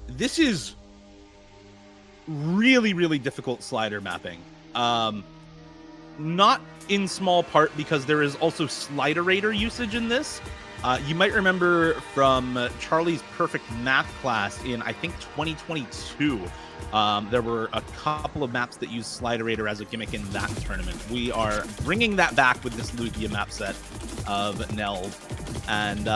This is really, really difficult slider mapping. Not in small part because there is also sliderator usage in this. You might remember from Charlie's Perfect Math class in, I think, 2022. There were a couple of maps that used sliderator as a gimmick in that tournament. We are bringing that back with this Lugia map set of Nelv. And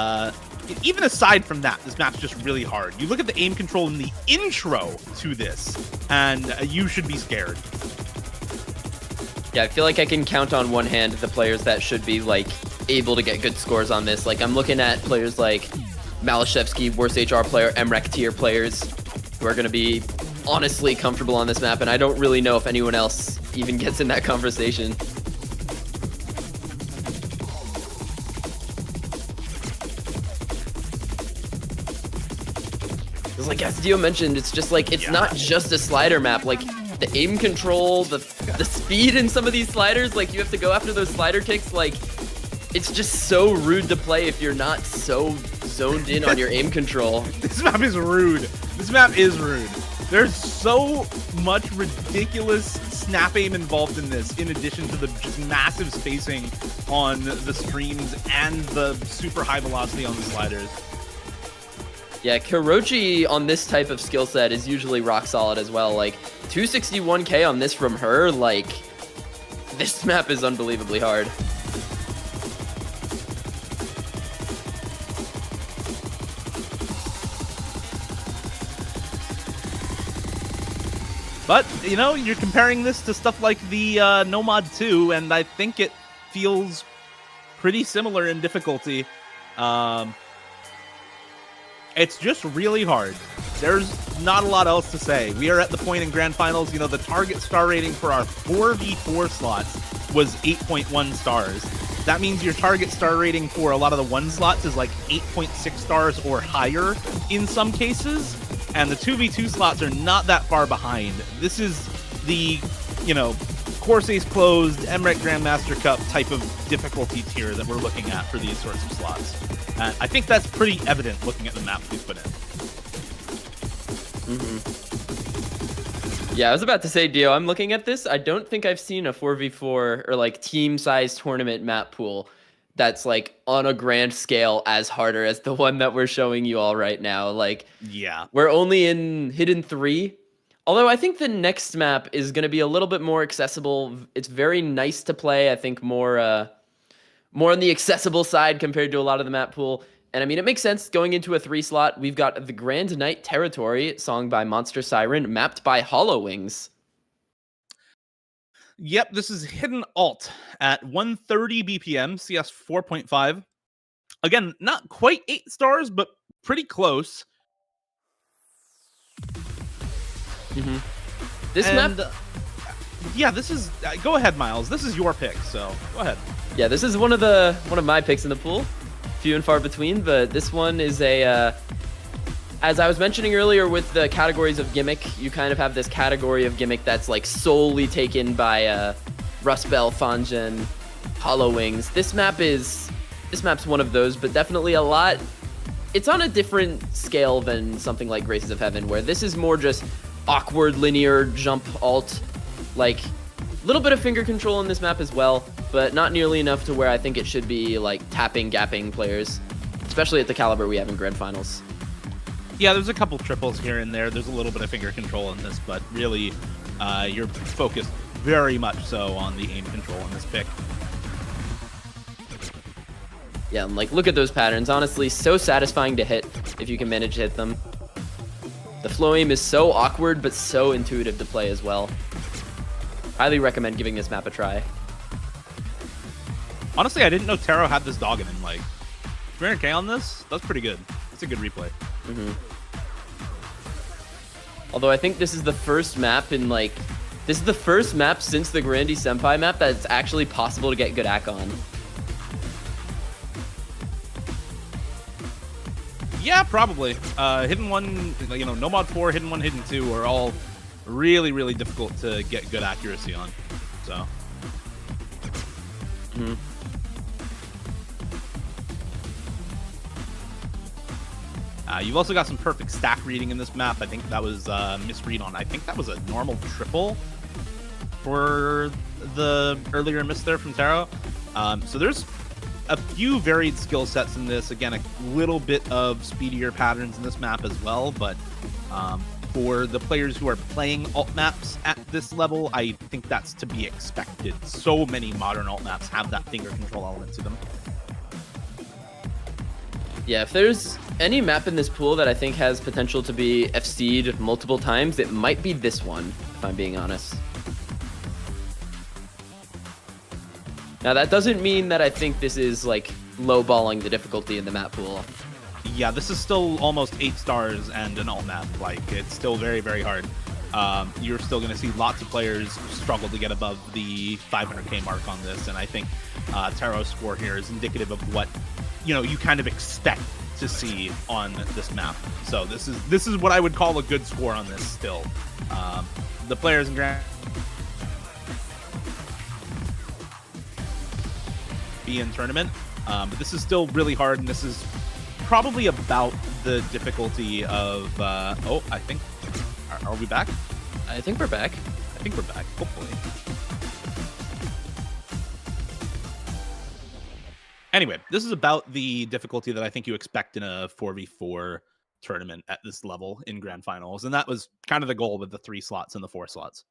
even aside from that, this map's just really hard. You look at the aim control in the intro to this, and you should be scared. Yeah, I feel like I can count on one hand the players that should be, like, able to get good scores on this. Like, I'm looking at players like Malashevsky, worst HR player, MREC tier players, who are going to be honestly comfortable on this map, and I don't really know if anyone else even gets in that conversation. Because like as Dio mentioned, it's just like, it's not just a slider map. Like, the aim control, the speed in some of these sliders, like, you have to go after those slider ticks, like, it's just so rude to play if you're not so zoned in on your aim control. This map is rude. This map is rude. There's so much ridiculous snap aim involved in this, in addition to the just massive spacing on the streams and the super high velocity on the sliders. Yeah, Kurochi on this type of skill set is usually rock solid as well. Like, 261k on this from her, like, this map is unbelievably hard. But, you know, you're comparing this to stuff like the Nomad 2, and I think it feels pretty similar in difficulty. It's just really hard. There's not a lot else to say. We are at the point in Grand Finals, you know, the target star rating for our 4v4 slots was 8.1 stars. That means your target star rating for a lot of the 1 slots is like 8.6 stars or higher in some cases. And the 2v2 slots are not that far behind. This is the, you know, Course Ace Closed, MREC Grandmaster Cup type of difficulty tier that we're looking at for these sorts of slots. And I think that's pretty evident looking at the map we put in. Yeah, I was about to say, Dio, I'm looking at this. I don't think I've seen a 4v4 or like team-size tournament map pool that's like on a grand scale as harder as the one that we're showing you all right now. Like, yeah, we're only in Hidden 3. Although I think the next map is going to be a little bit more accessible. It's very nice to play. I think more on the accessible side compared to a lot of the map pool. And I mean, it makes sense going into a 3 slot. We've got the Grand Night Territory, song by Monster Siren, mapped by Hollow Wings. Yep, this is Hidden Alt at 130 BPM, CS 4.5. Again, not quite 8 stars, but pretty close. This map... Yeah, this is... go ahead, Miles. This is your pick, so go ahead. Yeah, this is one of my picks in the pool. Few and far between, but this one is a... as I was mentioning earlier with the categories of gimmick, you kind of have this category of gimmick that's like solely taken by Rust Bell, Fangen, Hollow Wings. This map's one of those, but definitely a lot... It's on a different scale than something like Graces of Heaven, where this is more just awkward linear jump alt, like a little bit of finger control in this map as well, but not nearly enough to where I think it should be like tapping, gapping players, especially at the caliber we have in Grand Finals. Yeah, there's a couple triples here and there. There's a little bit of finger control in this, but really, you're focused very much so on the aim control in this pick. Yeah, and like, look at those patterns. Honestly, so satisfying to hit if you can manage to hit them. The flow aim is so awkward, but so intuitive to play as well. Highly recommend giving this map a try. Honestly, I didn't know Taro had this dog in him. Like, 300k on this? That's pretty good. It's a good replay. Although I think this is the first map in, like, this is the first map since the Grandy Senpai map that it's actually possible to get good ac on. Yeah, probably. Hidden 1, you know, No Mod 4, Hidden 1, Hidden 2 are all really, really difficult to get good accuracy on. So. You've also got some perfect stack reading in this map. I think that was misread on. I think that was a normal triple for the earlier miss there from Taro. So there's a few varied skill sets in this. Again, a little bit of speedier patterns in this map as well. But for the players who are playing alt maps at this level, I think that's to be expected. So many modern alt maps have that finger control element to them. Yeah, if there's any map in this pool that I think has potential to be FC'd multiple times, it might be this one, if I'm being honest. Now, that doesn't mean that I think this is, like, lowballing the difficulty in the map pool. Yeah, this is still almost 8 stars and an alt map. Like, it's still very, very hard. You're still going to see lots of players struggle to get above the 500k mark on this, and I think Taro's score here is indicative of what, you know, you kind of expect to see on this map. So this is what I would call a good score on this still. The players in Grand be in tournament, but this is still really hard, and this is probably about the difficulty of oh, I think, are we back? I think we're back. I think we're back, hopefully. Anyway, this is about the difficulty that I think you expect in a 4v4 tournament at this level in Grand Finals, and that was kind of the goal with the 3 slots and the 4 slots.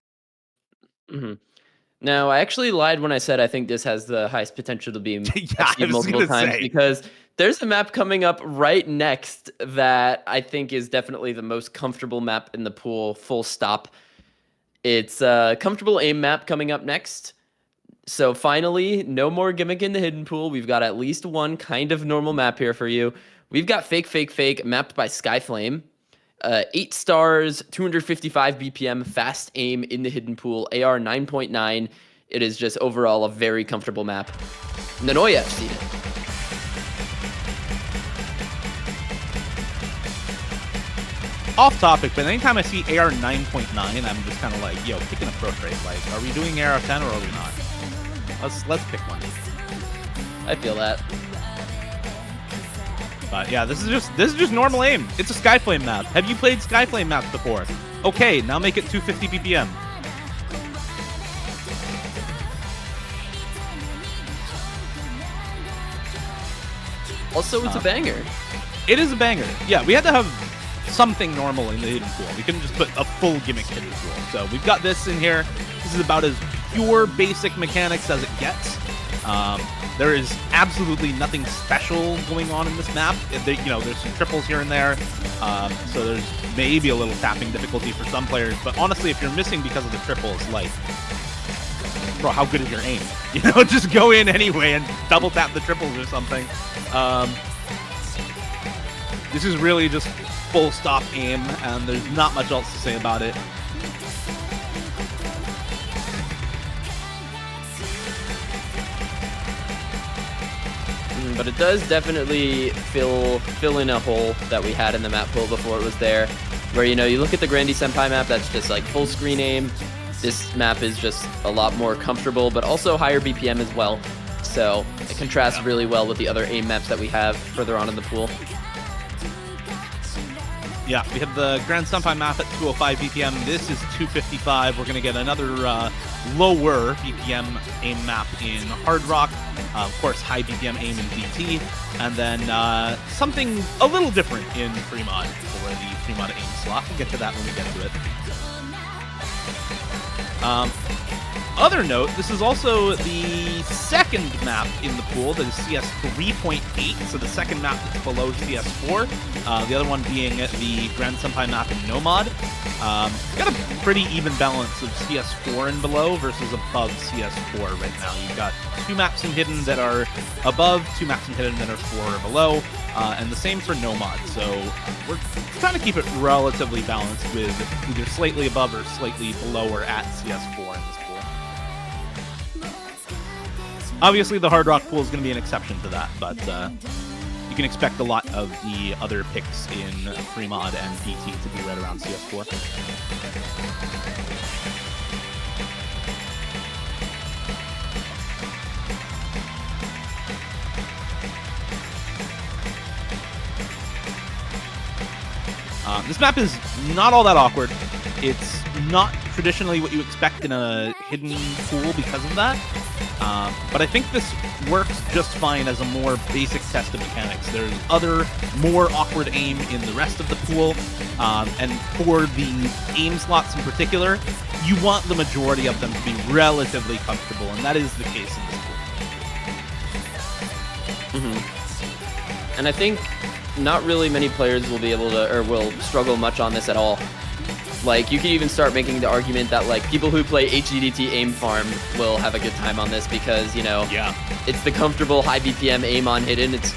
Now, I actually lied when I said I think this has the highest potential to be achieved multiple times, because there's a map coming up right next that I think is definitely the most comfortable map in the pool, full stop. It's a comfortable aim map coming up next. So finally, no more gimmick in the hidden pool. We've got at least one kind of normal map here for you. We've got Fake, Fake, Fake, mapped by Skyflame. 8 stars, 255 BPM, fast aim in the hidden pool, AR 9.9. It is just overall a very comfortable map. Nanoya FC'd it. Off topic, but anytime I see AR 9.9, I'm just kind of like, yo, pick an approach rate. Like, are we doing AR 10 or are we not? Let's pick one. I feel that. But yeah, this is just normal aim. It's a Skyflame map. Have you played Skyflame maps before? Okay, now make it 250 BPM. Also, it's a banger. It is a banger. Yeah, we had to have something normal in the hidden pool. We couldn't just put a full gimmick hidden pool. So we've got this in here. This is about as pure basic mechanics as it gets. There is absolutely nothing special going on in this map. You know, there's some triples here and there. So there's maybe a little tapping difficulty for some players. But honestly, if you're missing because of the triples, like, bro, how good is your aim? You know, just go in anyway and double tap the triples or something. This is really just full stop aim, and there's not much else to say about it. But it does definitely fill in a hole that we had in the map pool before it was there, where, you know, you look at the Grandy Senpai map, that's just like full screen aim. This map is just a lot more comfortable, but also higher BPM as well. So it contrasts really well with the other aim maps that we have further on in the pool. Yeah, we have the Grand Senpai map at 205 BPM. This is 255. We're going to get another lower BPM aim map in Hard Rock. Of course, high BPM aim in DT, and then something a little different in Fremont for the Fremont aim slot. We'll get to that when we get to it. Other note, this is also the second map in the pool that is CS 3.8, so the second map that's below CS 4. The other one being the Grand Senpai map in Nomad. Got a pretty even balance of CS 4 and below versus above CS 4 right now. You've got 2 maps in Hidden that are above, 2 maps in Hidden that are 4 or below, and the same for Nomad. So we're trying to keep it relatively balanced with either slightly above or slightly below or at CS 4 in this pool. Obviously, the Hard Rock pool is going to be an exception to that, but you can expect a lot of the other picks in Fremont and PT to be right around CS4. This map is not all that awkward. It's not traditionally what you expect in a hidden pool because of that. But I think this works just fine as a more basic test of mechanics. There's other, more awkward aim in the rest of the pool. And for the aim slots in particular, you want the majority of them to be relatively comfortable, and that is the case in this pool. Mm-hmm. And I think not really many players will be able to, or will struggle much on this at all. Like, you could even start making the argument that, like, people who play HGDT aim farm will have a good time on this because, you know, it's the comfortable high BPM aim on Hidden. It's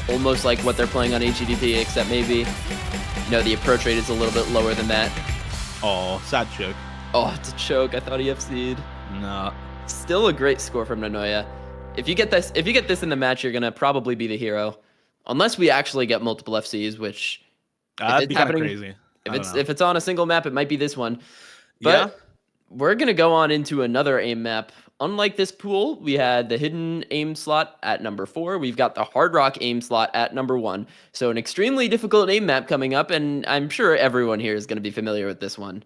almost like what they're playing on HGDT, except maybe, you know, the approach rate is a little bit lower than that. Oh, sad choke. Oh, it's a choke. I thought he FC'd. No. Still a great score from Nanoya. If you get this in the match, you're gonna probably be the hero. Unless we actually get multiple FCs, which that'd be kind of crazy. If it's on a single map, it might be this one. But we're gonna go on into another aim map. Unlike this pool, we had the hidden aim slot at number 4. We've got the hard rock aim slot at number 1. So an extremely difficult aim map coming up, and I'm sure everyone here is gonna be familiar with this one.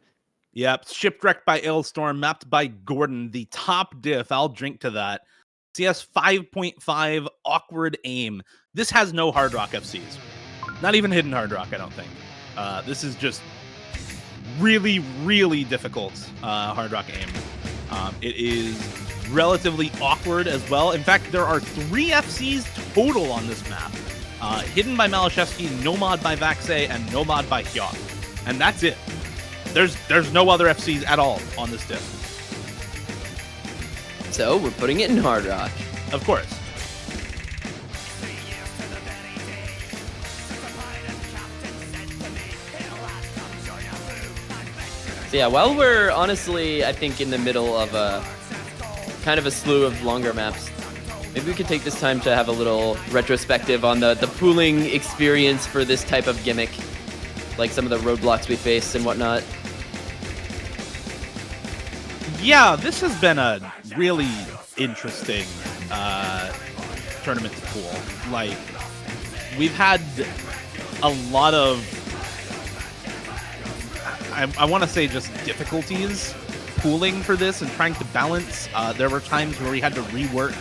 Yep, shipwrecked by Ailstorm, mapped by Gordon, the top diff. I'll drink to that. CS 5.5 awkward aim. This has no hard rock FCs. Not even hidden hard rock, I don't think. This is just really, really difficult hard rock aim. It is relatively awkward as well. In fact, there are 3 FCs total on this map. Hidden by Malashevsky, Nomad by Vaxei, and Nomad by Hyok. And that's it. There's no other FCs at all on this diff. So we're putting it in hard rock. Of course. So yeah, while we're honestly, I think, in the middle of a kind of a slew of longer maps, maybe we could take this time to have a little retrospective on the pooling experience for this type of gimmick, like some of the roadblocks we faced and whatnot. Yeah, this has been a really interesting tournament to pool. Like, we've had a lot of, I want to say, just difficulties pooling for this and trying to balance. There were times where we had to rework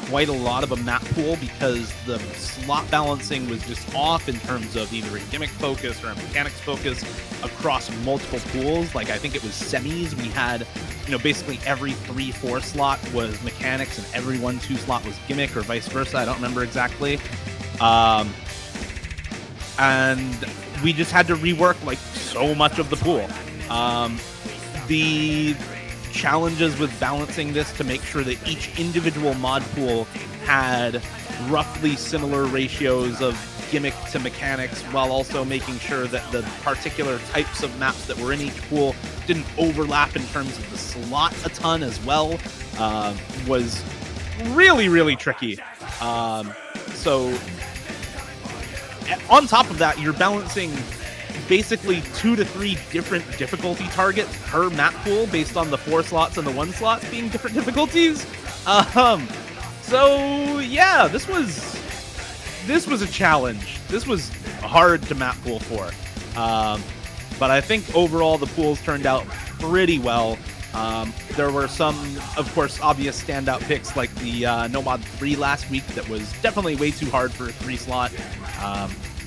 quite a lot of a map pool because the slot balancing was just off in terms of either a gimmick focus or a mechanics focus across multiple pools. Like, I think it was semis. We had, you know, basically every 3-4 slot was mechanics and every 1-2 slot was gimmick, or vice versa. I don't remember exactly. And we just had to rework like so much of the pool. The challenges with balancing this to make sure that each individual mod pool had roughly similar ratios of gimmick to mechanics, while also making sure that the particular types of maps that were in each pool didn't overlap in terms of the slot a ton as well, was really, really tricky. So on top of that, you're balancing basically 2 to 3 different difficulty targets per map pool based on the 4 slots and the 1 slots being different difficulties. So yeah, this was a challenge. This was hard to map pool for. But I think overall the pools turned out pretty well. There were some, of course, obvious standout picks like the Nomad 3 last week that was definitely way too hard for a 3 slot.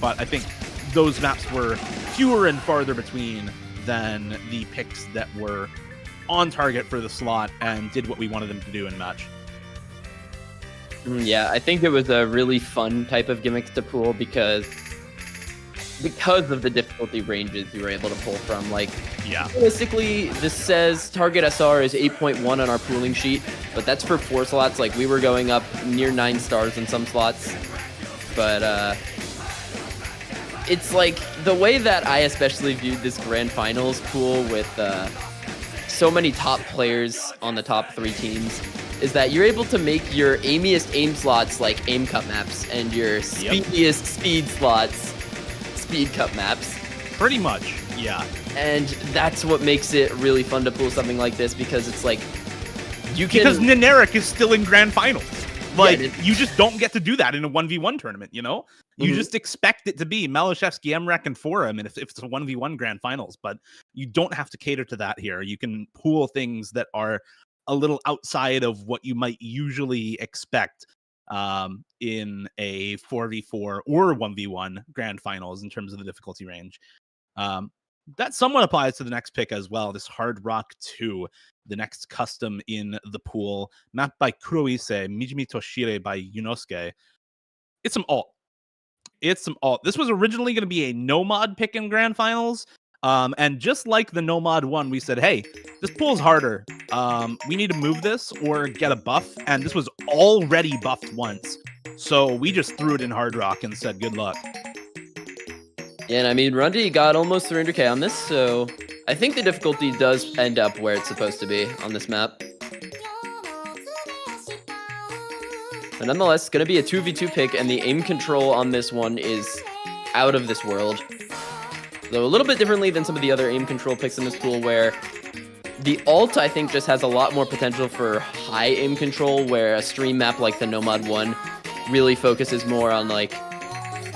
But I think those maps were fewer and farther between than the picks that were on target for the slot and did what we wanted them to do in match. Yeah, I think it was a really fun type of gimmick to pool because of the difficulty ranges you were able to pull from. Like, yeah, realistically, this says target SR is 8.1 on our pooling sheet, but that's for 4 slots. Like, we were going up near 9 stars in some slots, but it's like the way that I especially viewed this Grand Finals pool with so many top players on the top 3 teams is that you're able to make your aimiest aim slots like aim cup maps and your speediest speed slots speed cup maps. Pretty much, yeah. And that's what makes it really fun to pool something like this because it's like you can... Because Neneric is still in Grand Finals. Like, yeah, you just don't get to do that in a 1v1 tournament, you know? You just expect it to be Malashevsky, Emrek, and Forum, and if it's a 1v1 Grand Finals, but you don't have to cater to that here. You can pool things that are a little outside of what you might usually expect in a 4v4 or 1v1 Grand Finals in terms of the difficulty range. That somewhat applies to the next pick as well, this Hard Rock 2, the next custom in the pool, mapped by Kuroise, Mijimi Toshire by Yunosuke. It's some alt. This was originally going to be a no-mod pick in Grand Finals, and just like the no-mod one, we said, hey, this pool's harder. We need to move this or get a buff, and this was already buffed once. So we just threw it in Hard Rock and said, good luck. Yeah, and I mean, Rundy got almost 300k on this, so I think the difficulty does end up where it's supposed to be on this map. But nonetheless, it's going to be a 2v2 pick, and the aim control on this one is out of this world. Though a little bit differently than some of the other aim control picks in this pool, where the alt, I think, just has a lot more potential for high aim control, where a stream map like the Nomad 1 really focuses more on, like,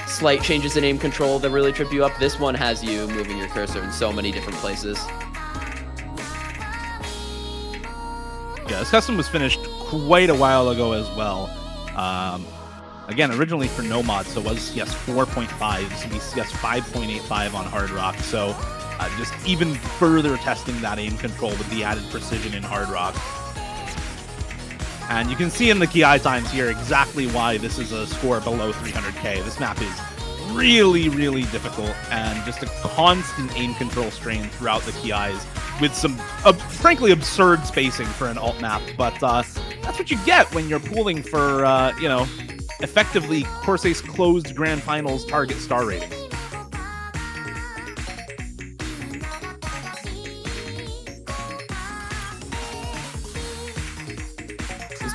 slight changes in aim control that really trip you up. This one has you moving your cursor in so many different places. Yeah, this custom was finished quite a while ago as well. Again, originally for no mod, so it was CS 4.5. This will be CS 5.85 on Hard Rock. So just even further testing that aim control with the added precision in Hard Rock. And you can see in the KI times here exactly why this is a score below 300k. This map is really, really difficult and just a constant aim control strain throughout the KIs with some, frankly, absurd spacing for an alt map. But that's what you get when you're pooling for, you know, effectively Corsair's closed Grand Finals target star rating.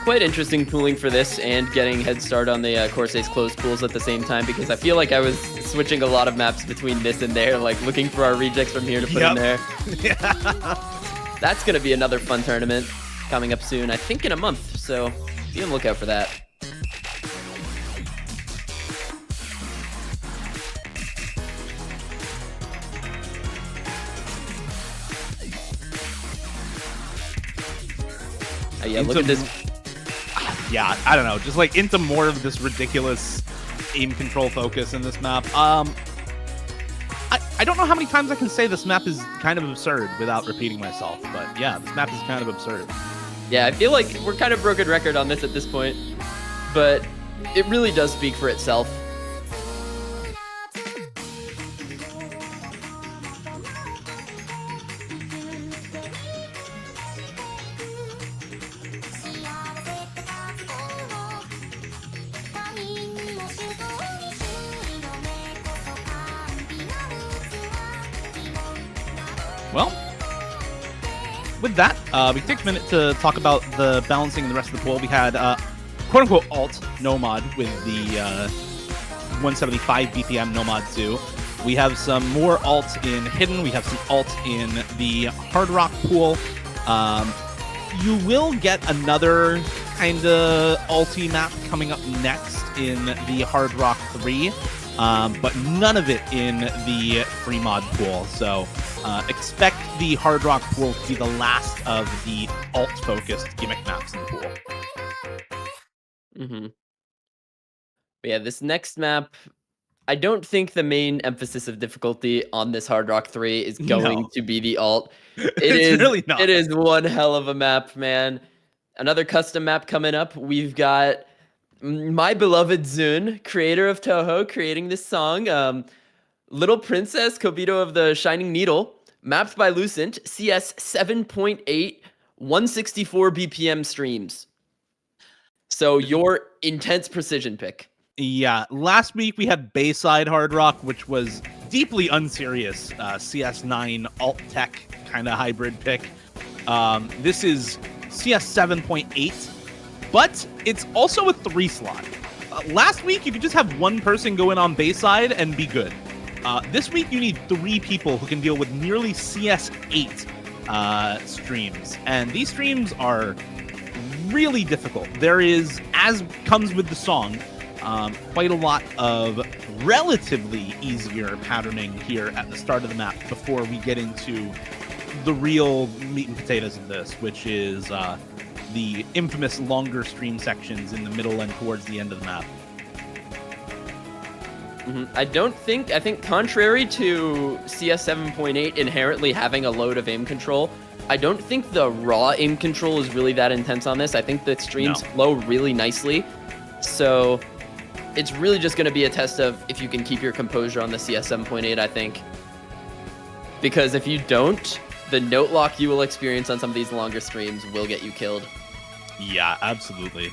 Quite interesting pooling for this and getting head start on the Corsair's closed pools at the same time, because I feel like I was switching a lot of maps between this and there, like looking for our rejects from here to put in there. Yeah. That's going to be another fun tournament coming up soon, I think in a month, so be on the lookout for that. Yeah, look at this. Yeah, I don't know, just like into more of this ridiculous aim control focus in this map. I don't know how many times I can say this map is kind of absurd without repeating myself, but yeah, this map is kind of absurd. Yeah, I feel like we're kind of broken record on this at this point, but it really does speak for itself. Well, with that, we take a minute to talk about the balancing in the rest of the pool. We had quote-unquote alt Nomad with the 175 BPM Nomad 2. We have some more alt in Hidden. We have some alt in the Hard Rock pool. You will get another kind of alty map coming up next in the Hard Rock 3. but none of it in the free mod pool. So expect the Hard Rock pool to be the last of the alt-focused gimmick maps in the pool. Mm-hmm. But yeah, this next map, I don't think the main emphasis of difficulty on this Hard Rock 3 is going to be the alt. It's really not. It is one hell of a map, man. Another custom map coming up. We've got my beloved Zun, creator of Touhou, creating this song. Little Princess, Kobito of the Shining Needle, mapped by Lucent, CS 7.8, 164 BPM streams. So your intense precision pick. Yeah, last week we had Bayside Hard Rock, which was deeply unserious CS9 alt tech kind of hybrid pick. This is CS 7.8, but it's also a 3 slot. Last week you could just have one person go in on Bayside and be good. This week you need 3 people who can deal with nearly CS 8 streams, and these streams are really difficult. There is, as comes with the song, quite a lot of relatively easier patterning here at the start of the map before we get into the real meat and potatoes of this, which is the infamous longer stream sections in the middle and towards the end of the map. I think contrary to CS 7.8 inherently having a load of aim control, I don't think the raw aim control is really that intense on this. I think the streams flow really nicely. So it's really just going to be a test of if you can keep your composure on the CS 7.8, I think. Because if you don't, the note lock you will experience on some of these longer streams will get you killed. Yeah, absolutely.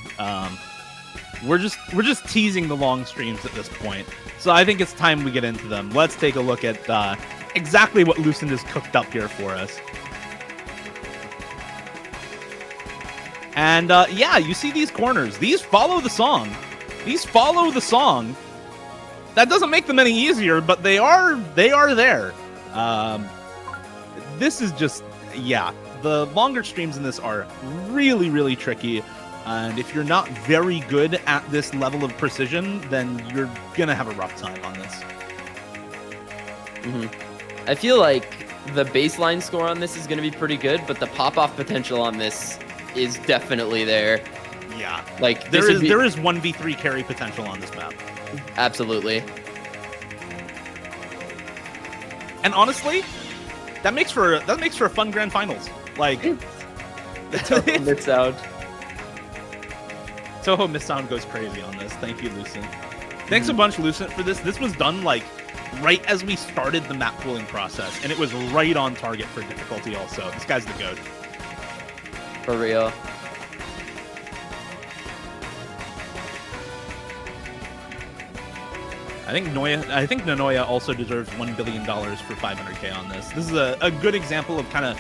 We're just teasing the long streams at this point. So I think it's time we get into them. Let's take a look at exactly what Lucent has cooked up here for us. And yeah, you see these corners. These follow the song. That doesn't make them any easier, but they are there. This is just, yeah, the longer streams in this are really, really tricky. And if you're not very good at this level of precision, then you're going to have a rough time on this. I feel like the baseline score on this is going to be pretty good, but the pop-off potential on this is definitely there. Yeah. Like there is 1v3 carry potential on this map. Absolutely. And honestly, that makes for a fun Grand Finals. Like Touhou Missound goes crazy on this. Thank you, Lucent. Thanks a bunch, Lucent, for this. This was done like right as we started the map pooling process, and it was right on target for difficulty also. This guy's the GOAT. For real. I think Nanoya also deserves $1 billion for 500k on this. This is a good example of kind of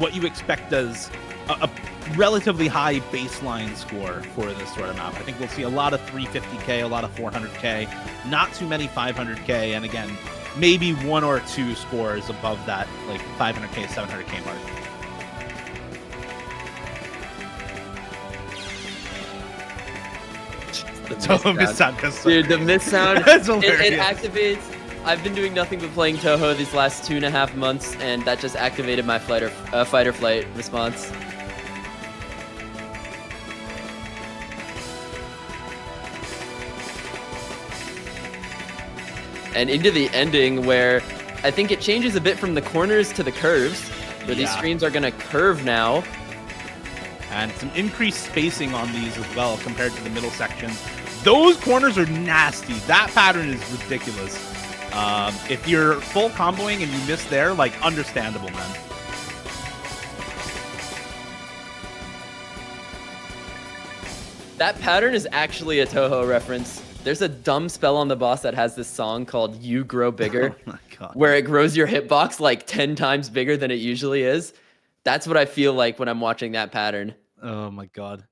what you expect as a relatively high baseline score for this sort of map. I think we'll see a lot of 350k, a lot of 400k, not too many 500k, and again, maybe 1 or 2 scores above that, like 500k, 700k mark. The Touhou miss sound goes so dude, the miss sound, That's it hilarious. activates. I've been doing nothing but playing Touhou these last 2.5 months, and that just activated my fight or flight response. And into the ending, where I think it changes a bit from the corners to the curves, where these streams are going to curve now. And some increased spacing on these as well compared to the middle sections. Those corners are nasty. That pattern is ridiculous. If you're full comboing and you miss there, like, understandable, man. That pattern is actually a Touhou reference. There's a dumb spell on the boss that has this song called You Grow Bigger, Oh my God. where it grows your hitbox like 10 times bigger than it usually is. That's what I feel like when I'm watching that pattern. Oh my God.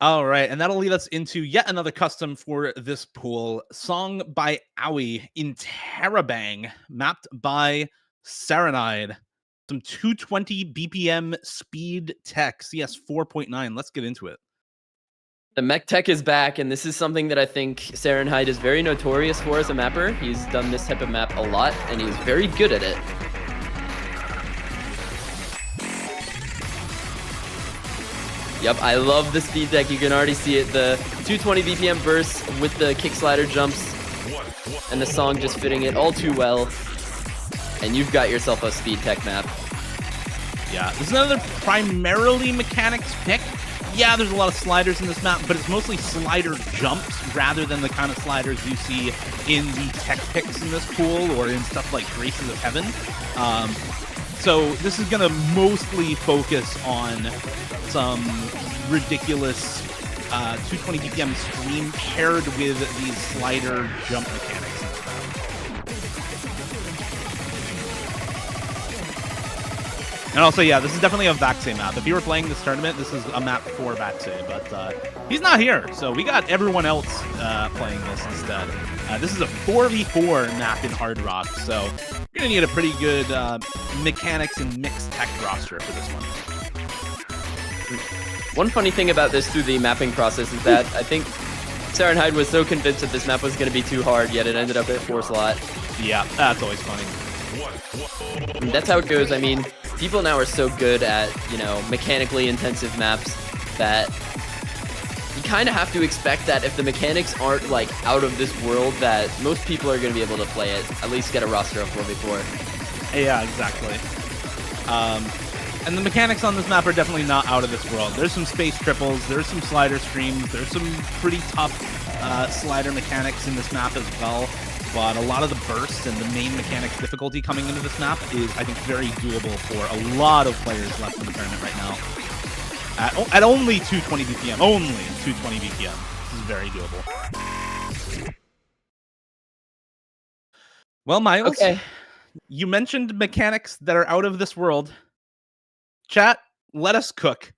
All right, and that'll lead us into yet another custom for this pool. Song by Aoi in Terabang, mapped by Serenide. Some 220 BPM speed tech, CS 4.9. Let's get into it. The mech tech is back, and this is something that I think Sarenhide is very notorious for as a mapper. He's done this type of map a lot, and he's very good at it. Yep, I love the speed tech. You can already see it. The 220 BPM burst with the kick slider jumps, and the song just fitting it all too well. And you've got yourself a speed tech map. Yeah, this is another primarily mechanics pick. Yeah, there's a lot of sliders in this map, but it's mostly slider jumps rather than the kind of sliders you see in the tech picks in this pool or in stuff like Graces of Heaven. So this is going to mostly focus on some ridiculous 220 BPM stream paired with these slider jump mechanics. And also, yeah, this is definitely a Vaxei map. If you were playing this tournament, this is a map for Vaxei, but he's not here, so we got everyone else playing this instead. This is a 4v4 map in Hard Rock, so you're going to need a pretty good mechanics and mixed tech roster for this one. One funny thing about this through the mapping process is that I think Sarenhide was so convinced that this map was going to be too hard, yet it ended up at 4 slot. Yeah, that's always funny. And that's how it goes. I mean, people now are so good at, you know, mechanically intensive maps that you kind of have to expect that if the mechanics aren't, like, out of this world, that most people are going to be able to play it, at least get a roster of 4v4. Yeah, exactly. And the mechanics on this map are definitely not out of this world. There's some space triples, there's some slider streams, there's some pretty tough slider mechanics in this map as well. But a lot of the bursts and the main mechanics difficulty coming into this map is, I think, very doable for a lot of players left in the tournament right now. At only 220 BPM, only 220 BPM. This is very doable. Well, Miles, Okay. You mentioned mechanics that are out of this world. Chat, let us cook.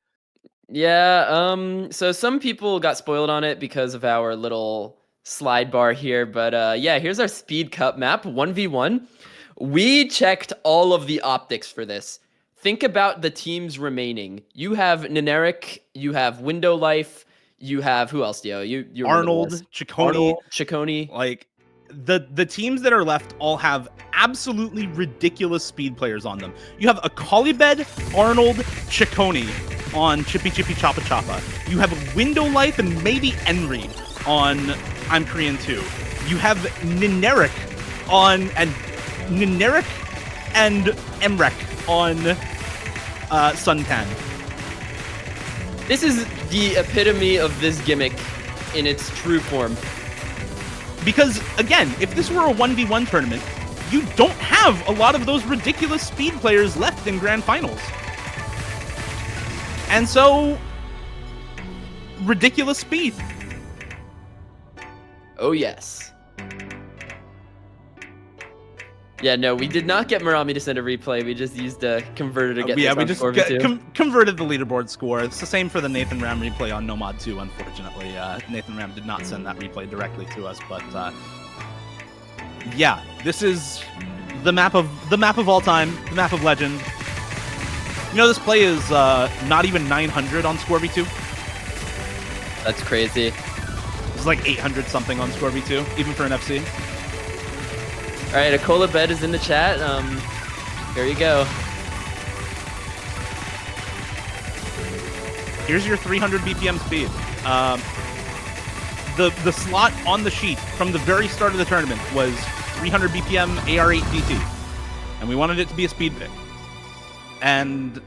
Yeah, so some people got spoiled on it because of our little slide bar here, but yeah, here's our Speed Cup map, 1v1. We checked all of the optics for this. Think about the teams remaining. You have Neneric, you have Window Life, you have, who else, Dio? You Arnold, Ciccone. Like, the teams that are left all have absolutely ridiculous speed players on them. You have a Colibed, Arnold, Ciccone on Chipi Chapa Chapa. You have Window Life and maybe Enri on I'm Korean too. You have Neneric and Emrek on Suntan. This is the epitome of this gimmick in its true form. Because, again, if this were a 1v1 tournament, you don't have a lot of those ridiculous speed players left in Grand Finals. And so, ridiculous speed. Oh, yes. Yeah, no, we did not get Marami to send a replay. We just used a converter to get we this just on 4v2. converted the leaderboard score. It's the same for the Nathan Ram replay on Nomad 2, unfortunately. Nathan Ram did not send that replay directly to us, but yeah, this is the map of all time, the map of legend. You know, this play is not even 900 on Score V2. That's crazy. It's like 800 something on Score V2, even for an FC. All right, Akola Bed is in the chat. There you go. Here's your 300 BPM speed. The slot on the sheet from the very start of the tournament was 300 BPM AR8 DT, and we wanted it to be a speed pick. And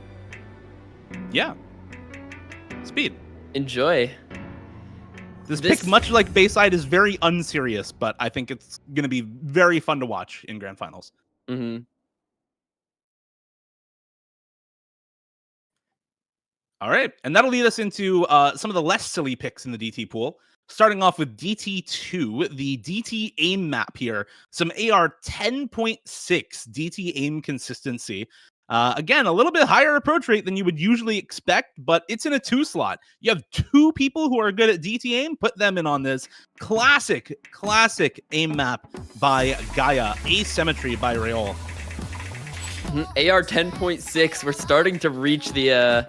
yeah, speed. Enjoy. This pick, much like Bayside, is very unserious, but I think it's going to be very fun to watch in Grand Finals. Mm-hmm. All right, and that'll lead us into some of the less silly picks in the DT pool. Starting off with DT2, the DT aim map here. Some AR 10.6 DT aim consistency. Again, a little bit higher approach rate than you would usually expect, but it's in a 2 slot. You have 2 people who are good at DT aim, put them in on this. Classic aim map by Gaia. Asymmetry by Reol. AR 10.6, we're starting to reach the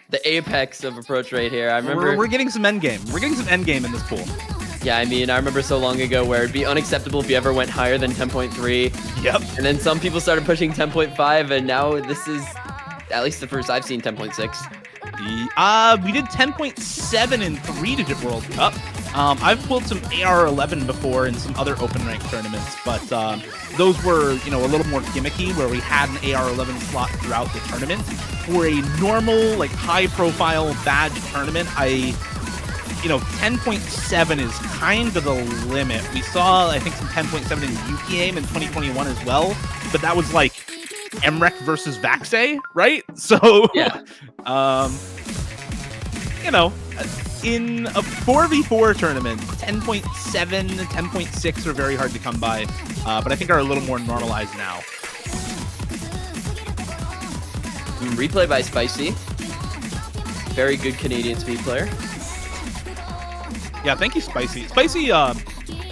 the apex of approach right here. I remember we're getting some endgame. We're getting some endgame in this pool. Yeah, I mean, I remember so long ago where it'd be unacceptable if you ever went higher than 10.3. Yep. And then some people started pushing 10.5, and now this is at least the first I've seen 10.6. We did 10.7 in 3-digit World Cup. I've pulled some AR11 before in some other open rank tournaments, but those were, a little more gimmicky, where we had an AR11 slot throughout the tournament. For a normal, high-profile badge tournament, 10.7 is kind of the limit. We saw, I think, some 10.7 in UKAIM in 2021 as well, but that was Emrek versus Vaxei, right? So, yeah. In a 4v4 tournament, 10.7, 10.6 are very hard to come by, but I think are a little more normalized now. Replay by Spicy. Very good Canadian speed player. Yeah, thank you, Spicy. Spicy, I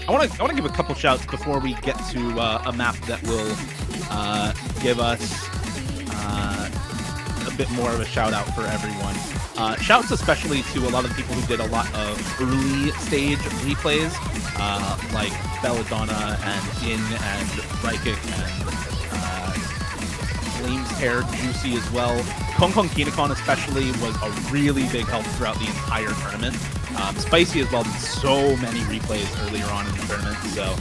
want to give a couple shouts before we get to a map that will give us a bit more of a shout out for everyone. Shouts especially to a lot of the people who did a lot of early stage replays, like Belladonna and Jin and Rykik and Flame's Hair, Juicy as well. Kong Kinokon especially was a really big help throughout the entire tournament. Spicy as well did so many replays earlier on in the tournament, so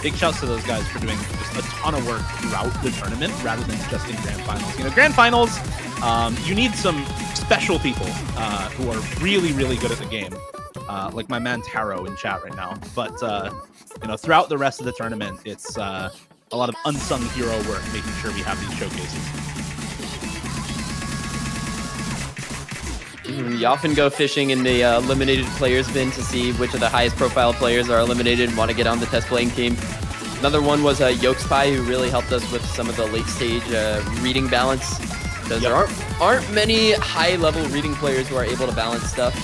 big shouts to those guys for doing just a ton of work throughout the tournament rather than just in Grand Finals. Grand Finals, you need some special people who are really, really good at the game, like my man Taro in chat right now. But throughout the rest of the tournament, it's a lot of unsung hero work, making sure we have these showcases. You often go fishing in the eliminated players bin to see which of the highest profile players are eliminated and want to get on the test playing team. Another one was Yokespy, who really helped us with some of the late stage reading balance. Because there aren't many high level reading players who are able to balance stuff.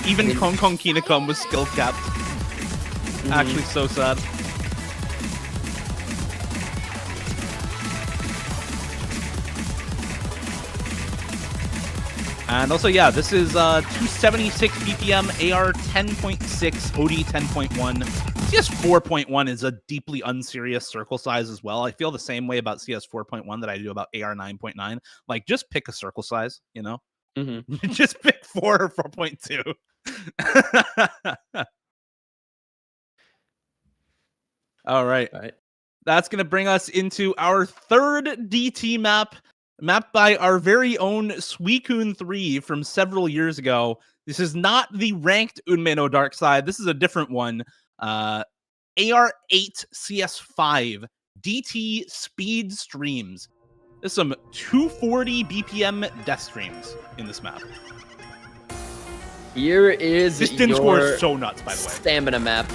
Even Kong Kinokon was skill capped. Actually, so sad. And also, yeah, this is 276 BPM, AR 10.6, OD 10.1. CS 4.1 is a deeply unserious circle size as well. I feel the same way about CS 4.1 that I do about AR 9.9. Just pick a circle size, Just pick 4 or 4.2. All right. That's going to bring us into our third DT map. Mapped by our very own Suicune 3 from several years ago. This is not the ranked Unmeno Dark Side. This is a different one. AR8 CS5 DT speed streams. There's some 240 BPM death streams in this map. Here is this din score is so nuts, by the way. Stamina map.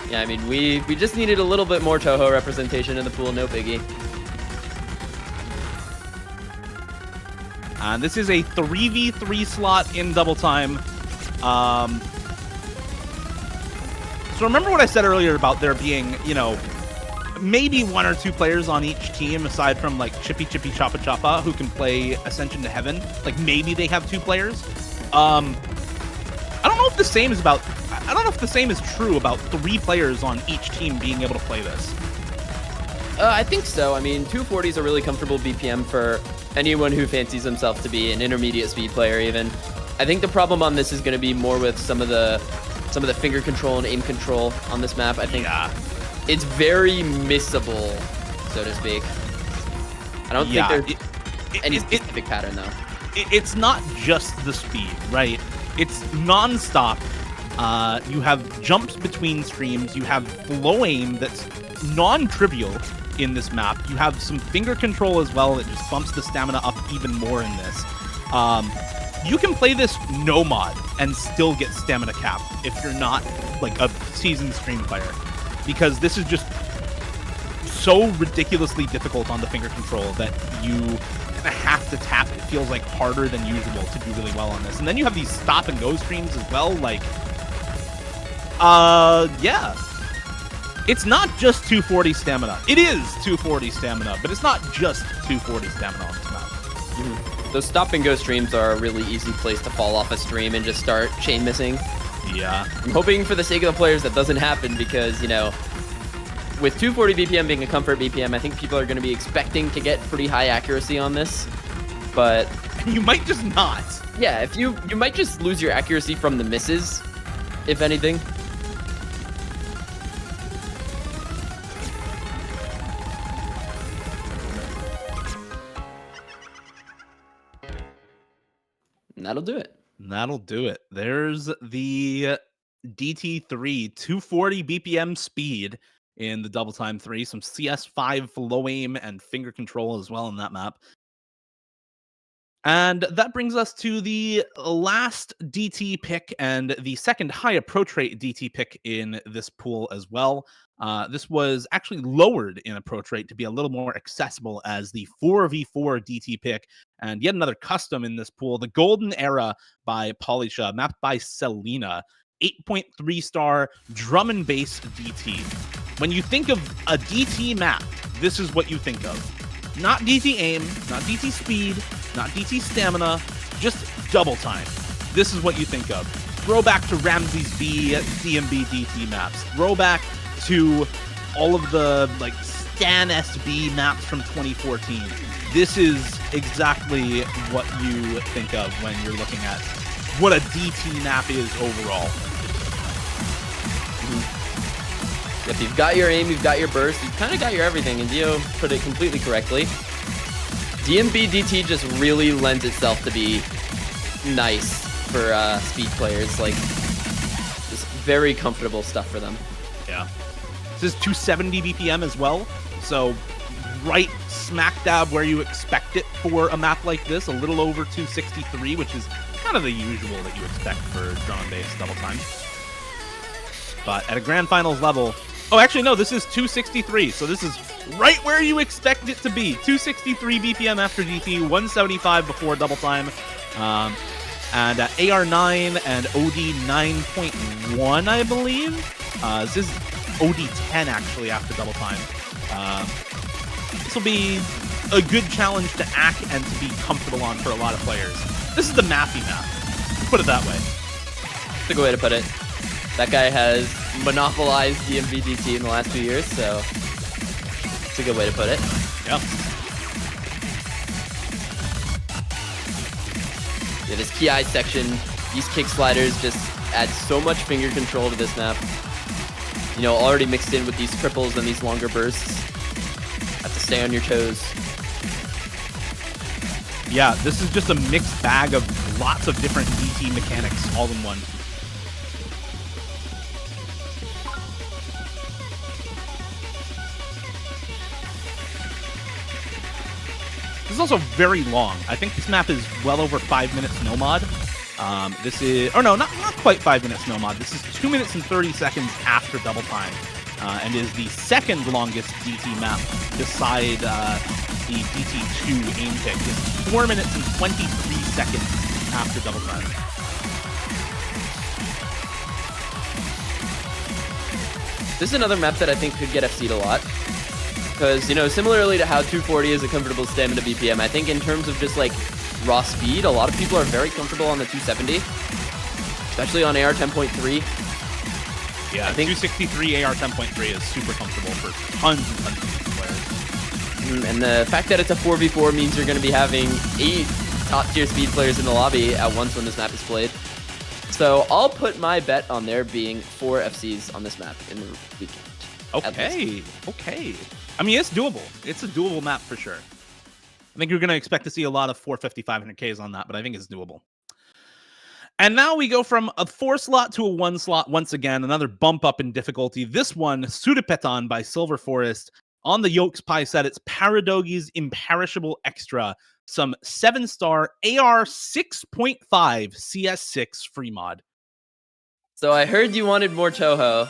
Yeah, I mean, we just needed a little bit more Toho representation in the pool, no biggie. And this is a 3v3 slot in double time. So remember what I said earlier about there being, maybe 1 or 2 players on each team aside from chipi, chapa, who can play Ascension to Heaven. Maybe they have 2 players. I don't know if the same is true about 3 players on each team being able to play this. I think so. I mean, 240 is a really comfortable BPM for anyone who fancies himself to be an intermediate speed player even. I think the problem on this is going to be more with some of the finger control and aim control on this map. I think it's very missable, so to speak. I don't think there's any specific pattern though. It's not just the speed, right? It's non-stop. You have jumps between streams. You have flow aim that's non-trivial in this map. You have some finger control as well that just bumps the stamina up even more in this. You can play this no mod and still get stamina cap if you're not a seasoned stream player, because this is just so ridiculously difficult on the finger control that you have to tap. It feels harder than usual to do really well on this. And then you have these stop and go streams as well. Yeah. it's not just 240 stamina. It is 240 stamina, but it's not just 240 stamina on this map. Mm-hmm. Those stop and go streams are a really easy place to fall off a stream and just start chain missing. Yeah. I'm hoping for the sake of the players that doesn't happen because, you know, with 240 BPM being a comfort BPM, I think people are going to be expecting to get pretty high accuracy on this. But you might just not. Yeah, if you might just lose your accuracy from the misses, if anything. And that'll do it. That'll do it. There's the DT3 240 BPM speed in the double time 3. Some CS5 low aim and finger control as well in that map. And that brings us to the last DT pick and the second high approach rate DT pick in this pool as well. This was actually lowered in approach rate to be a little more accessible as the 4v4 DT pick, and yet another custom in this pool, the Golden Era by Polisha, mapped by Selena, 8.3 star drum and bass DT. When you think of a DT map, this is what you think of. Not DT aim, not DT speed, not DT stamina, just double time. This is what you think of. Throwback to Ramses B, DMB DT maps. Throwback to all of the like Stan SB maps from 2014. This is exactly what you think of when you're looking at what a DT map is overall. If you've got your aim, you've got your burst, you've kind of got your everything, and Dio put it completely correctly. DMB DT just really lends itself to be nice for speed players, like just very comfortable stuff for them. Yeah. This is 270 BPM as well, so right smack dab where you expect it for a map like this, a little over 263, which is kind of the usual that you expect for drum and bass double time. But at a Grand Finals level, oh, actually, no, this is 263. So this is right where you expect it to be. 263 BPM after DT, 175 before double time. And AR9 and OD 9.1, I believe. This is OD 10, actually, after double time. This will be a good challenge to act and to be comfortable on for a lot of players. This is the Mappy map. Put it that way. That's a good way to put it. That guy has monopolized DMB DT in the last 2 years, so it's a good way to put it. Yep. Yeah, this PI section, these kick sliders just add so much finger control to this map. You know, already mixed in with these triples and these longer bursts. Have to stay on your toes. Yeah, this is just a mixed bag of lots of different DT mechanics all in one. This is also very long. I think this map is well over 5 minutes no mod. This is, or no, not quite 5 minutes no mod. This is 2 minutes and 30 seconds after double time, and is the second longest DT map beside the DT2 aim pick. It's 4 minutes and 23 seconds after double time. This is another map that I think could get FC'd a lot. Because, you know, similarly to how 240 is a comfortable stamina BPM, I think in terms of just like raw speed, a lot of people are very comfortable on the 270, especially on AR 10.3. Yeah, I think 263 AR 10.3 is super comfortable for tons and tons of players. And the fact that it's a 4v4 means you're going to be having 8 top-tier speed players in the lobby at once when this map is played. So I'll put my bet on there being 4 FCs on this map in the weekend. Okay, okay. I mean, it's doable. It's a doable map for sure. I think you're going to expect to see a lot of 450, 500Ks on that, but I think it's doable. And now we go from a 4 slot to a 1 slot once again, another bump up in difficulty. This one, Sudapeton by Silver Forest. On the Yolks Pie set, it's Paradogi's Imperishable Extra, some 7-star AR 6.5 CS6 free mod. So I heard you wanted more Toho.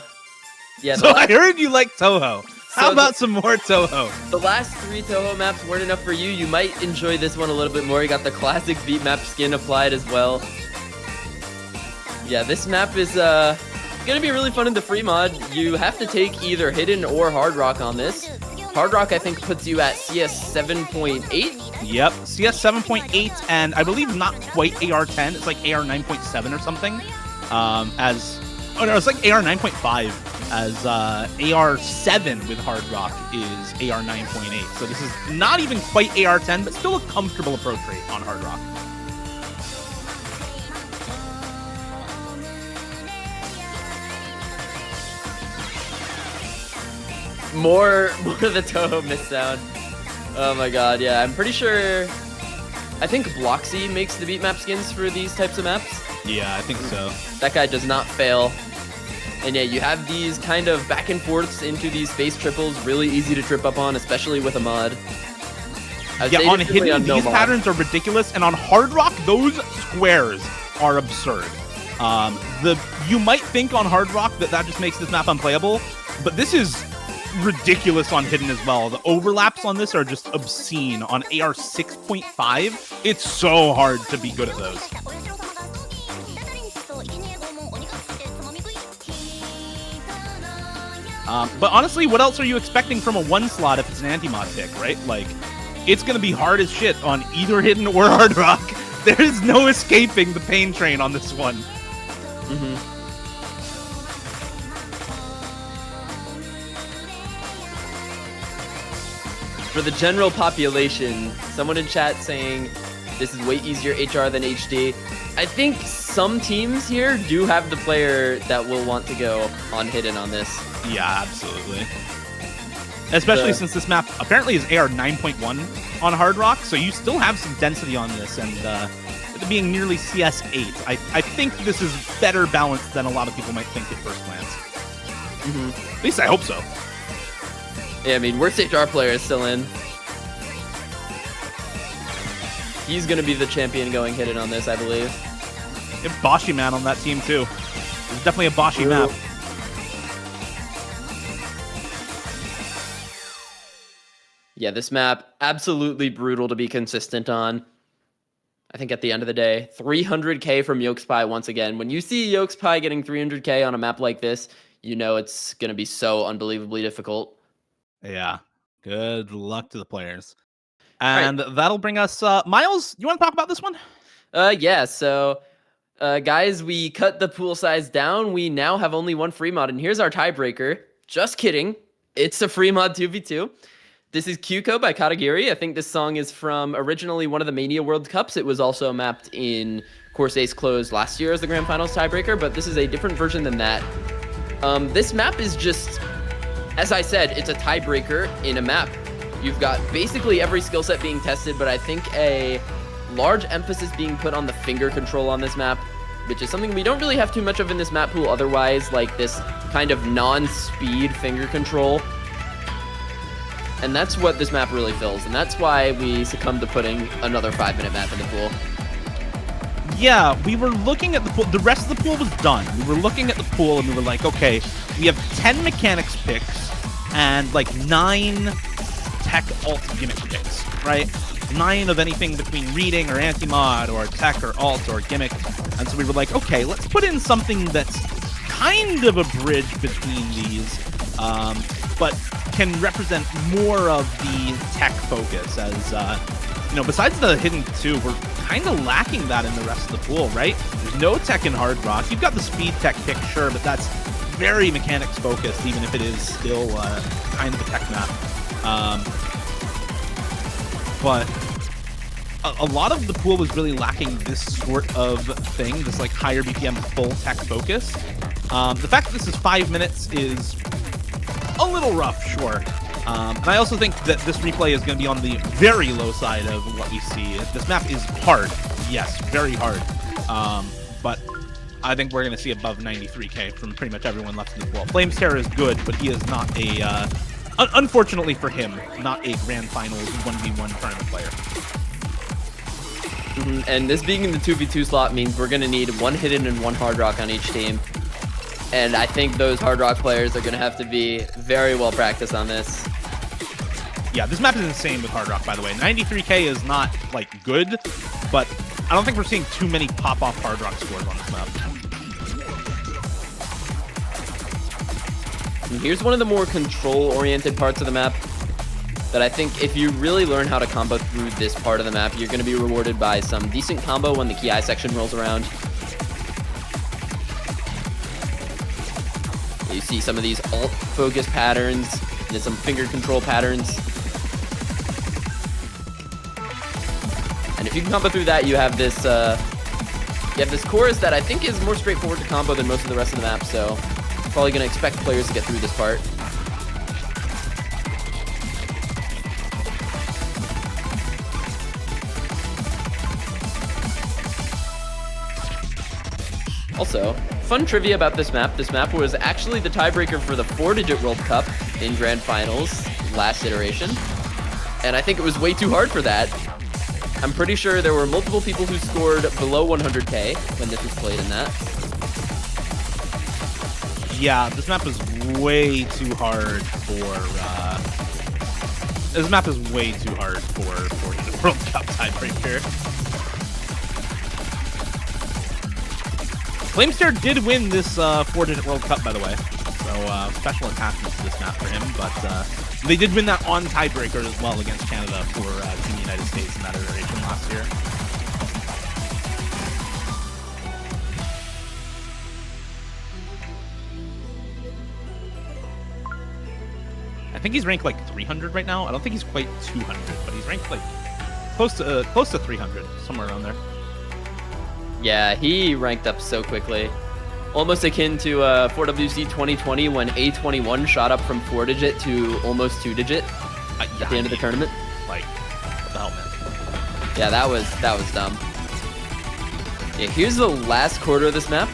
Yeah. So I heard you like Toho. How about some more Toho? The last 3 Toho maps weren't enough for you. You might enjoy this one a little bit more. You got the classic beat map skin applied as well. Yeah, this map is gonna be really fun in the free mod. You have to take either hidden or hard rock on this. Hard rock, I think, puts you at CS 7.8. Yep, CS 7.8, and I believe not quite AR 10. It's like AR 9.7 or something. Oh no, it's like AR 9.5. As AR 7 with hard rock is AR 9.8. So this is not even quite AR 10, but still a comfortable approach rate on hard rock. More of the Toho miss sound. Oh my god, yeah, I'm pretty sure. I think Bloxy makes the beat map skins for these types of maps. Yeah, I think so. That guy does not fail. And yeah, you have these kind of back and forths into these face triples, really easy to trip up on, especially with a mod. Yeah, on hidden, these patterns are ridiculous, and on hard rock, those squares are absurd. You might think on hard rock that just makes this map unplayable, but this is ridiculous on hidden as well. The overlaps on this are just obscene. On AR 6.5, it's so hard to be good at those. But honestly, what else are you expecting from a one slot if it's an anti-mod pick, right? Like, it's going to be hard as shit on either hidden or hard rock. There is no escaping the pain train on this one. For the general population, someone in chat saying this is way easier HR than HD. I think some teams here do have the player that will want to go on hidden on this. Yeah, absolutely. Especially since this map apparently is AR 9.1 on hard rock, so you still have some density on this, and with it being nearly CS 8, I think this is better balanced than a lot of people might think at first glance. At least I hope so. Yeah, I mean, worst HR player is still in. He's going to be the champion going hidden on this, I believe. You have Boshi Man on that team, too. It's definitely a Boshi map. Yeah, this map, absolutely brutal to be consistent on. I think at the end of the day, 300k from Yolkspie once again. When you see Yolkspie getting 300k on a map like this, you know it's going to be so unbelievably difficult. Yeah, good luck to the players. And that'll bring us... Miles, you want to talk about this one? Yeah, so... guys, we cut the pool size down. We now have only one free mod, and here's our tiebreaker. Just kidding. It's a free mod 2v2. This is Kyuko by Katagiri. I think this song is from originally one of the Mania World Cups. It was also mapped in Course Ace Closed last year as the Grand Finals tiebreaker, but this is a different version than that. This map is just, as I said, it's a tiebreaker in a map. You've got basically every skill set being tested, but I think a large emphasis being put on the finger control on this map, which is something we don't really have too much of in this map pool otherwise, like this kind of non-speed finger control. And that's what this map really fills, and that's why we succumbed to putting another 5-minute map in the pool. Yeah, we were looking at the pool. The rest of the pool was done. We were looking at the pool, and we were like, okay, we have 10 mechanics picks and like 9 tech alt gimmick picks, right? 9 of anything between reading or anti-mod or tech or alt or gimmick. And so we were like, okay, let's put in something that's kind of a bridge between these, but can represent more of the tech focus as, you know, besides the hidden 2, we're kind of lacking that in the rest of the pool, right? There's no tech in hard rock. You've got the speed tech pick, sure, but that's very mechanics focused, even if it is still kind of a tech map. But a lot of the pool was really lacking this sort of thing, this like higher BPM full tech focus. The fact that this is 5 minutes is a little rough, sure. And I also think that this replay is going to be on the very low side of what we see. This map is hard, yes, very hard. But I think we're going to see above 93k from pretty much everyone left in the pool. Flames Terror is good, but he is not a, unfortunately for him, not a Grand Finals 1v1 tournament player. And this being in the 2v2 slot means we're going to need 1 hidden and 1 hard rock on each team. And I think those hard rock players are going to have to be very well practiced on this. Yeah, this map is insane with hard rock, by the way. 93k is not, like, good, but I don't think we're seeing too many pop-off hard rock scores on this map. And here's one of the more control-oriented parts of the map that I think if you really learn how to combo through this part of the map, you're going to be rewarded by some decent combo when the Ki section rolls around. You see some of these alt focus patterns and then some finger control patterns. And if you can combo through that, you have this chorus that I think is more straightforward to combo than most of the rest of the map, so probably going to expect players to get through this part. Also, fun trivia about this map. This map was actually the tiebreaker for the 4-digit World Cup in Grand Finals last iteration. And I think it was way too hard for that. I'm pretty sure there were multiple people who scored below 100k when this was played in that. Yeah, this map is way too hard for... this map is way too hard for 4-digit World Cup tiebreaker. Flamester did win this 4-digit World Cup, by the way. So special attachment to this map for him, but they did win that on tiebreaker as well against Canada for Team United States in that iteration last year. I think he's ranked like 300 right now. I don't think he's quite 200, but he's ranked like close to 300, somewhere around there. Yeah, he ranked up so quickly. Almost akin to 4WC 2020 when A21 shot up from 4-digit to almost 2-digit at the end of the tournament. Like, what the hell, man? Yeah, that was dumb. Yeah, here's the last quarter of this map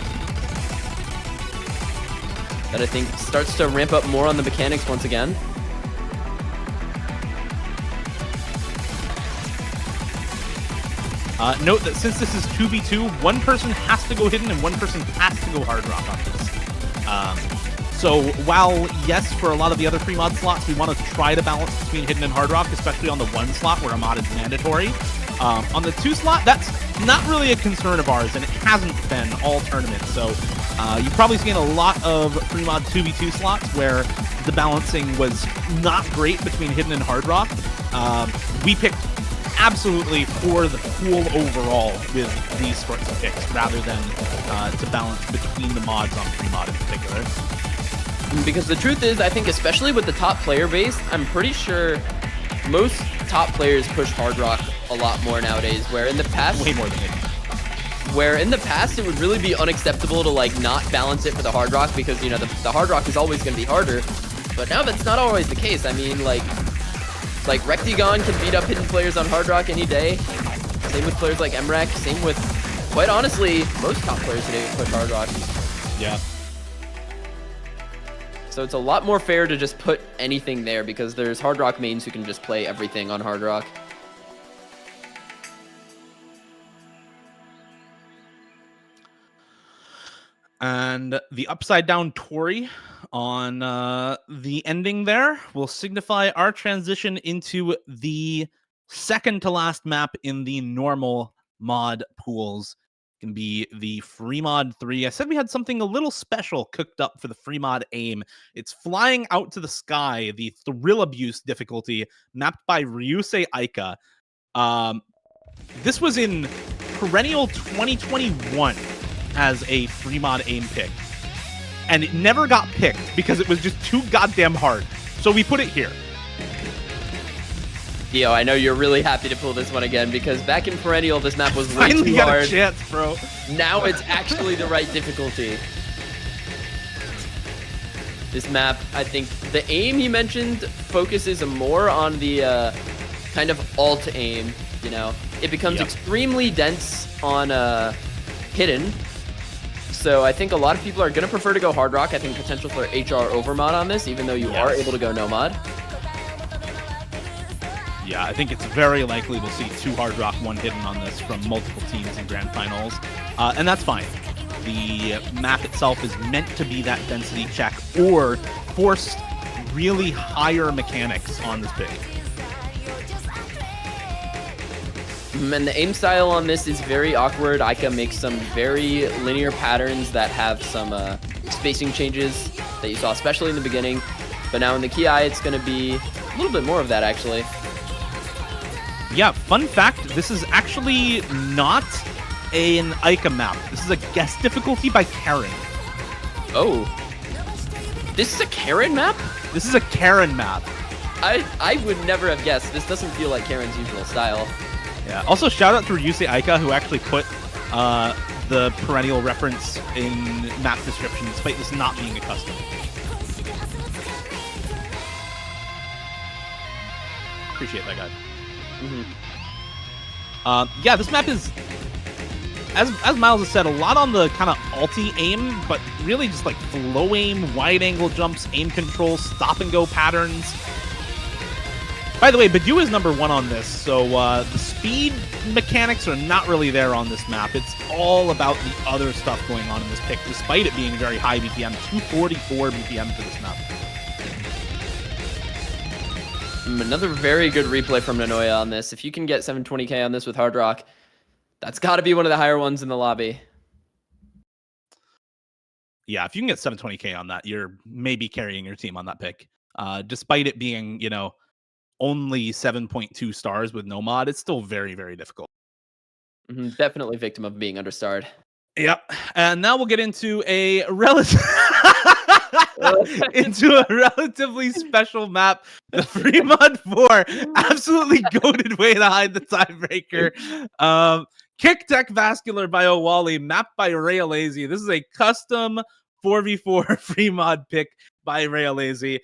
that I think starts to ramp up more on the mechanics once again. Note that since this is 2v2, one person has to go hidden and one person has to go hard rock on this. So while, yes, for a lot of the other free mod slots, we want to try to balance between hidden and hard rock, especially on the 1 slot where a mod is mandatory. On the 2 slot, that's not really a concern of ours, and it hasn't been all tournament. So you've probably seen a lot of free mod 2v2 slots where the balancing was not great between hidden and hard rock. We picked absolutely for the pool overall with these sorts of picks rather than to balance between the mods on free mod in particular. Because the truth is, I think especially with the top player base, I'm pretty sure most top players push hard rock a lot more nowadays, where in the past... Way more than hidden. Where in the past it would really be unacceptable to like not balance it for the hard rock because, you know, the hard rock is always going to be harder. But now that's not always the case. I mean, like Rectigon can beat up hidden players on hard rock any day. Same with players like MREC. Same with, quite honestly, most top players today push hard rock. Yeah. So it's a lot more fair to just put anything there because there's hard rock mains who can just play everything on hard rock. And the upside down Tory on the ending there will signify our transition into the second to last map in the normal mod pools. It can be the free mod 3. I said we had something a little special cooked up for the free mod aim. It's flying out to the sky, the thrill abuse difficulty mapped by Ryusei Aika. This was in perennial 2021 as a free mod aim pick. And it never got picked because it was just too goddamn hard. So we put it here. Dio, I know you're really happy to pull this one again because back in perennial, this map was way Finally too got hard. a chance, bro. Now it's actually the right difficulty. This map, I think the aim he mentioned focuses more on the kind of alt aim, you know. It becomes extremely dense on hidden. So I think a lot of people are going to prefer to go hard rock. I think potential for HR overmod on this, even though you are able to go no mod. Yeah, I think it's very likely we'll see 2 hard rock, 1 hidden on this from multiple teams in Grand Finals. And that's fine. The map itself is meant to be that density check or force really higher mechanics on this pick. And the aim style on this is very awkward. Aika makes some very linear patterns that have some spacing changes. that you saw, especially in the beginning. But now in the Ki, it's going to be a little bit more of that, actually. Yeah, fun fact, this is actually not an Ica map. This is a guest difficulty by Karen. Oh. This is a Karen map? This is a Karen map. I would never have guessed. This doesn't feel like Karen's usual style. Yeah. Also, shout out to Ryusei Ica, who actually put the perennial reference in map description, despite this not being a custom. Appreciate that guy. Yeah, this map is, as Miles has said, a lot on the kind of alty aim, but really just like flow aim, wide angle jumps, aim control, stop and go patterns. By the way, Badu is number 1 on this, so the speed mechanics are not really there on this map. It's all about the other stuff going on in this pick, despite it being very high BPM, 244 BPM for this map. Another very good replay from Nanoya on this. If you can get 720k on this with Hard Rock, that's got to be one of the higher ones in the lobby. Yeah, if you can get 720k on that, you're maybe carrying your team on that pick. Despite it being, you know, only 7.2 stars with no mod, it's still very, very difficult. Definitely victim of being understarred. Yep. And now we'll get into a relatively special map, the Free Mod 4. Absolutely goated way to hide the tiebreaker. Kick Tech Vascular by Owali, mapped by Realazy. This is a custom 4v4 free mod pick by Realazy,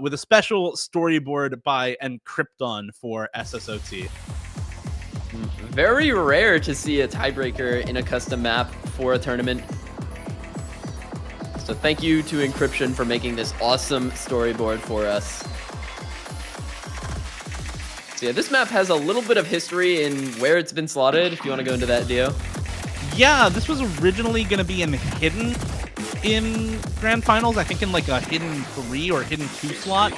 with a special storyboard by Encrypton for SSOT. Very rare to see a tiebreaker in a custom map for a tournament. So thank you to Encryption for making this awesome storyboard for us. So yeah, this map has a little bit of history in where it's been slotted, if you want to go into that, Dio. Yeah, this was originally going to be hidden in Grand Finals, I think in like a hidden 3 or hidden 2 slot.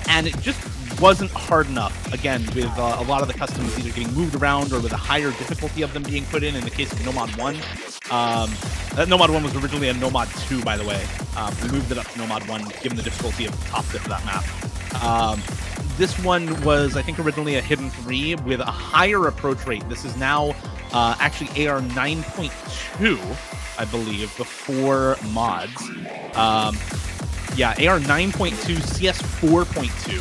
And it just wasn't hard enough, again, with a lot of the customs either getting moved around or with a higher difficulty of them being put in the case of Nomad 1. That Nomad 1 was originally a Nomad 2, by the way. We moved it up to Nomad 1, given the difficulty of the top bit of that map. This one was, I think, originally a hidden 3 with a higher approach rate. This is now actually AR 9.2, I believe, before mods. Yeah, AR 9.2, CS 4.2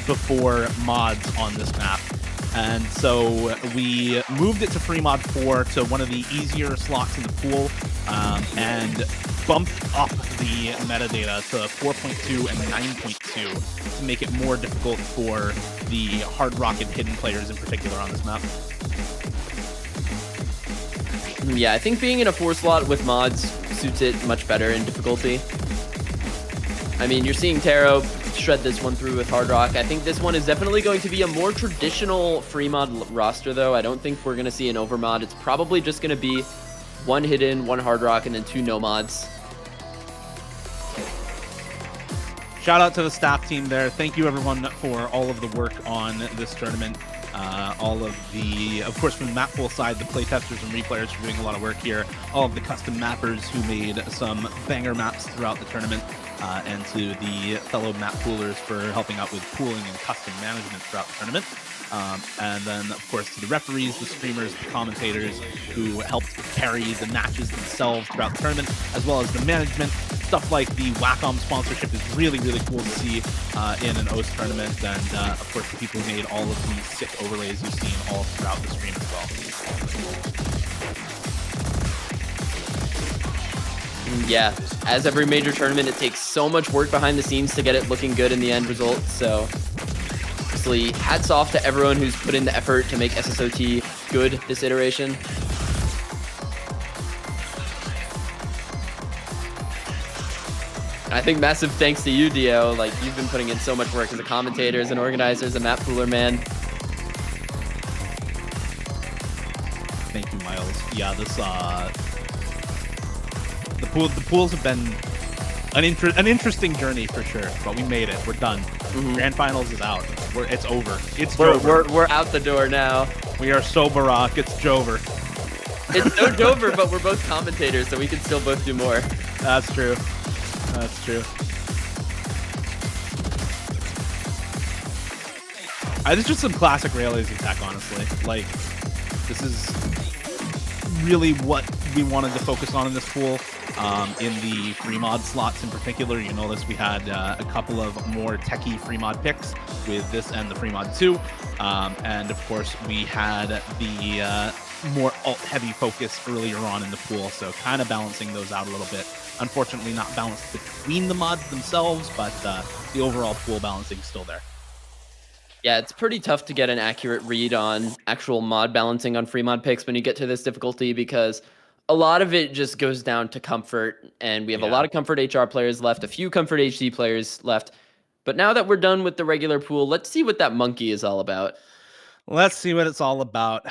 before mods on this map. And so we moved it to Free Mod 4 to one of the easier slots in the pool, and bumped up the metadata to 4.2 and 9.2 to make it more difficult for the hard rock and hidden players in particular on this map. Yeah, I think being in a 4 slot with mods suits it much better in difficulty. I mean, you're seeing Taro shred this one through with Hard Rock. I think this one is definitely going to be a more traditional free mod roster, though. I don't think we're going to see an overmod. It's probably just going to be 1 hidden, 1 Hard Rock, and then 2 no mods. Shout out to the staff team there. Thank you, everyone, for all of the work on this tournament. All of the, of course, from the map pool side, the playtesters and replayers for doing a lot of work here. All of the custom mappers who made some banger maps throughout the tournament. And to the fellow map poolers for helping out with pooling and custom management throughout the tournament. And then, of course, to the referees, the streamers, the commentators who helped carry the matches themselves throughout the tournament, as well as the management. Stuff like the Wacom sponsorship is really, really cool to see in an OS tournament. And, of course, the people who made all of these sick overlays you've seen all throughout the stream as well. Yeah, as every major tournament, it takes so much work behind the scenes to get it looking good in the end result. So, honestly, hats off to everyone who's put in the effort to make SSOT good this iteration. I think massive thanks to you, Dio. Like, you've been putting in so much work as a commentator, as an organizer, as a map pooler, man. Thank you, Miles. Yeah, this the pools have been an interesting journey for sure, but we made it. We're done. Grand Finals is out. It's over. We're out the door now. We are so Barack. It's Jover. It's no Jover, but we're both commentators, so we can still both do more. That's true. That's true. This is just some classic rail lazy tech, honestly. Like, this is really what we wanted to focus on in this pool. In the free mod slots in particular, you notice we had a couple of more techie free mod picks with this and the free mod 2. And of course, we had the more alt-heavy focus earlier on in the pool, so kind of balancing those out a little bit. Unfortunately, not balanced between the mods themselves, but the overall pool balancing is still there. Yeah, it's pretty tough to get an accurate read on actual mod balancing on free mod picks when you get to this difficulty, because a lot of it just goes down to comfort, and we have a lot of comfort HR players left, a few comfort HD players left. But now that we're done with the regular pool, let's see what that monkey is all about. Let's see what it's all about.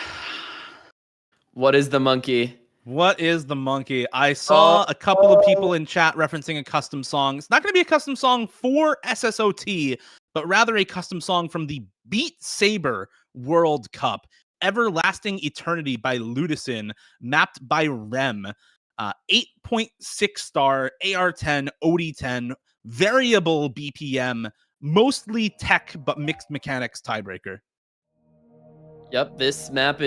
What is the monkey? What is the monkey? I saw a couple of people in chat referencing a custom song. It's not going to be a custom song for SSOT, but rather a custom song from the Beat Saber World Cup. Everlasting Eternity by Ludicin, mapped by Rem. 8.6 star, AR10, OD10, variable BPM, mostly tech, but mixed mechanics tiebreaker. Yep, this map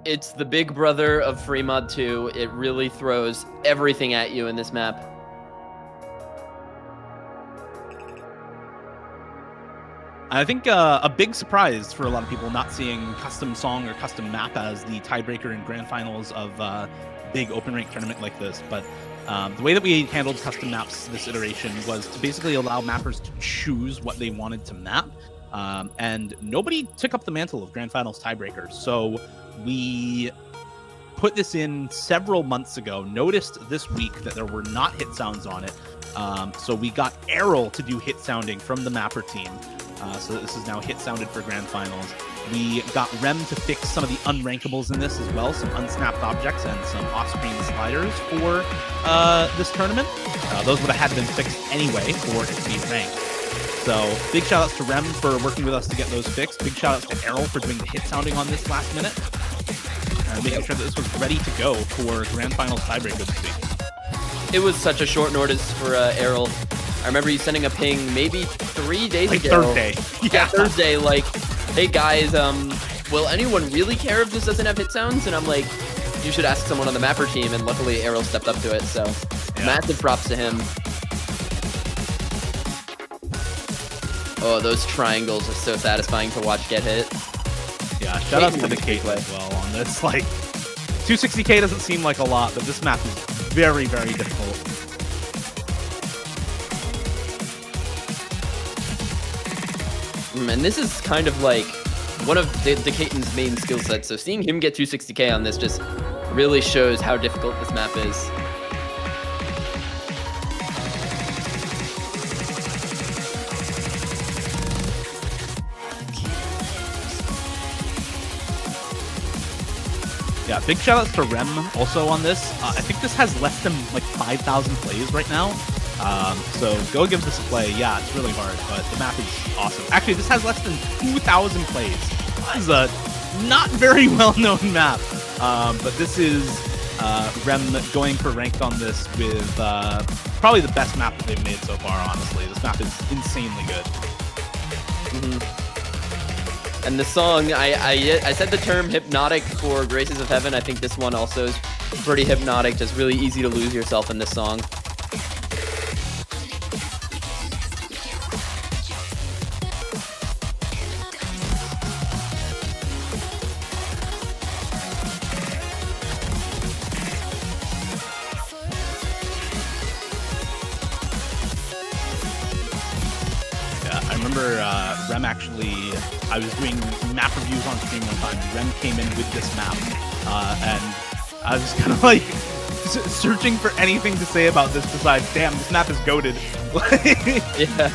it's the big brother of free mod 2. It really throws everything at you in this map. I think a big surprise for a lot of people not seeing custom song or custom map as the tiebreaker in grand finals of big open rank tournament like this. But the way that we handled custom maps this iteration was to basically allow mappers to choose what they wanted to map. And nobody took up the mantle of grand finals tiebreakers. So we put this in several months ago, noticed this week that there were not hit sounds on it. So we got Errol to do hit sounding from the mapper team. So this is now hit sounded for grand finals. We got Rem to fix some of the unrankables in this as well, some unsnapped objects and some off-screen sliders for this tournament. Those would have had been fixed anyway for it to be ranked. So big shout outs to Rem for working with us to get those fixed. Big shout outs to Errol for doing the hit sounding on this last minute. Making sure that this was ready to go for grand finals tiebreaker this week. It was such a short notice for Errol. I remember you sending a ping maybe 3 days like ago. Thursday. Yeah, Thursday, like, hey guys, will anyone really care if this doesn't have hit sounds? And I'm like, you should ask someone on the mapper team, and luckily Errol stepped up to it, so massive props to him. Oh, those triangles are so satisfying to watch get hit. Yeah, shout out to the Kate as well on this. Like, 260k doesn't seem like a lot, but this map is very, very difficult. And this is kind of like one of Decaton's main skill sets, so seeing him get 260k on this just really shows how difficult this map is. Yeah, big shout outs to Rem also on this. I think this has less than like 5,000 plays right now. So go give this a play. Yeah, it's really hard, but the map is awesome. Actually, this has less than 2,000 plays. This is a not very well-known map, but this is Rem going for ranked on this with probably the best map that they've made so far, honestly. This map is insanely good. And the song, I said the term hypnotic for Graces of Heaven. I think this one also is pretty hypnotic, just really easy to lose yourself in this song. Rem actually, I was doing map reviews on stream one time, and Rem came in with this map, and I was kind of like searching for anything to say about this besides, damn, this map is goated. Yeah.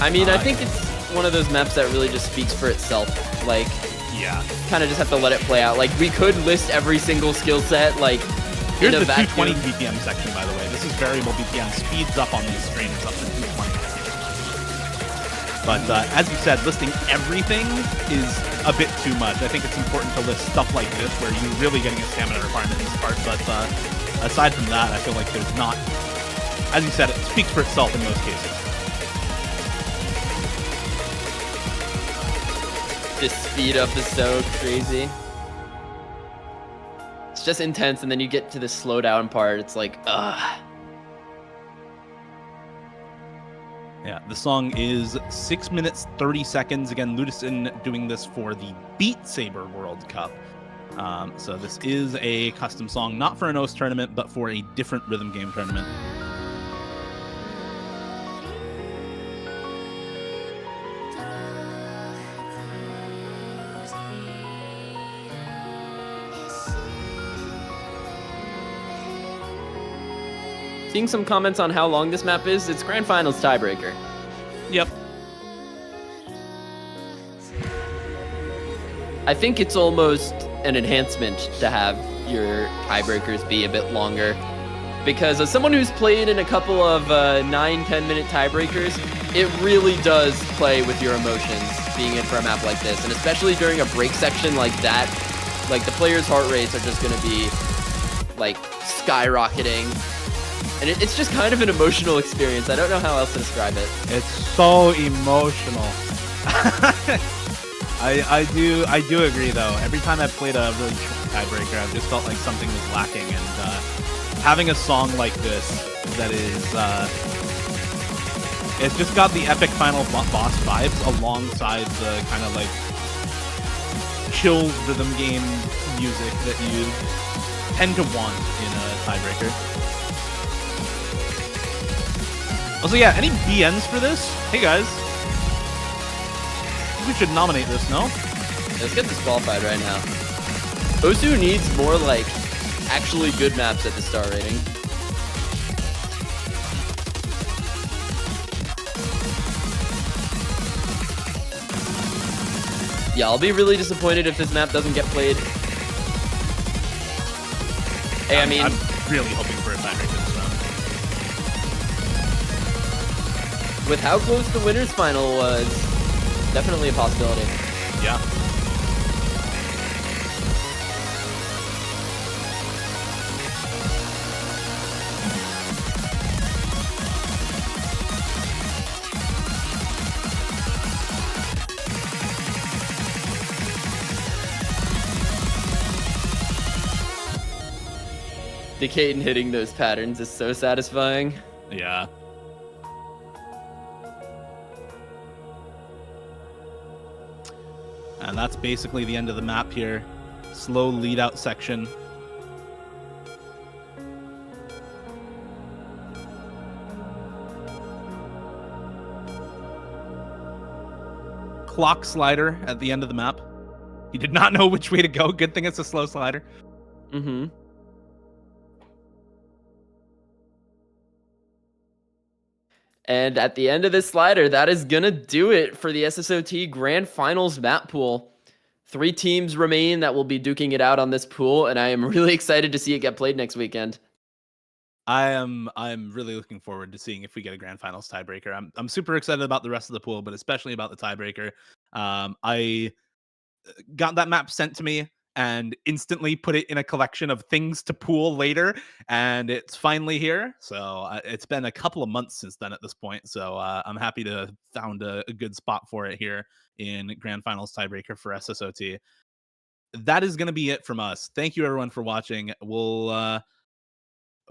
I mean, I think it's one of those maps that really just speaks for itself. Like, yeah, kind of just have to let it play out. Like, we could list every single skill set, like, here's the 220 BPM section, by the way. This is variable BPM. Speeds up on these streams up to 220. But as you said, listing everything is a bit too much. I think it's important to list stuff like this where you're really getting a stamina requirement in this part. But aside from that, I feel like there's not, as you said, it speaks for itself in most cases. This speed up is so crazy. It's just intense, and then you get to the slow down part. It's like, ugh. Yeah, the song is 6 minutes 30 seconds. Again, Ludison doing this for the Beat Saber World Cup. So this is a custom song, not for an OS tournament, but for a different rhythm game tournament. Seeing some comments on how long this map is, it's Grand Finals tiebreaker. Yep. I think it's almost an enhancement to have your tiebreakers be a bit longer. Because as someone who's played in a couple of 9-10 minute tiebreakers, it really does play with your emotions being in for a map like this. And especially during a break section like that, like the players' heart rates are just going to be like skyrocketing. And it's just kind of an emotional experience. I don't know how else to describe it. It's so emotional. I do agree though. Every time I've played a really short tiebreaker, I've just felt like something was lacking. And having a song like this that is, it's just got the epic final boss vibes alongside the kind of like chill rhythm game music that you tend to want in a tiebreaker. Also, yeah, any BNs for this? Hey, guys. I think we should nominate this, no? Let's get disqualified right now. Osu needs more, like, actually good maps at the star rating. Yeah, I'll be really disappointed if this map doesn't get played. Hey, I mean... I'm really hoping for a tiebreaker this round. With how close the winners final was, definitely a possibility. Yeah. Decaden hitting those patterns is so satisfying. Yeah. And that's basically the end of the map here. Slow lead out section. Clock slider at the end of the map. He did not know which way to go. Good thing it's a slow slider. Mm-hmm. And at the end of this slider, that is going to do it for the SSOT Grand Finals map pool. 3 teams remain that will be duking it out on this pool, and I am really excited to see it get played next weekend. I'm really looking forward to seeing if we get a Grand Finals tiebreaker. I'm super excited about the rest of the pool, but especially about the tiebreaker. I got that map sent to me and instantly put it in a collection of things to pool later, and it's finally here. So it's been a couple of months since then at this point, so I'm happy to have found a good spot for it here in Grand Finals tiebreaker for SSOT. That is going to be it from us. Thank you everyone for watching.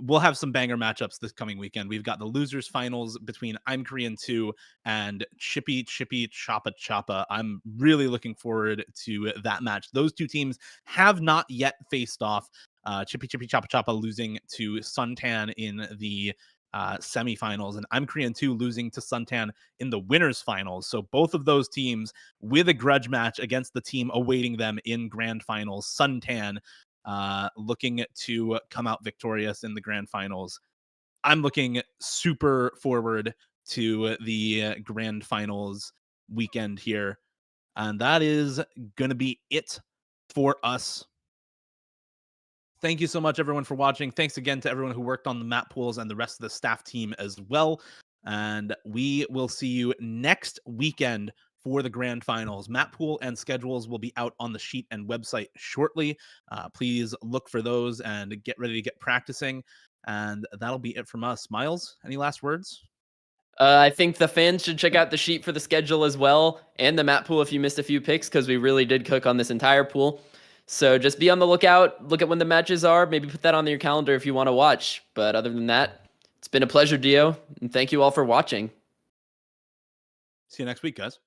We'll have some banger matchups this coming weekend. We've got the losers finals between I'm Korean 2 and chipi chapa. I'm really looking forward to that match. Those two teams have not yet faced off. Chipi chapa losing to Suntan in the semifinals, and I'm Korean 2 losing to Suntan in the winners finals. So both of those teams with a grudge match against the team awaiting them in grand finals. Suntan looking to come out victorious in the grand finals. I'm looking super forward to the grand finals weekend here. And that is going to be it for us. Thank you so much, everyone, for watching. Thanks again to everyone who worked on the map pools and the rest of the staff team as well. And we will see you next weekend for the Grand Finals. Map pool and schedules will be out on the sheet and website shortly. Please look for those and get ready to get practicing. And that'll be it from us. Miles, any last words? I think the fans should check out the sheet for the schedule as well, and the map pool if you missed a few picks, because we really did cook on this entire pool. So just be on the lookout. Look at when the matches are. Maybe put that on your calendar if you want to watch. But other than that, it's been a pleasure, Dio, and thank you all for watching. See you next week, guys.